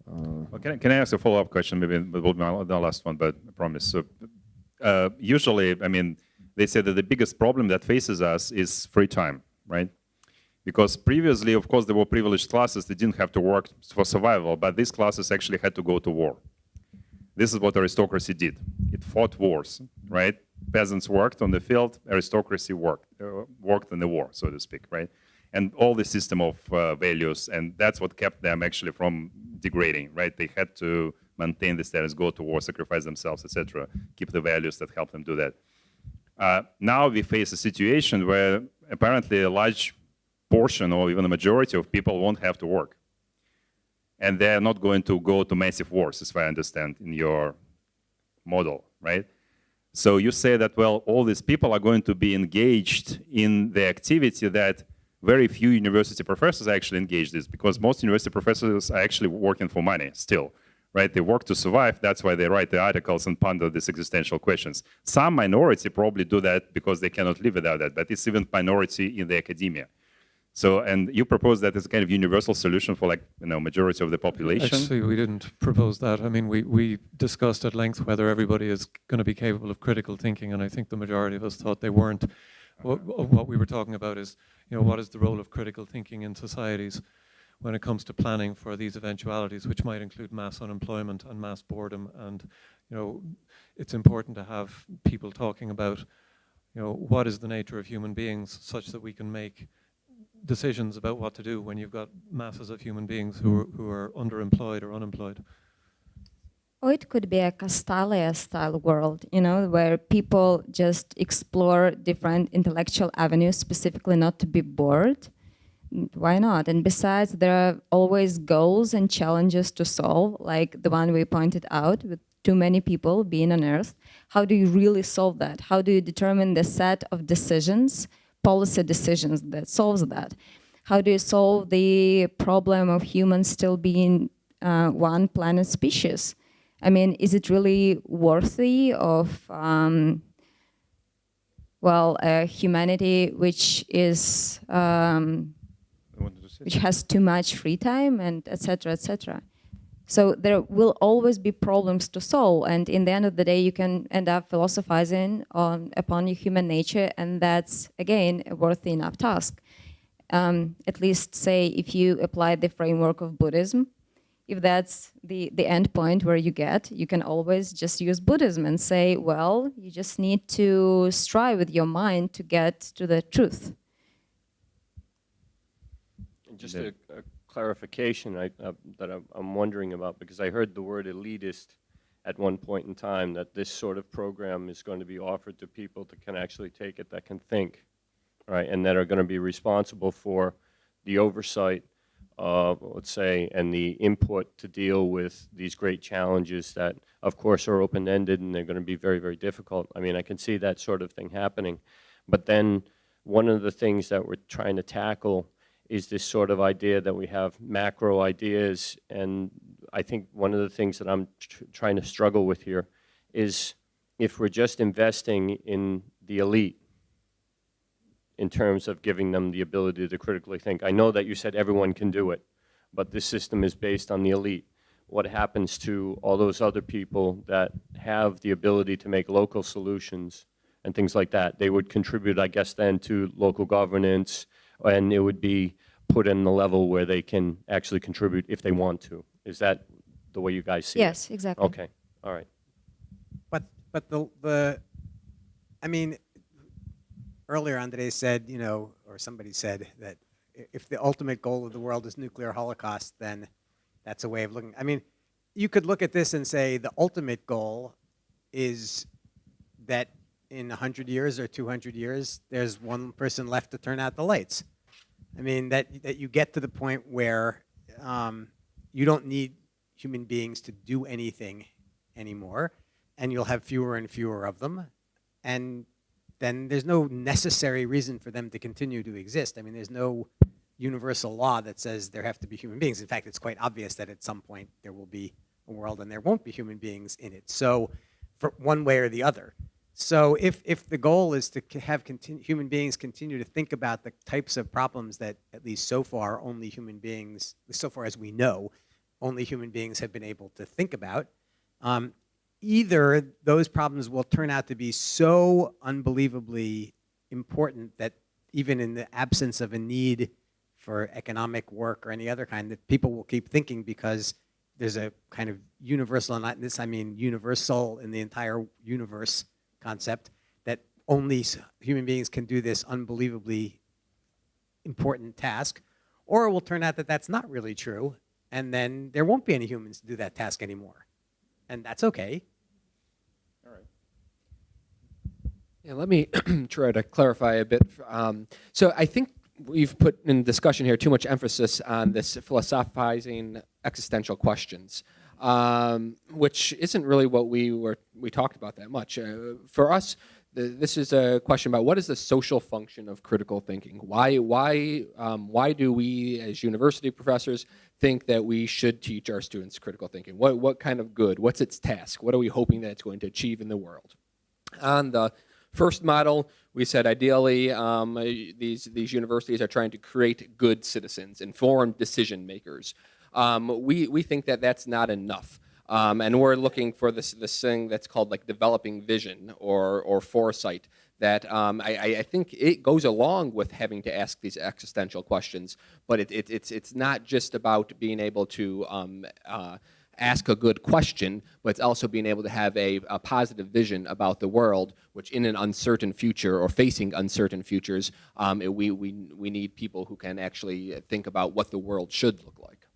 [SPEAKER 1] Well, can I ask a follow-up question? Maybe it will be the last one, but I promise. So, usually, I mean, they say that the biggest problem that faces us is free time, right? Because previously, of course, there were privileged classes that didn't have to work for survival, but these classes actually had to go to war. This is what aristocracy did. It fought wars, right? Peasants worked on the field, aristocracy worked in the war, so to speak, right? And all the system of values, and that's what kept them actually from degrading, right? They had to maintain the status, go to war, sacrifice themselves, etc., keep the values that help them do that. Now we face a situation where apparently a large portion or even a majority of people won't have to work. And they're not going to go to massive wars, as I understand, in your model, right? So you say that, well, all these people are going to be engaged in the activity that very few university professors are actually engaged in, because most university professors are actually working for money still, right? They work to survive. That's why they write the articles and ponder these existential questions. Some minority probably do that because they cannot live without that, but it's even minority in the academia. So, and you propose that as a kind of universal solution for, like, you know, majority of the population?
[SPEAKER 15] Actually, we didn't propose that. I mean, we discussed at length whether everybody is going to be capable of critical thinking, and I think the majority of us thought they weren't. What we were talking about is, you know, what is the role of critical thinking in societies when it comes to planning for these eventualities, which might include mass unemployment and mass boredom. And, you know, it's important to have people talking about, you know, what is the nature of human beings such that we can make decisions about what to do when you've got masses of human beings who are underemployed or unemployed.
[SPEAKER 5] Or it could be a Castalia-style world, you know, where people just explore different intellectual avenues, specifically not to be bored. Why not? And besides, there are always goals and challenges to solve, like the one we pointed out, with too many people being on Earth. How do you really solve that? How do you determine the set of decisions, policy decisions that solves that? How do you solve the problem of humans still being one planet species? I mean, is it really worthy of well, humanity which is which has too much free time, and etc., etc. So there will always be problems to solve, and in the end of the day, you can end up philosophizing upon your human nature, and that's again a worthy enough task. At least, say, if you apply the framework of Buddhism, if that's the end point where you get, you can always just use Buddhism and say, well, you just need to strive with your mind to get to the truth.
[SPEAKER 14] Just a clarification that I'm wondering about, because I heard the word elitist at one point in time, that this sort of program is going to be offered to people that can actually take it, that can think, right, and that are going to be responsible for the oversight, let's say, and the input to deal with these great challenges that, of course, are open-ended and they're going to be very, very difficult. I mean, I can see that sort of thing happening. But then one of the things that we're trying to tackle is this sort of idea that we have macro ideas, and I think one of the things that I'm trying to struggle with here is if we're just investing in the elite in terms of giving them the ability to critically think. I know that you said everyone can do it, but this system is based on the elite. What happens to all those other people that have the ability to make local solutions and things like that? They would contribute, I guess, then to local governance, and it would be put in the level where they can actually contribute if they want to. Is that the way you guys see it?
[SPEAKER 5] Yes, exactly.
[SPEAKER 14] Okay, all right.
[SPEAKER 7] But I mean, earlier Andrei said, you know, or somebody said that if the ultimate goal of the world is nuclear holocaust, then that's a way of looking. I mean, you could look at this and say the ultimate goal is that in 100 years or 200 years, there's one person left to turn out the lights. I mean, that you get to the point where you don't need human beings to do anything anymore, and you'll have fewer and fewer of them, and then there's no necessary reason for them to continue to exist. I mean, there's no universal law that says there have to be human beings. In fact, it's quite obvious that at some point there will be a world and there won't be human beings in it. So, for one way or the other. So if the goal is to have human beings continue to think about the types of problems that, at least so far, only human beings, so far as we know, only human beings have been able to think about, either those problems will turn out to be so unbelievably important that even in the absence of a need for economic work or any other kind, that people will keep thinking because there's a kind of universal, and not this I mean universal in the entire universe concept, that only human beings can do this unbelievably important task, or it will turn out that that's not really true, and then there won't be any humans to do that task anymore. And that's okay.
[SPEAKER 8] All right. Yeah, let me try to clarify a bit. So I think we've put in discussion here too much emphasis on this philosophizing existential questions, which isn't really what we talked about that much. For us, this is a question about what is the social function of critical thinking? Why do we as university professors think that we should teach our students critical thinking? What kind of good? What's its task? What are we hoping that it's going to achieve in the world? On the first model, we said ideally these universities are trying to create good citizens, informed decision makers. We think that that's not enough. And we're looking for this thing that's called like developing vision or foresight that I think it goes along with having to ask these existential questions, but it's not just about being able to ask a good question, but it's also being able to have a positive vision about the world, which in an uncertain future or facing uncertain futures, we need people who can actually think about what the world should look like.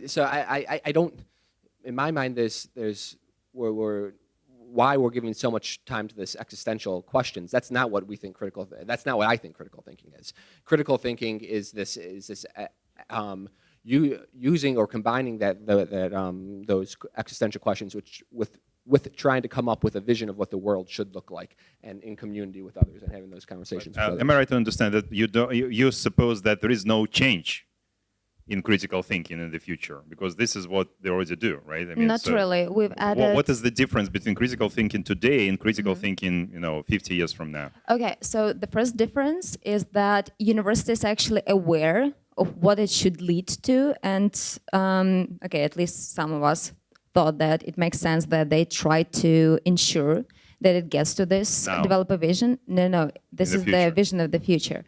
[SPEAKER 8] So I don't, in my mind, why we're giving so much time to this existential questions. That's not what we think that's not what I think critical thinking is. Critical thinking is this using or combining those existential questions with trying to come up with a vision of what the world should look like, and in community with others and having those conversations.
[SPEAKER 1] Am I right to understand that you suppose that there is no change in critical thinking in the future? Because this is what they already do, right? I mean,
[SPEAKER 5] Not really. We've added.
[SPEAKER 1] What is the difference between critical thinking today and critical thinking, 50 years from now?
[SPEAKER 5] Okay, so the first difference is that university is actually aware of what it should lead to, and okay, at least some of us thought that it makes sense that they try to ensure that it gets to this developer vision. No, this is the vision of the future.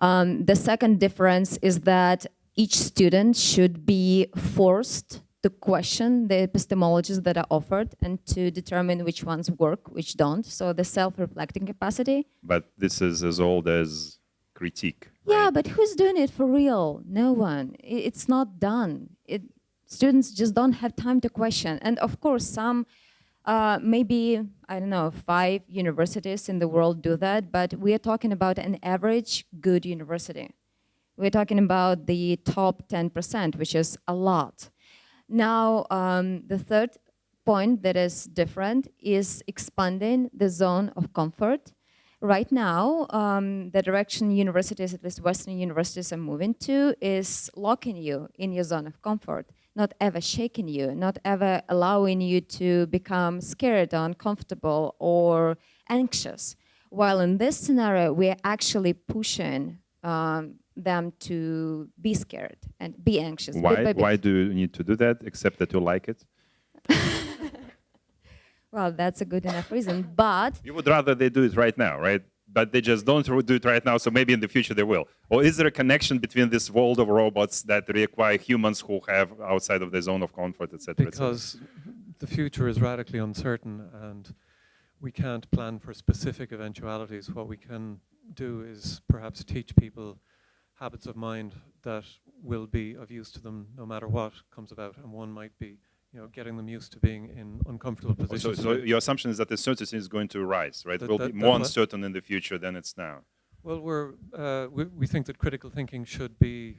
[SPEAKER 5] The second difference is that each student should be forced to question the epistemologies that are offered and to determine which ones work, which don't. So the self-reflecting capacity.
[SPEAKER 1] But this is as old as critique.
[SPEAKER 5] Yeah, but who's doing it for real? No one. It's not done. Students just don't have time to question. And of course, some, maybe, I don't know, 5 universities in the world do that, but we are talking about an average good university. We're talking about the top 10%, which is a lot. Now, the third point that is different is expanding the zone of comfort. Right now, the direction universities, at least Western universities, are moving to is locking you in your zone of comfort, not ever shaking you, not ever allowing you to become scared or uncomfortable or anxious. While in this scenario, we're actually pushing them to be scared and be anxious.
[SPEAKER 1] Why do you need to do that, except that you like it?
[SPEAKER 5] Well, that's a good enough reason, but...
[SPEAKER 1] You would rather they do it right now, right? But they just don't do it right now, so maybe in the future they will. Or is there a connection between this world of robots that require humans who have outside of their zone of comfort, etc.?
[SPEAKER 15] Because the future is radically uncertain and we can't plan for specific eventualities. What we can do is perhaps teach people habits of mind that will be of use to them no matter what comes about, and one might be getting them used to being in uncomfortable positions.
[SPEAKER 1] So your assumption is that the uncertainty is going to rise, right? It will be more uncertain in the future than it's now.
[SPEAKER 15] Well, we think that critical thinking should be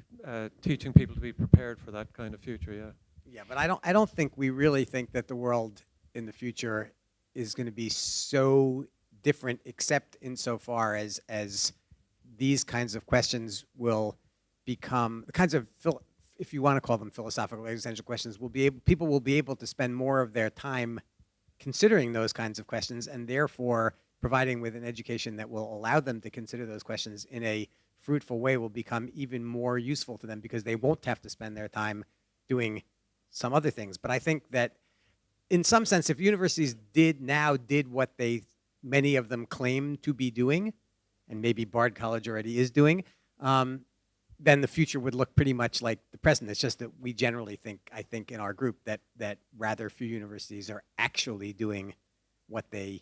[SPEAKER 15] teaching people to be prepared for that kind of future, yeah.
[SPEAKER 7] Yeah, but I don't think we really think that the world in the future is going to be so different, except insofar as these kinds of questions will become the kinds of, if you want to call them philosophical existential questions, people will be able to spend more of their time considering those kinds of questions, and therefore providing with an education that will allow them to consider those questions in a fruitful way will become even more useful to them because they won't have to spend their time doing some other things. But I think that in some sense, if universities did what many of them claim to be doing, and maybe Bard College already is doing, then the future would look pretty much like the present. It's just that we generally think, I think in our group, that rather few universities are actually doing what they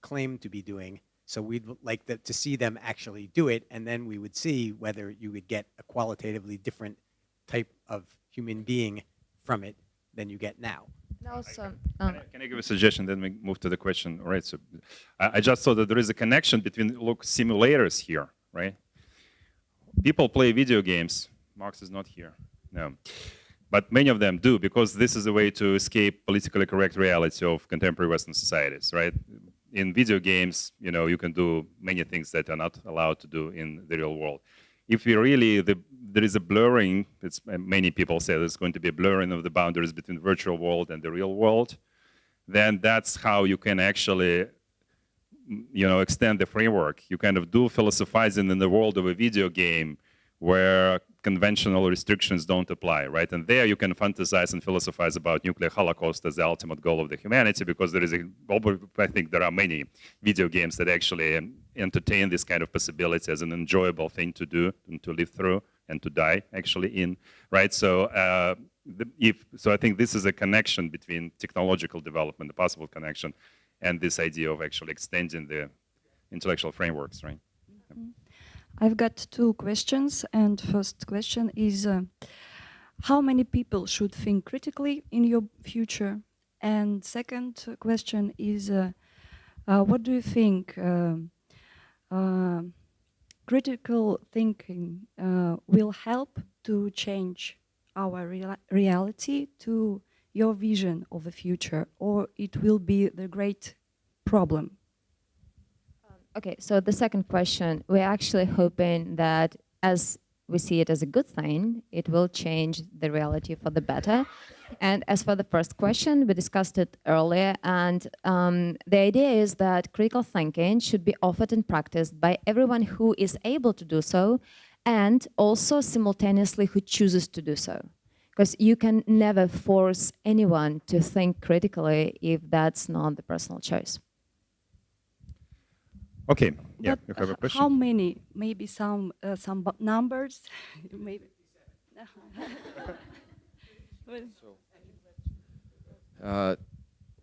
[SPEAKER 7] claim to be doing. So we'd like to see them actually do it, and then we would see whether you would get a qualitatively different type of human being from it than you get now.
[SPEAKER 5] Also,
[SPEAKER 1] can I give a suggestion, then we move to the question? All right, so I just saw that there is a connection between, simulators here, right? People play video games. Marx is not here, no. But many of them do, because this is a way to escape politically correct reality of contemporary Western societies, right? In video games, you can do many things that are not allowed to do in the real world. If we really, there is a blurring, many people say there's going to be a blurring of the boundaries between the virtual world and the real world, then that's how you can actually, extend the framework. You kind of do philosophizing in the world of a video game where conventional restrictions don't apply, right? And there you can fantasize and philosophize about nuclear holocaust as the ultimate goal of the humanity, because there is I think there are many video games that actually entertain this kind of possibility as an enjoyable thing to do and to live through and to die actually in, right? So I think this is a connection between technological development, the possible connection, and this idea of actually extending the intellectual frameworks, right?
[SPEAKER 13] Mm-hmm. I've got 2 questions, and first question is how many people should think critically in your future? And second question is what do you think critical thinking will help to change our reality to your vision of the future, or it will be the great problem?
[SPEAKER 5] Okay, so the second question, we're actually hoping that as we see it as a good thing. It will change the reality for the better. And as for the first question, we discussed it earlier, and the idea is that critical thinking should be offered and practiced by everyone who is able to do so, and also simultaneously who chooses to do so. Because you can never force anyone to think critically if that's not the personal choice.
[SPEAKER 1] Okay, yeah,
[SPEAKER 13] But
[SPEAKER 1] you have a question?
[SPEAKER 13] how many? Maybe some numbers? Maybe.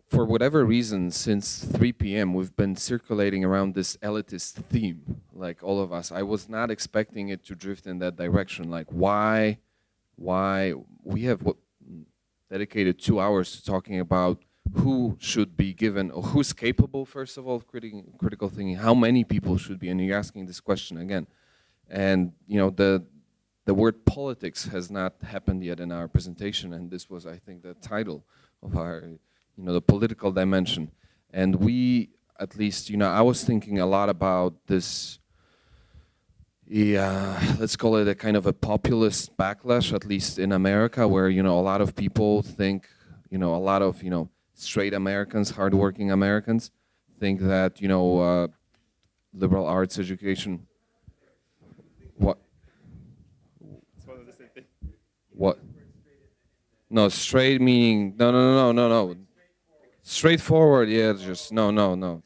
[SPEAKER 12] For whatever reason, since 3 p.m., we've been circulating around this elitist theme, like all of us. I was not expecting it to drift in that direction. Like, why we have dedicated 2 hours to talking about who should be given, or who's capable, first of all, of critical thinking, how many people should be, and you're asking this question again. And, you know, the word politics has not happened yet in our presentation, and this was, I think, the title of our, you know, the political dimension. And we, at least, you know, I was thinking a lot about this, let's call it a kind of a populist backlash, at least in America, where, you know, a lot of people think, you know, a lot of, you know, straight Americans, hardworking Americans, think that, you know, liberal arts education. What? What? No, straight meaning no. Straightforward, yeah. Just no.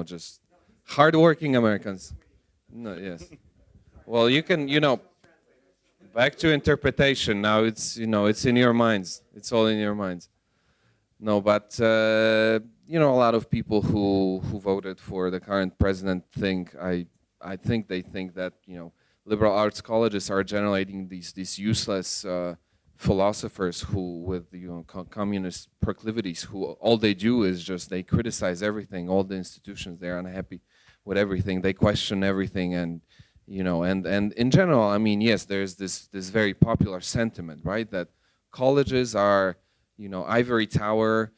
[SPEAKER 12] Just hardworking Americans. No, yes. Well, you can, you know. Back to interpretation. Now it's, you know, it's in your minds. It's all in your minds. No, but you know, a lot of people who voted for the current president think, I think they think that, you know, liberal arts colleges are generating these useless philosophers who, with, you know, communist proclivities, who all they do is just they criticize everything, all the institutions. They're unhappy with everything. They question everything, and, you know, and in general, I mean, yes, there's this very popular sentiment, right, that colleges are, you know, ivory tower.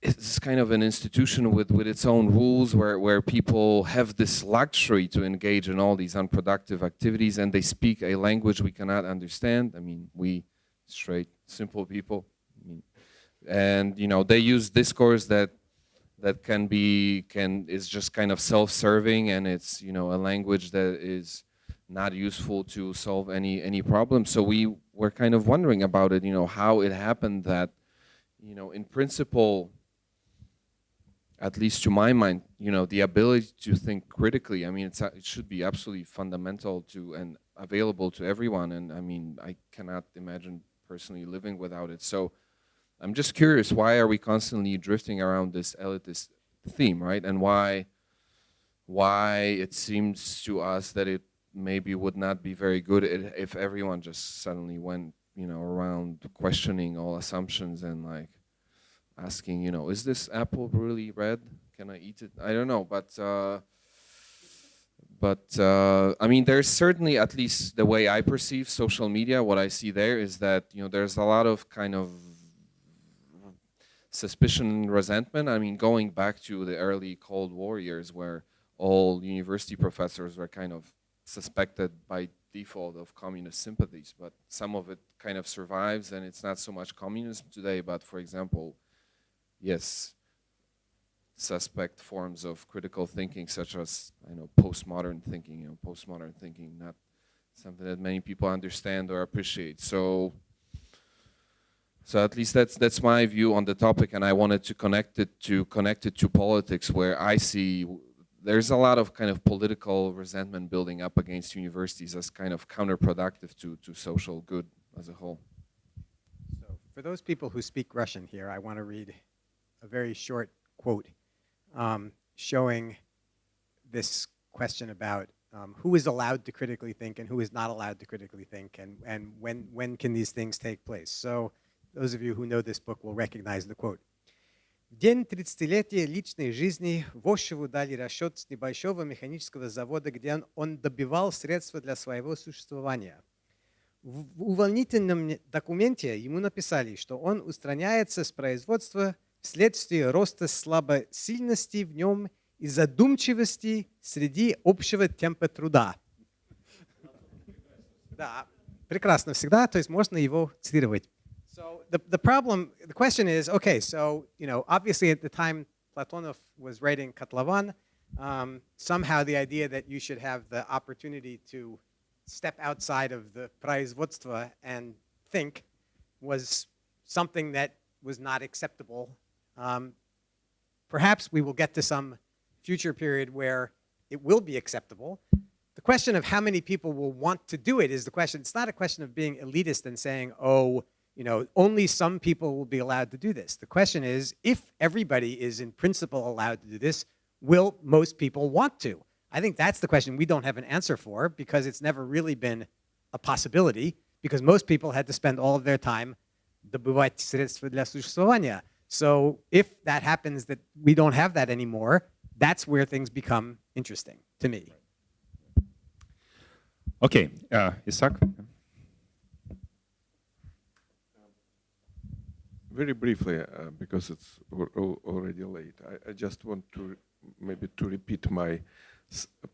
[SPEAKER 12] It's kind of an institution with its own rules, where people have this luxury to engage in all these unproductive activities, and they speak a language we cannot understand. I mean, we straight, simple people. I mean, and, you know, they use discourse that is just kind of self-serving, and it's, you know, a language that is not useful to solve any problem. So we were kind of wondering about it, you know, how it happened that, you know, in principle, at least to my mind, you know, the ability to think critically, I mean, it should be absolutely fundamental to and available to everyone. And I mean, I cannot imagine personally living without it. So I'm just curious, why are we constantly drifting around this elitist theme, right? And why it seems to us that it maybe would not be very good if everyone just suddenly went, you know, around questioning all assumptions and, like, asking, you know, is this apple really red? Can I eat it? I don't know, but I mean, there's certainly, at least the way I perceive social media, what I see there is that, you know, there's a lot of kind of suspicion and resentment. I mean, going back to the early Cold War years, where all university professors were kind of suspected by default of communist sympathies, but some of it kind of survives, and it's not so much communism today, but, for example, yes, suspect forms of critical thinking, such as, I know, postmodern thinking. You know, postmodern thinking, not something that many people understand or appreciate. So at least that's my view on the topic, and I wanted to connect it to politics, where I see there's a lot of kind of political resentment building up against universities as kind of counterproductive to social good as a whole.
[SPEAKER 7] So for those people who speak Russian here, I want to read a very short quote showing this question about who is allowed to critically think and who is not allowed to critically think, and when can these things take place. So those of you who know this book will recognize the quote. В день 30-летия личной жизни Вошеву дали расчет с небольшого механического завода, где он добивал средства для своего существования. В увольнительном документе ему написали, что он устраняется с производства вследствие роста слабосильности в нем и задумчивости среди общего темпа труда. Да, прекрасно всегда, то есть можно его цитировать. So the question is, okay, so, obviously at the time Platonov was writing Katlavan, somehow the idea that you should have the opportunity to step outside of the производство and think was something that was not acceptable. Perhaps we will get to some future period where it will be acceptable. The question of how many people will want to do it is the question. It's not a question of being elitist and saying, oh, only some people will be allowed to do this. The question is, if everybody is in principle allowed to do this, will most people want to? I think that's the question we don't have an answer for, because it's never really been a possibility, because most people had to spend all of their time добывать средства для существования. So if that happens, that we don't have that anymore, that's where things become interesting to me.
[SPEAKER 1] Okay, Isaac?
[SPEAKER 11] Very briefly, because it's already late, I just want to maybe to repeat my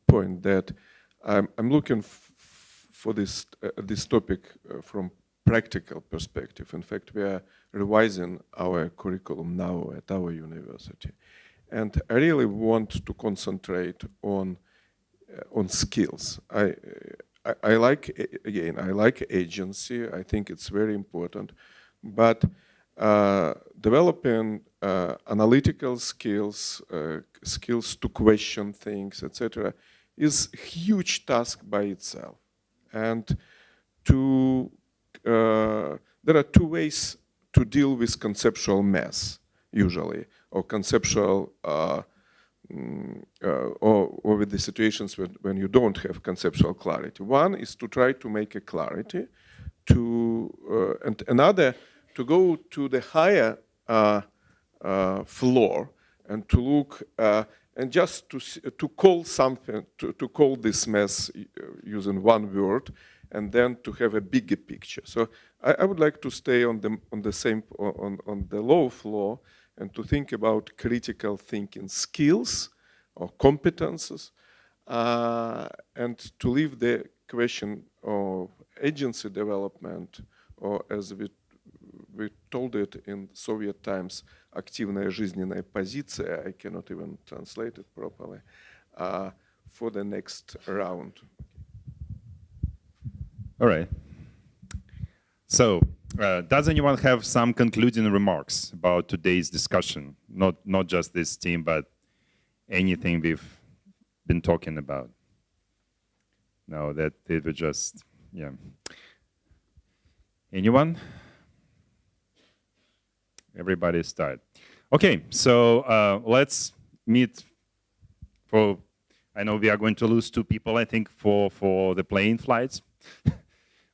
[SPEAKER 11] point that I'm looking for this topic from practical perspective. In fact, we are revising our curriculum now at our university, and I really want to concentrate on skills. I like agency. I think it's very important, but developing analytical skills, skills to question things, etc., is a huge task by itself. And there are two ways to deal with conceptual mess, usually, or conceptual, or with the situations when you don't have conceptual clarity. One is to try to make a clarity, and another to go to the higher floor and to look and just to call something, to call this mess using one word, and then to have a bigger picture. So I would like to stay on the low floor and to think about critical thinking skills or competences, and to leave the question of agency development, or as we told it in Soviet times, активная жизненная позиция, I cannot even translate it properly, for the next round.
[SPEAKER 1] All right. So, does anyone have some concluding remarks about today's discussion? Not just this team, but anything we've been talking about? No, that it was just, yeah. Anyone? Everybody's tired. Okay, so let's meet for, I know we are going to lose 2 people, I think, for the plane flights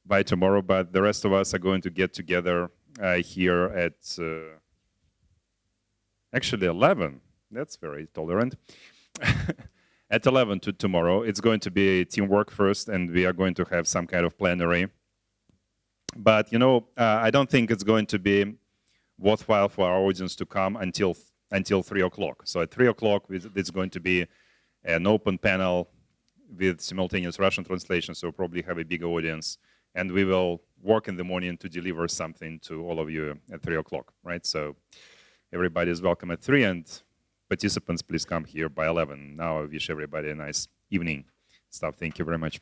[SPEAKER 1] by tomorrow, but the rest of us are going to get together here at actually 11. That's very tolerant. At 11 tomorrow. It's going to be teamwork first, and we are going to have some kind of plenary. But, I don't think it's going to be worthwhile for our audience to come until 3 o'clock. So at 3 o'clock, it's going to be an open panel with simultaneous Russian translation, so we'll probably have a bigger audience. And we will work in the morning to deliver something to all of you at 3 o'clock, right? So everybody is welcome at 3, and participants, please come here by 11. Now I wish everybody a nice evening. Thank you very much.